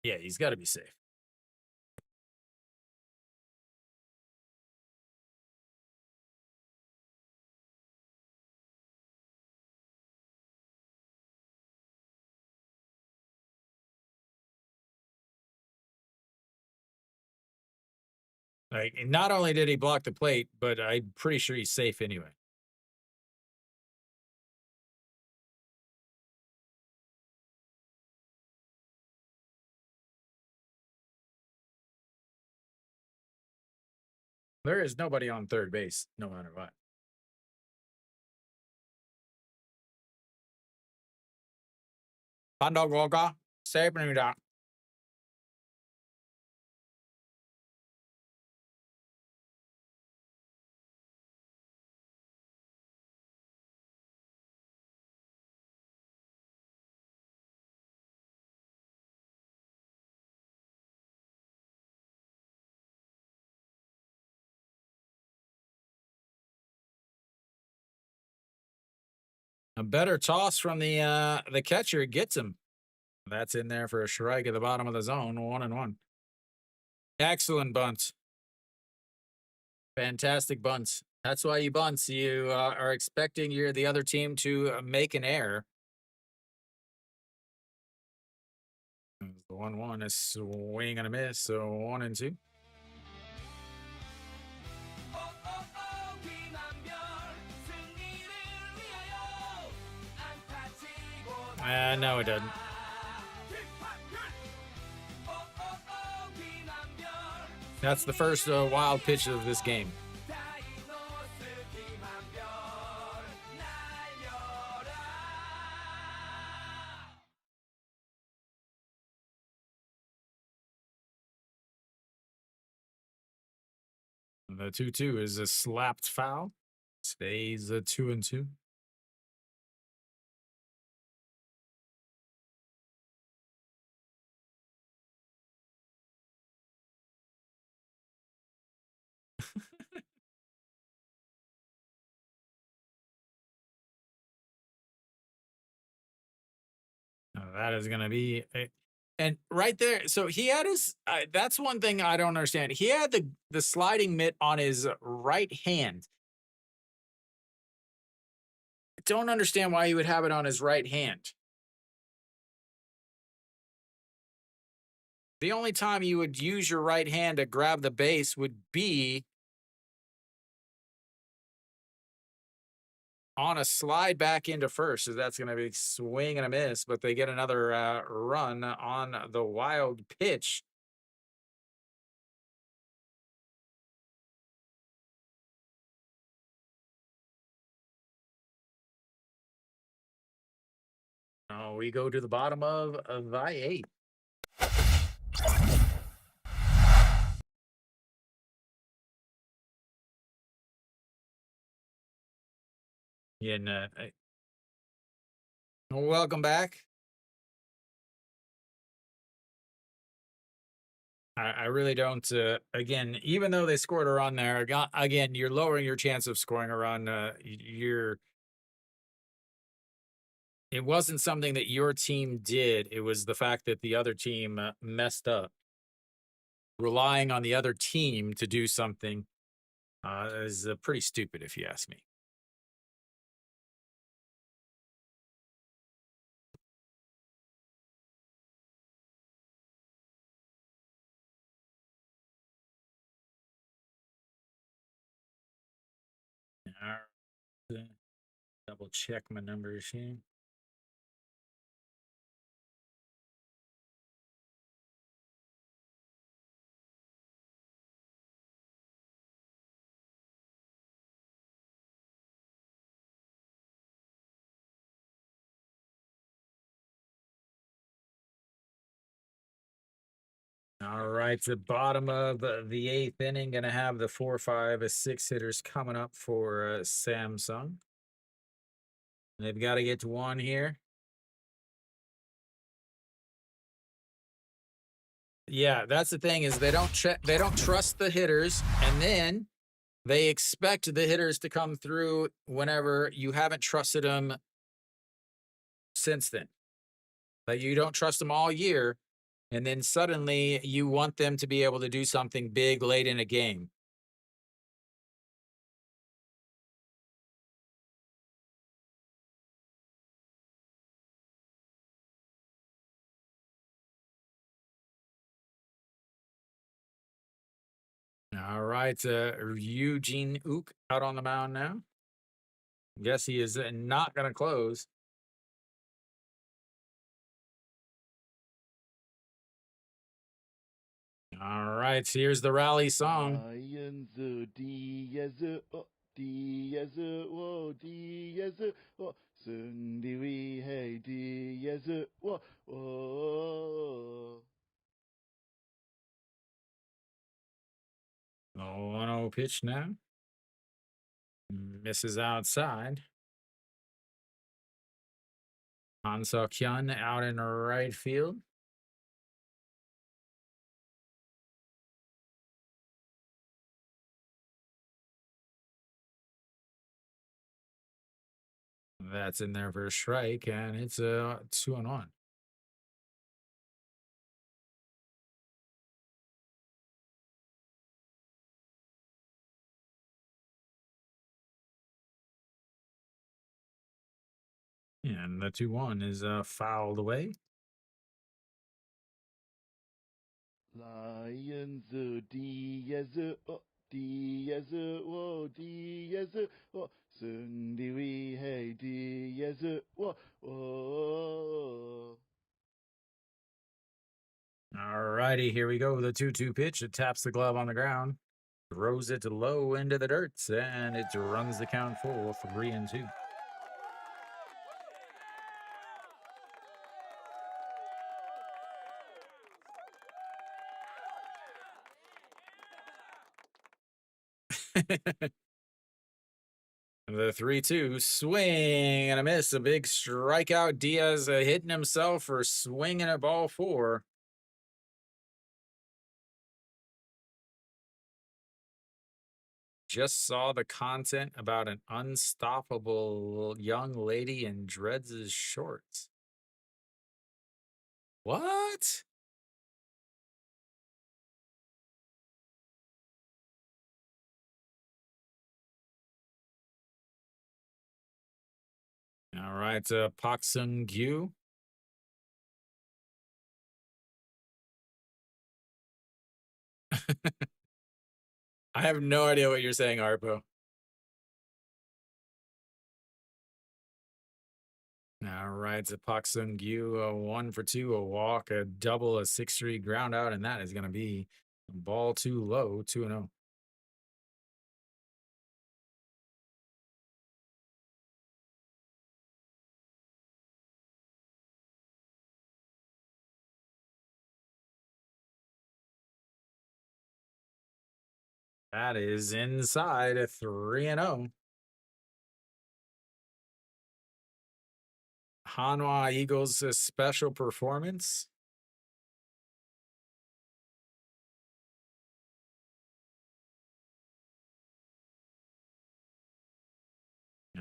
Yeah, he's got to be safe. Like, not only did he block the plate, but I'm pretty sure he's safe anyway. There is nobody on third base, no matter what. Pandagoga, Sabrinida. A better toss from the catcher gets him. That's in there for a strike at the bottom of the zone, 1-1. Excellent bunt. Fantastic bunts. That's why you bunts. You are expecting the other team to make an error. The 1-1 is swing and a miss, so 1-2. No, it doesn't. That's the first wild pitch of this game. The 2-2 is a slapped foul. Stays a 2-2. That is going to be and right there. So he had his, that's one thing I don't understand. He had the sliding mitt on his right hand. I don't understand why he would have it on his right hand. The only time you would use your right hand to grab the base would be on a slide back into first. So that's going to be swing and a miss, but they get another run on the wild pitch. Oh, we go to the bottom of the eighth. And welcome back. I really don't. Again, even though they scored a run there, again, you're lowering your chance of scoring a run. It wasn't something that your team did. It was the fact that the other team messed up. Relying on the other team to do something is pretty stupid, if you ask me. All right. Double check my numbers here. All right, the bottom of the eighth inning, going to have the 4, 5, 6 hitters coming up for Samsung. They've got to get to one here. Yeah, that's the thing is they don't trust the hitters, and then they expect the hitters to come through whenever you haven't trusted them since then. But you don't trust them all year, and then suddenly you want them to be able to do something big late in a game. All right, Eugene Ook out on the mound now. Guess he is not going to close. All right, so here's the rally song. Oh, 1-0 pitch now. Misses outside. Han Seok-hyun out in right field. That's in there for a strike, and it's a 2-1. And the 2-1 is fouled away. Lions, Diaz, oh, Diaz, oh, Diaz, oh, Sunday we hey Diaz, oh, oh. All righty, here we go. The 2-2 pitch. It taps the glove on the ground, throws it low into the dirt, and it runs the count full 3-2. The 3-2 swing and a miss. A big strikeout. Diaz hitting himself for swinging at ball 4. Just saw the content about an unstoppable young lady in Dreads' shorts. What? All right, Pak Sung-gyu. I have no idea what you're saying, Arpo. All right, it's a Pak Sung Gyu, a 1 for 2, a walk, a double, a 6-3 ground out, and that is going to be ball too low, 2-0. That is inside a 3-0. Hanwha Eagles a special performance.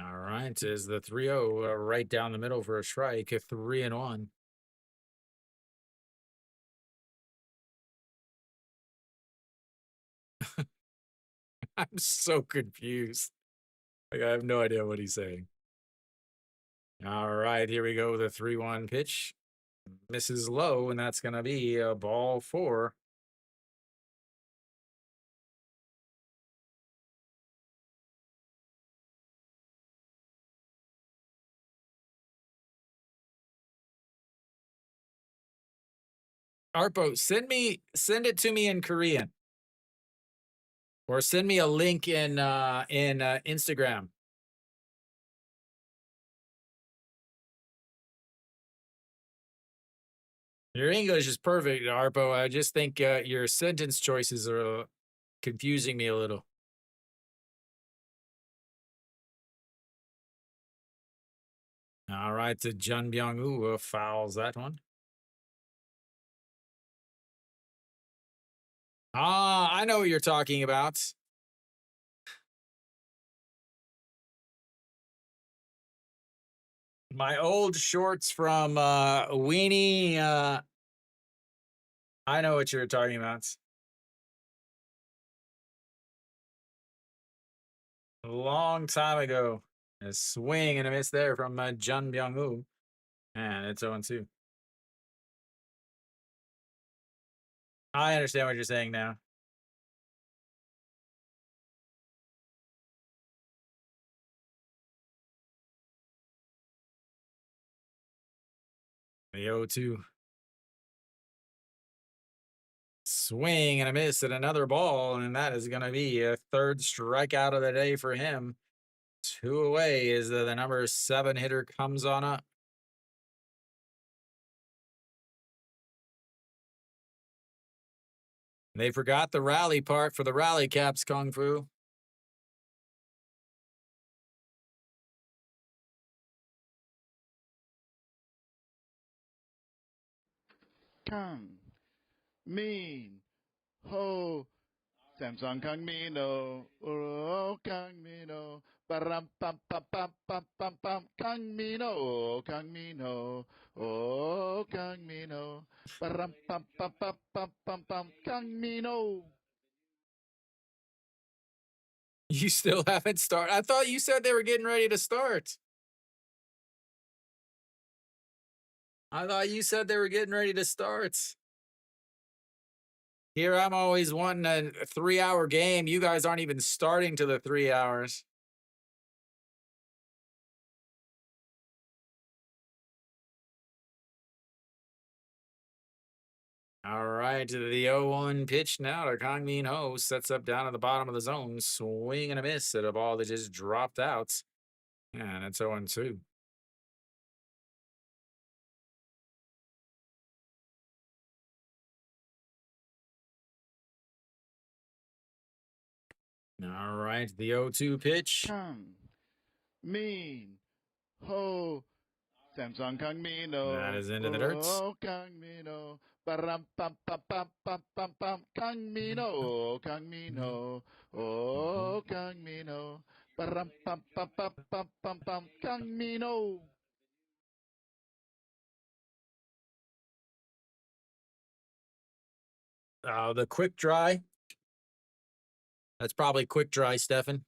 All right, is the 3-0 right down the middle for a strike, a 3-1. I'm so confused. Like, I have no idea what he's saying. All right, here we go. The 3-1 pitch misses low, and that's going to be a ball 4. Arpo, send it to me in Korean, or send me a link in Instagram. Your English is perfect, Arpo. I just think your sentence choices are confusing me a little. All right, to Jun Byung-woo fouls that one. Ah, I know what you're talking about. My old shorts from Weenie. I know what you're talking about. A long time ago. A swing and a miss there from Jun Byung-woo. And it's 0-2. I understand what you're saying now. The 0-2. Swing and a miss at another ball, and that is going to be a third strikeout of the day for him. 2 away as the number 7 hitter comes on up. They forgot the rally part for the rally caps, Kung Fu. Kang Min Ho Samsung Kang Mino Oh Kang Mino Param pam pam pam pam pam pam Kang Mino Oh Kang Mino Oh Kang Mino Param pam pam pam pam pam pam Kang Mino. You still haven't started. I thought you said they were getting ready to start. I thought you said they were getting ready to start. Here, I'm always wanting a 3-hour game. You guys aren't even starting to the 3 hours. All right, the 0-1 pitch now to Kang Min Ho sets up down at the bottom of the zone, swing and a miss at a ball that just dropped out. And it's 0-2. All right, the 0-2 pitch. Kang Min Ho Samsung Kang Mino. That is into the dirt. Oh Kang Mino. Param pam pam pam pam pam pam Kang Mino. Oh Kang Mino. Oh Kang Mino. Param pam pam pam pam pam pam Kang Mino. The quick dry. That's probably quick dry, Stefan.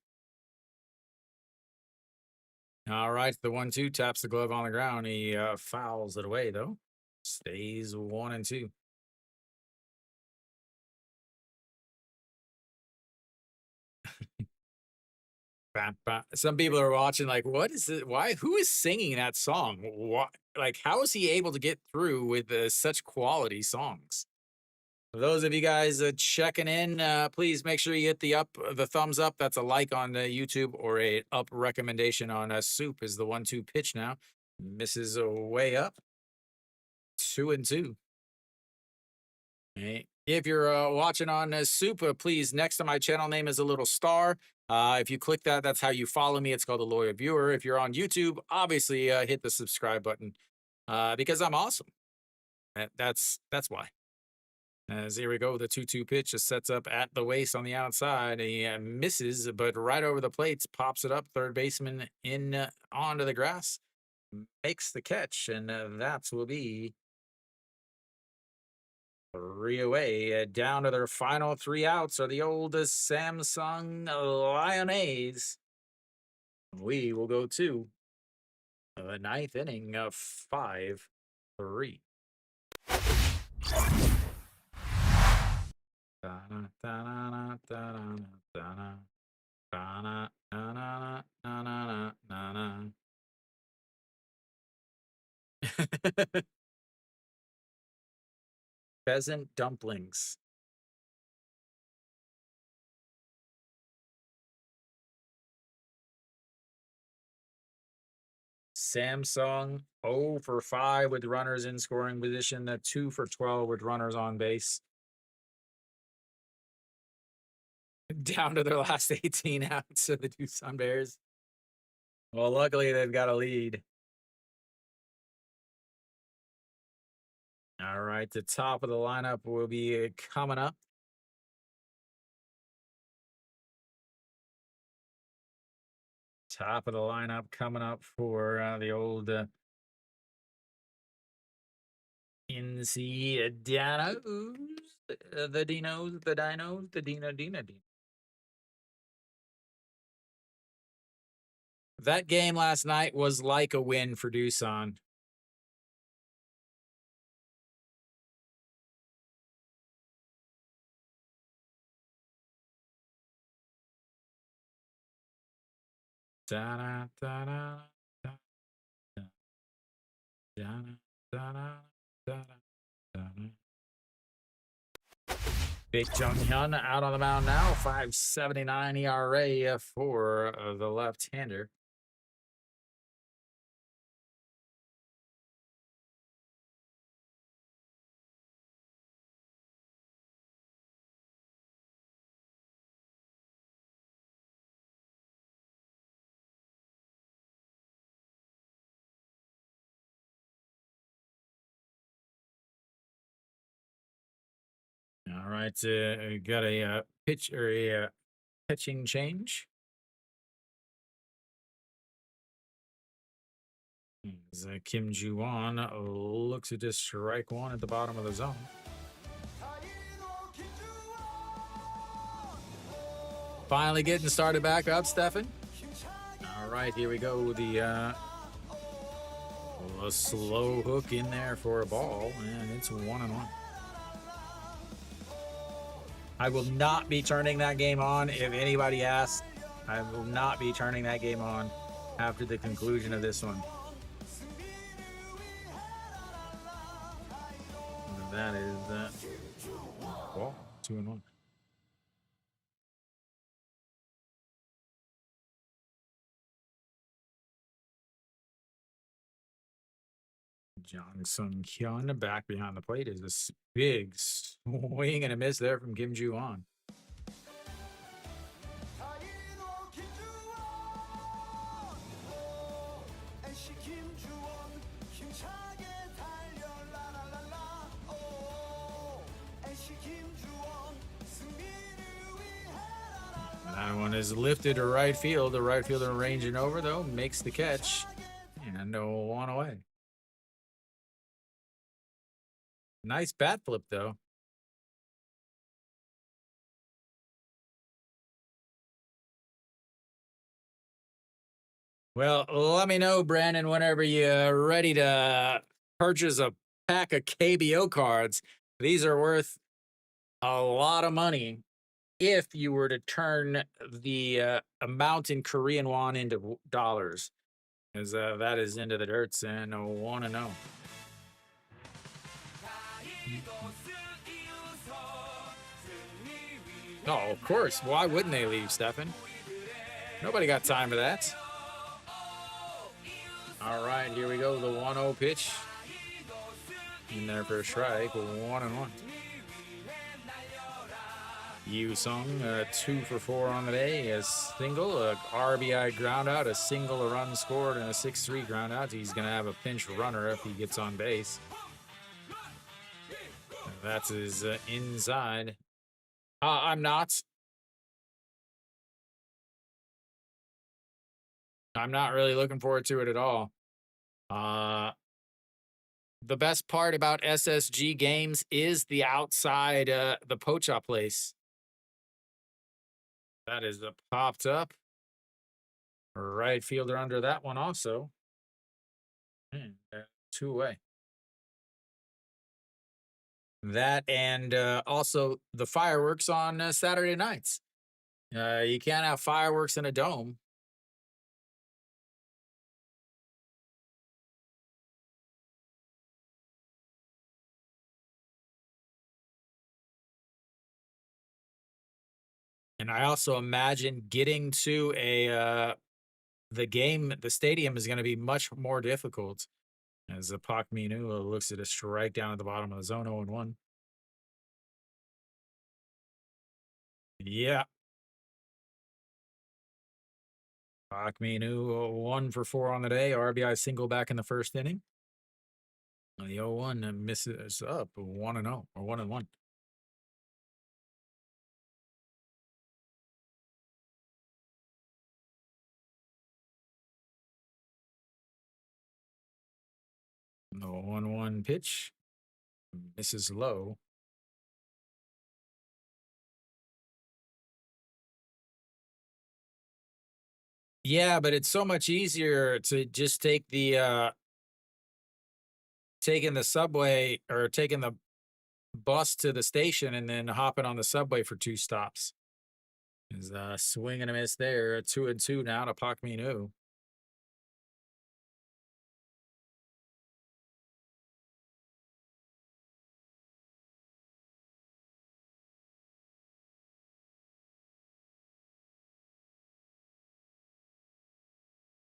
All right, the 1-2 taps the glove on the ground. He fouls it away, though. Stays 1-2. Some people are watching like, what is it? Why? Who is singing that song? What? Like, how is he able to get through with such quality songs? For those of you guys checking in, please make sure you hit the thumbs up. That's a like on YouTube, or a up recommendation on SOOP is the 1-2 pitch now. Misses way up, 2-2. Okay. If you're watching on SOOP, please, next to my channel name is a little star. If you click that, that's how you follow me. It's called a loyal viewer. If you're on YouTube, obviously hit the subscribe button because I'm awesome. That's why. As here we go, the 2-2 pitch just sets up at the waist on the outside. He misses, but right over the plates, pops it up. Third baseman in onto the grass, makes the catch, and that will be 3 away. Down to their final 3 outs are the old Samsung Lioness. We will go to the 9th inning of 5-3. Pheasant dumplings. Samsung 0 for 5 with runners in scoring position, 2 for 12 with runners on base. Down to their last 18 outs of the Tucson Bears. Well, luckily they've got a lead. All right, the top of the lineup will be coming up. Top of the lineup coming up for the old NC Dinos, the Dinos, the Dino. That game last night was like a win for Tucson. Big Jung Hyun out on the mound now, 5.79 ERA for the left-hander. All right, got a pitch or a pitching change. As Kim Ju-won looks at this strike one at the bottom of the zone. Finally getting started back up, Stefan. All right, here we go. A slow hook in there for a ball, and it's 1-1. I will not be turning that game on. If anybody asks, I will not be turning that game on after the conclusion of this one. And that is ball, 2-1. Jang Sung Hyun back behind the plate is a big swing and a miss there from Kim Ju-won. That one is lifted to right field. The right fielder ranging over, though, makes the catch. And 1 away. Nice bat flip, though. Well, let me know, Brandon, whenever you're ready to purchase a pack of KBO cards. These are worth a lot of money. if you were to turn the amount in Korean won into dollars, as that is into the dirts and 1-0. Oh, of course. Why wouldn't they leave, Stefan? Nobody got time for that. All right, here we go. The 1-0 pitch. In there for a strike. 1-1. Yu Sung, 2 for 4 on the day. A single, a RBI ground out, a single, a run scored, and a 6-3 ground out. He's going to have a pinch runner if he gets on base. That's his inside. I'm not really looking forward to it at all. The best part about SSG games is the outside, the pocha place. That is popped up. Right fielder under that one also. 2 away. That and also the fireworks on Saturday nights. You can't have fireworks in a dome. And I also imagine getting to the stadium is going to be much more difficult. As the Pak Minu looks at a strike down at the bottom of the zone, 0-1. Yeah. Pak Minu 1 for 4 on the day. RBI single back in the first inning. The 0-1 misses up 1-0 or 1-1. The 1-1 pitch misses low. Yeah, but it's so much easier to just take the taking the subway or taking the bus to the station and then hopping on the subway for 2 stops. Is a swing and a miss there. 2-2 now to Pak Minu.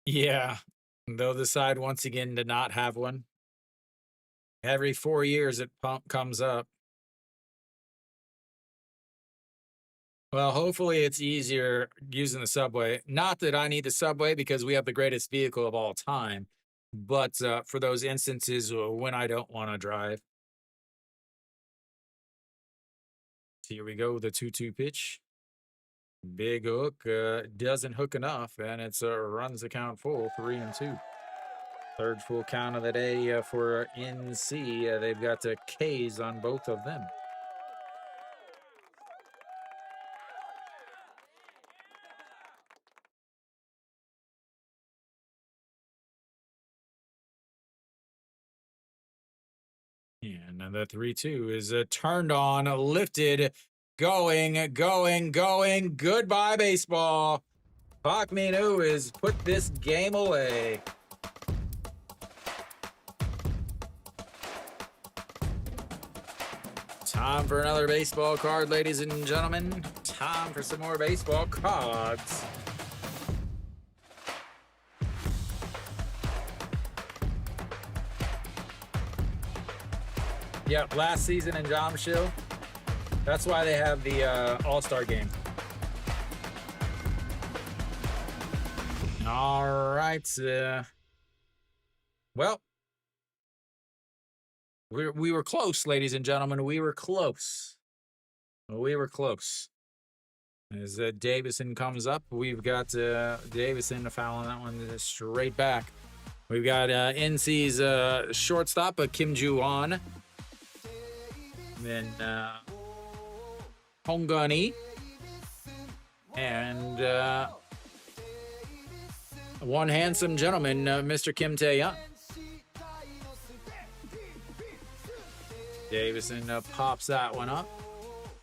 Yeah, they'll decide once again to not have one. Every 4 years it comes up. Well, hopefully it's easier using the subway. Not that I need the subway because we have the greatest vehicle of all time, but for those instances when I don't want to drive. Here we go, the 2-2 pitch. Big hook, doesn't hook enough, and it's runs the count full, 3-2. Third full count of the day for NC. They've got Ks on both of them. And the 3-2 is turned on, lifted, going. Goodbye, baseball. Pak Minu has put this game away. Time for another baseball card, ladies and gentlemen. Time for some more baseball cards. Yep, last season in Jamshil. That's why they have the All-Star game. All right. Well, we were close, ladies and gentlemen. We were close. As Davison comes up, we've got Davison to foul on that one straight back. We've got NC's shortstop, Kim Ju-won. Then Hongani. And one handsome gentleman, Mr. Kim Tae-young. Davison pops that one up.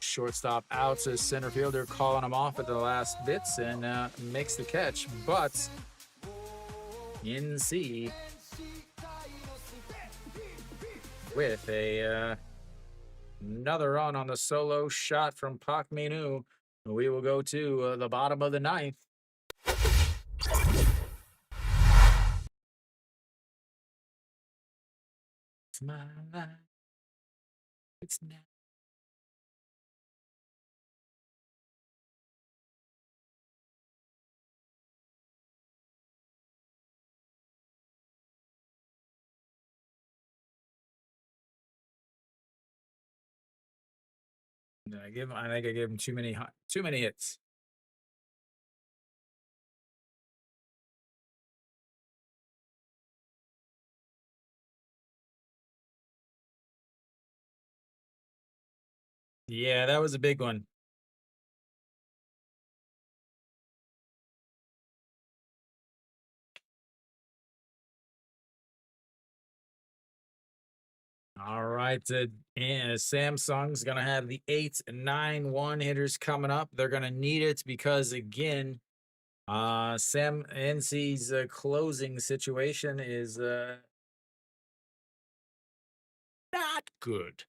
Shortstop out to center fielder, calling him off at the last bits and makes the catch. But NC with another run on the solo shot from Pak Minu. We will go to the bottom of the ninth. It's my life. It's now. I think I gave him too many hits. Yeah, that was a big one. All right, and Samsung's gonna have the 8-9-1 hitters coming up. They're gonna need it because again, Sam NC's closing situation is not good.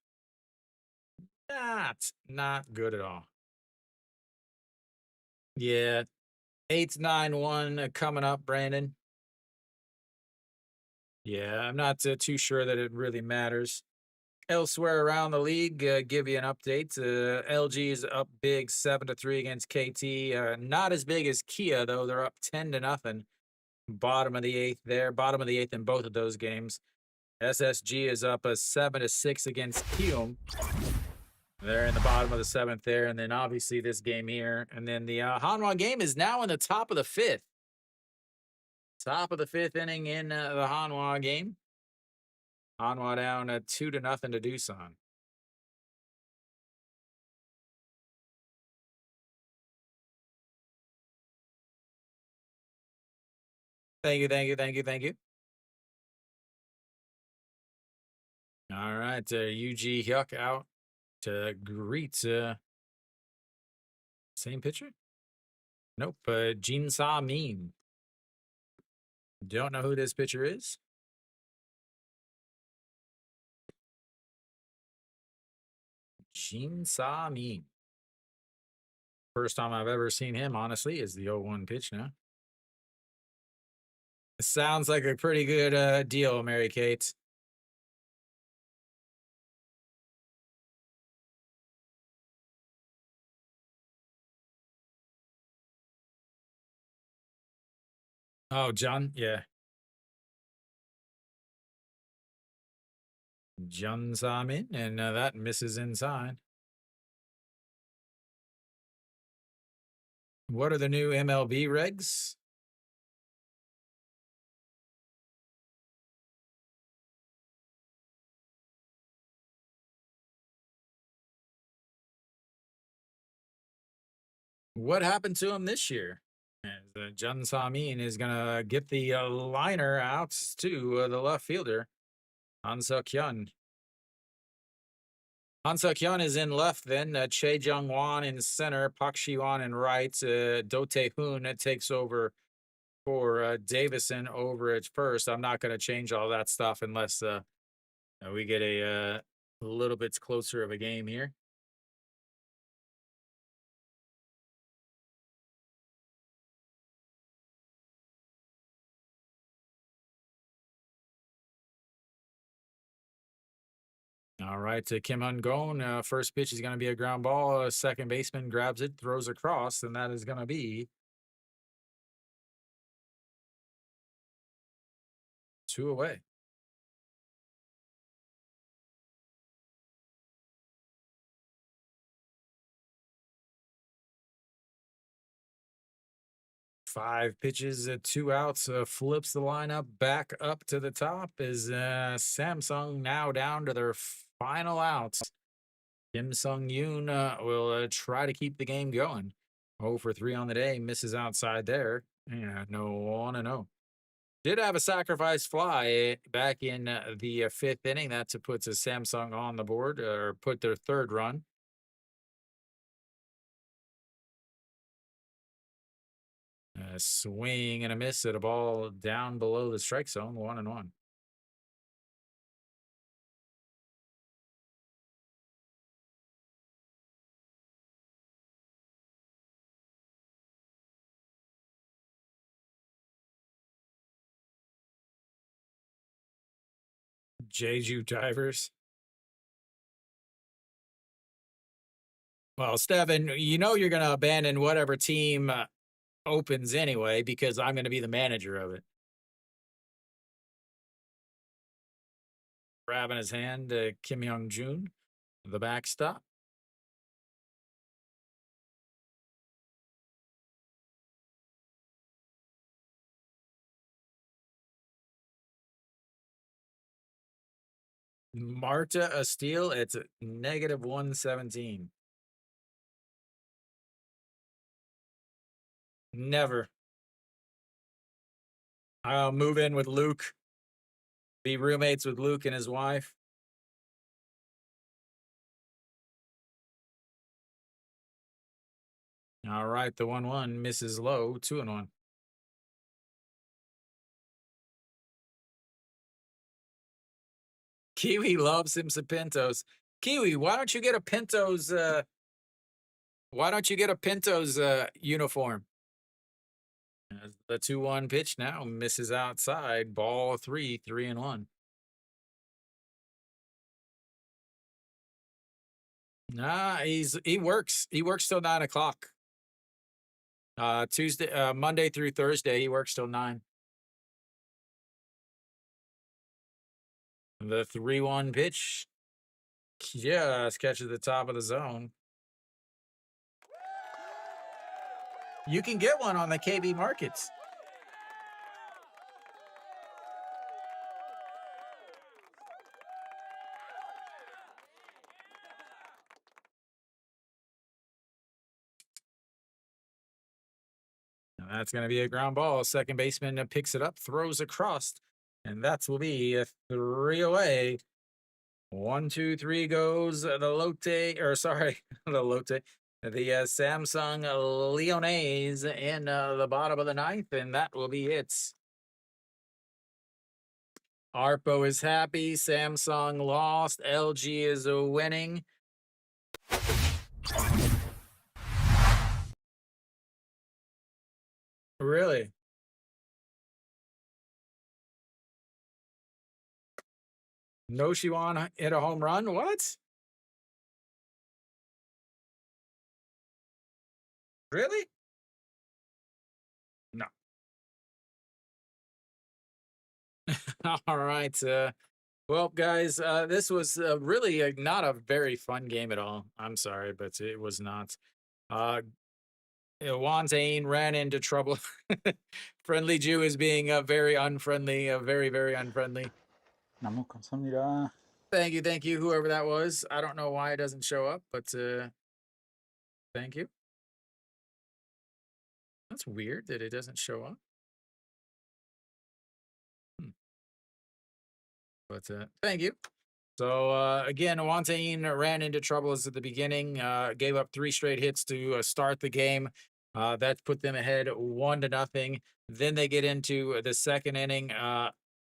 Not good at all. Yeah, 8-9-1 coming up, Brandon. Yeah, I'm not too sure that it really matters. Elsewhere around the league, give you an update. LG is up big 7-3 against KT. Not as big as Kia though. They're up 10-0. Bottom of the eighth there. Bottom of the eighth in both of those games. SSG is up a 7-6 against Kium. They're in the bottom of the seventh there, and then obviously this game here, and then the Hanwha game is now in the top of the fifth. Top of the fifth inning in the Hanwha game. Hanwha down 2-0 to Doosan. Thank you. All right, UG Hyuk out to greet same pitcher? Nope, Jin Sa Min. Don't know who this pitcher is. Jin Sa Min. First time I've ever seen him, honestly, is the 0-1 pitch now. Sounds like a pretty good deal, Mary Kate. Oh, John, yeah. Jun Samin, and that misses inside. What are the new MLB regs? What happened to him this year? And Jun Samin is going to get the liner out to the left fielder, Han Seok-hyun. Han Seok-hyun is in left then. Che Jung-won in center. Park Shi-won in right. Do Tae-hoon takes over for Davison over at first. I'm not going to change all that stuff unless we get a little bit closer of a game here. All right, to Kim Un-gon. First pitch is going to be a ground ball. Second baseman grabs it, throws across, and that is going to be 2 away. Five pitches, 2 outs, flips the lineup back up to the top is Samsung now down to their final outs. Kim Sung-yoon will try to keep the game going. 0 for 3 on the day, misses outside there. Yeah, no 1-0. Did have a sacrifice fly back in the 5th inning. That puts a Samsung on the board, or put their 3rd run. A swing and a miss at a ball down below the strike zone, 1-1. Jeju Divers. Well, Stefan, you know you're going to abandon whatever team opens anyway because I'm going to be the manager of it. Grabbing his hand, Kim Young Jun, the backstop. Marta a steal. It's a -117. Never. I'll move in with Luke. Be roommates with Luke and his wife. All right, the 1-1 misses low, 2-1. Kiwi loves him some Pintos. Kiwi, why don't you get a Pintos? Why don't you get a Pintos uniform? As the 2-1 pitch now misses outside. Ball 3, 3-1. Nah, he works. He works till 9 o'clock. Monday through Thursday, he works till 9. The 3-1 pitch just catches the top of the zone. You can get one on the KB markets. And that's going to be a ground ball. Second baseman picks it up, throws across, and that will be a 3 away. 1, 2, 3 goes the Lotte, or sorry, the Lotte, the Samsung Leones in the bottom of the ninth, and that will be it. Arpo is happy. Samsung lost. LG is winning. Really? No Shiwan hit a home run? What? Really? No. All right. Well, guys, this was really not a very fun game at all. I'm sorry, but it was not. Wantane ran into trouble. Friendly Jew is being very unfriendly, very, very unfriendly. 너무 감사합니다. Thank you, whoever that was. I don't know why it doesn't show up, but thank you. That's weird that it doesn't show up. But thank you. So again, Wantane ran into troubles at the beginning, gave up 3 straight hits to start the game. That put them ahead 1-0. Then they get into the second inning,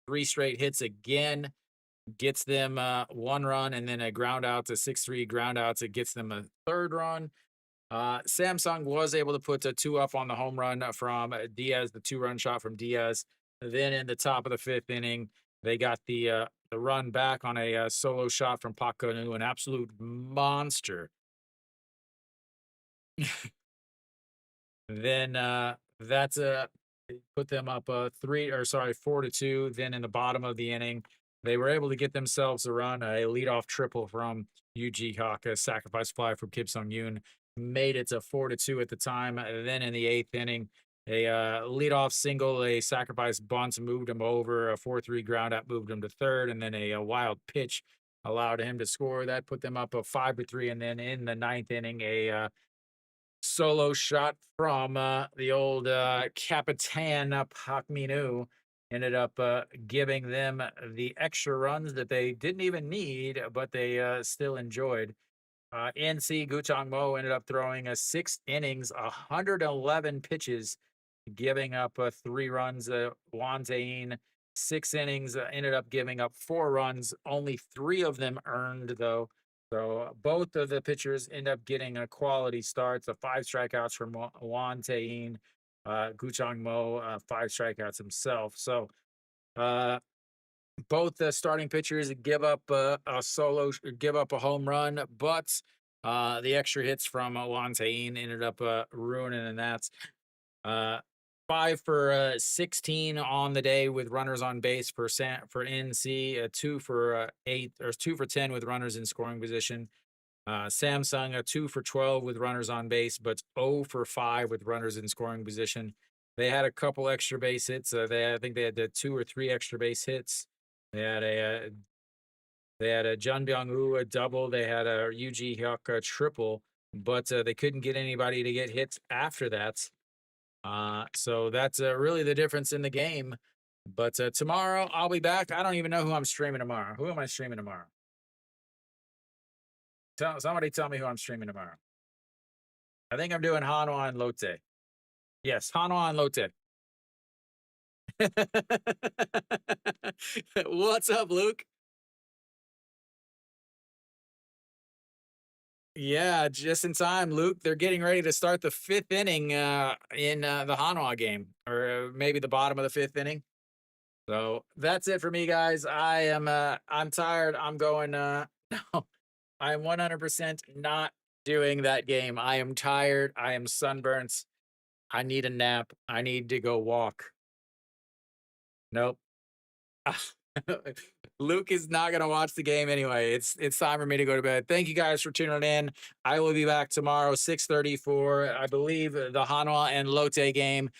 3 straight hits again, gets them 1 run, and then a ground out to 6-3 ground outs. It gets them a 3rd run. Samsung was able to put a 2 up on the home run from Diaz, the 2-run shot from Diaz. Then in the top of the 5th inning, they got the run back on a solo shot from Pak Kanu, an absolute monster. Then that's put them up 4-2. Then in the bottom of the inning, they were able to get themselves a run, a leadoff triple from Yu Ji Hawk, a sacrifice fly from Kim Sung Yoon, made it to 4-2 at the time. Then in the 8th inning, a leadoff single, a sacrifice bunt moved him over, a 4-3 ground out moved him to 3rd, and then a wild pitch allowed him to score. That put them up 5-3. And then in the 9th inning, a solo shot from the old Capitan Pak Minu ended up giving them the extra runs that they didn't even need, but they still enjoyed. NC Guchang Mo ended up throwing 6 innings, 111 pitches, giving up 3 runs. Juan Tain, 6 innings, ended up giving up 4 runs. Only 3 of them earned, though. So both of the pitchers end up getting a quality start. So 5 strikeouts from Juan Tain. Guchang Mo, 5 strikeouts himself. So both the starting pitchers give up give up a home run, but the extra hits from Juan Tain ended up ruining that. 5 for 16 on the day with runners on base for NC, 2 for 8 or 2 for 10 with runners in scoring position. Samsung, 2 for 12 with runners on base, but 0 for 5 with runners in scoring position. They had a couple extra base hits. I think they had 2 or 3 extra base hits. They had a Jun Byung-woo a double. They had a Yu Ji Hyuk a triple, but they couldn't get anybody to get hits after that. So that's really the difference in the game. But tomorrow I'll be back. I don't even know who I'm streaming tomorrow. Who am I streaming tomorrow? Somebody tell me who I'm streaming tomorrow. I think I'm doing Hanwha and Lotte. Yes, Hanwha and Lotte. What's up, Luke? Yeah, just in time, Luke. They're getting ready to start the 5th inning in the Hanwha game, or maybe the bottom of the 5th inning. So that's it for me, guys. I'm tired. I'm going. No, I am 100% not doing that game. I am tired. I am sunburnt. I need a nap. I need to go walk. Nope. Luke is not going to watch the game anyway. It's time for me to go to bed. Thank you guys for tuning in. I will be back tomorrow, 6:30 for, I believe, the Hanwha and Lotte game.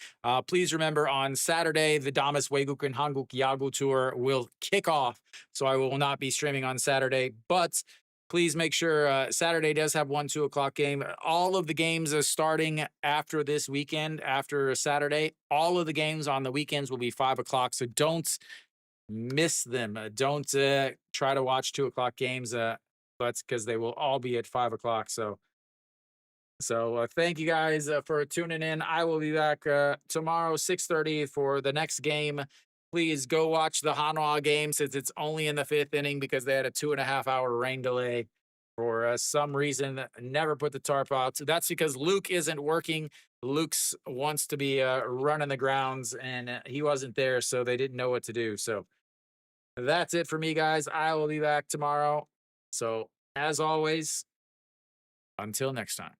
Please remember, on Saturday, the Damas Weigukuen Hanguk Yagu Tour will kick off, so I will not be streaming on Saturday, but please make sure Saturday does have 2 o'clock game. All of the games are starting after this weekend, after Saturday. All of the games on the weekends will be 5 o'clock, so don't miss them. Don't try to watch 2 o'clock games, but because they will all be at 5 o'clock. So thank you guys for tuning in. I will be back tomorrow, 6:30 for the next game. Please go watch the Hanwha game, since it's only in the 5th inning because they had a 2.5-hour rain delay for some reason. Never put the tarp out. So that's because Luke isn't working. Luke's wants to be running the grounds, and he wasn't there, so they didn't know what to do. So that's it for me, guys. I will be back tomorrow. So as always, until next time.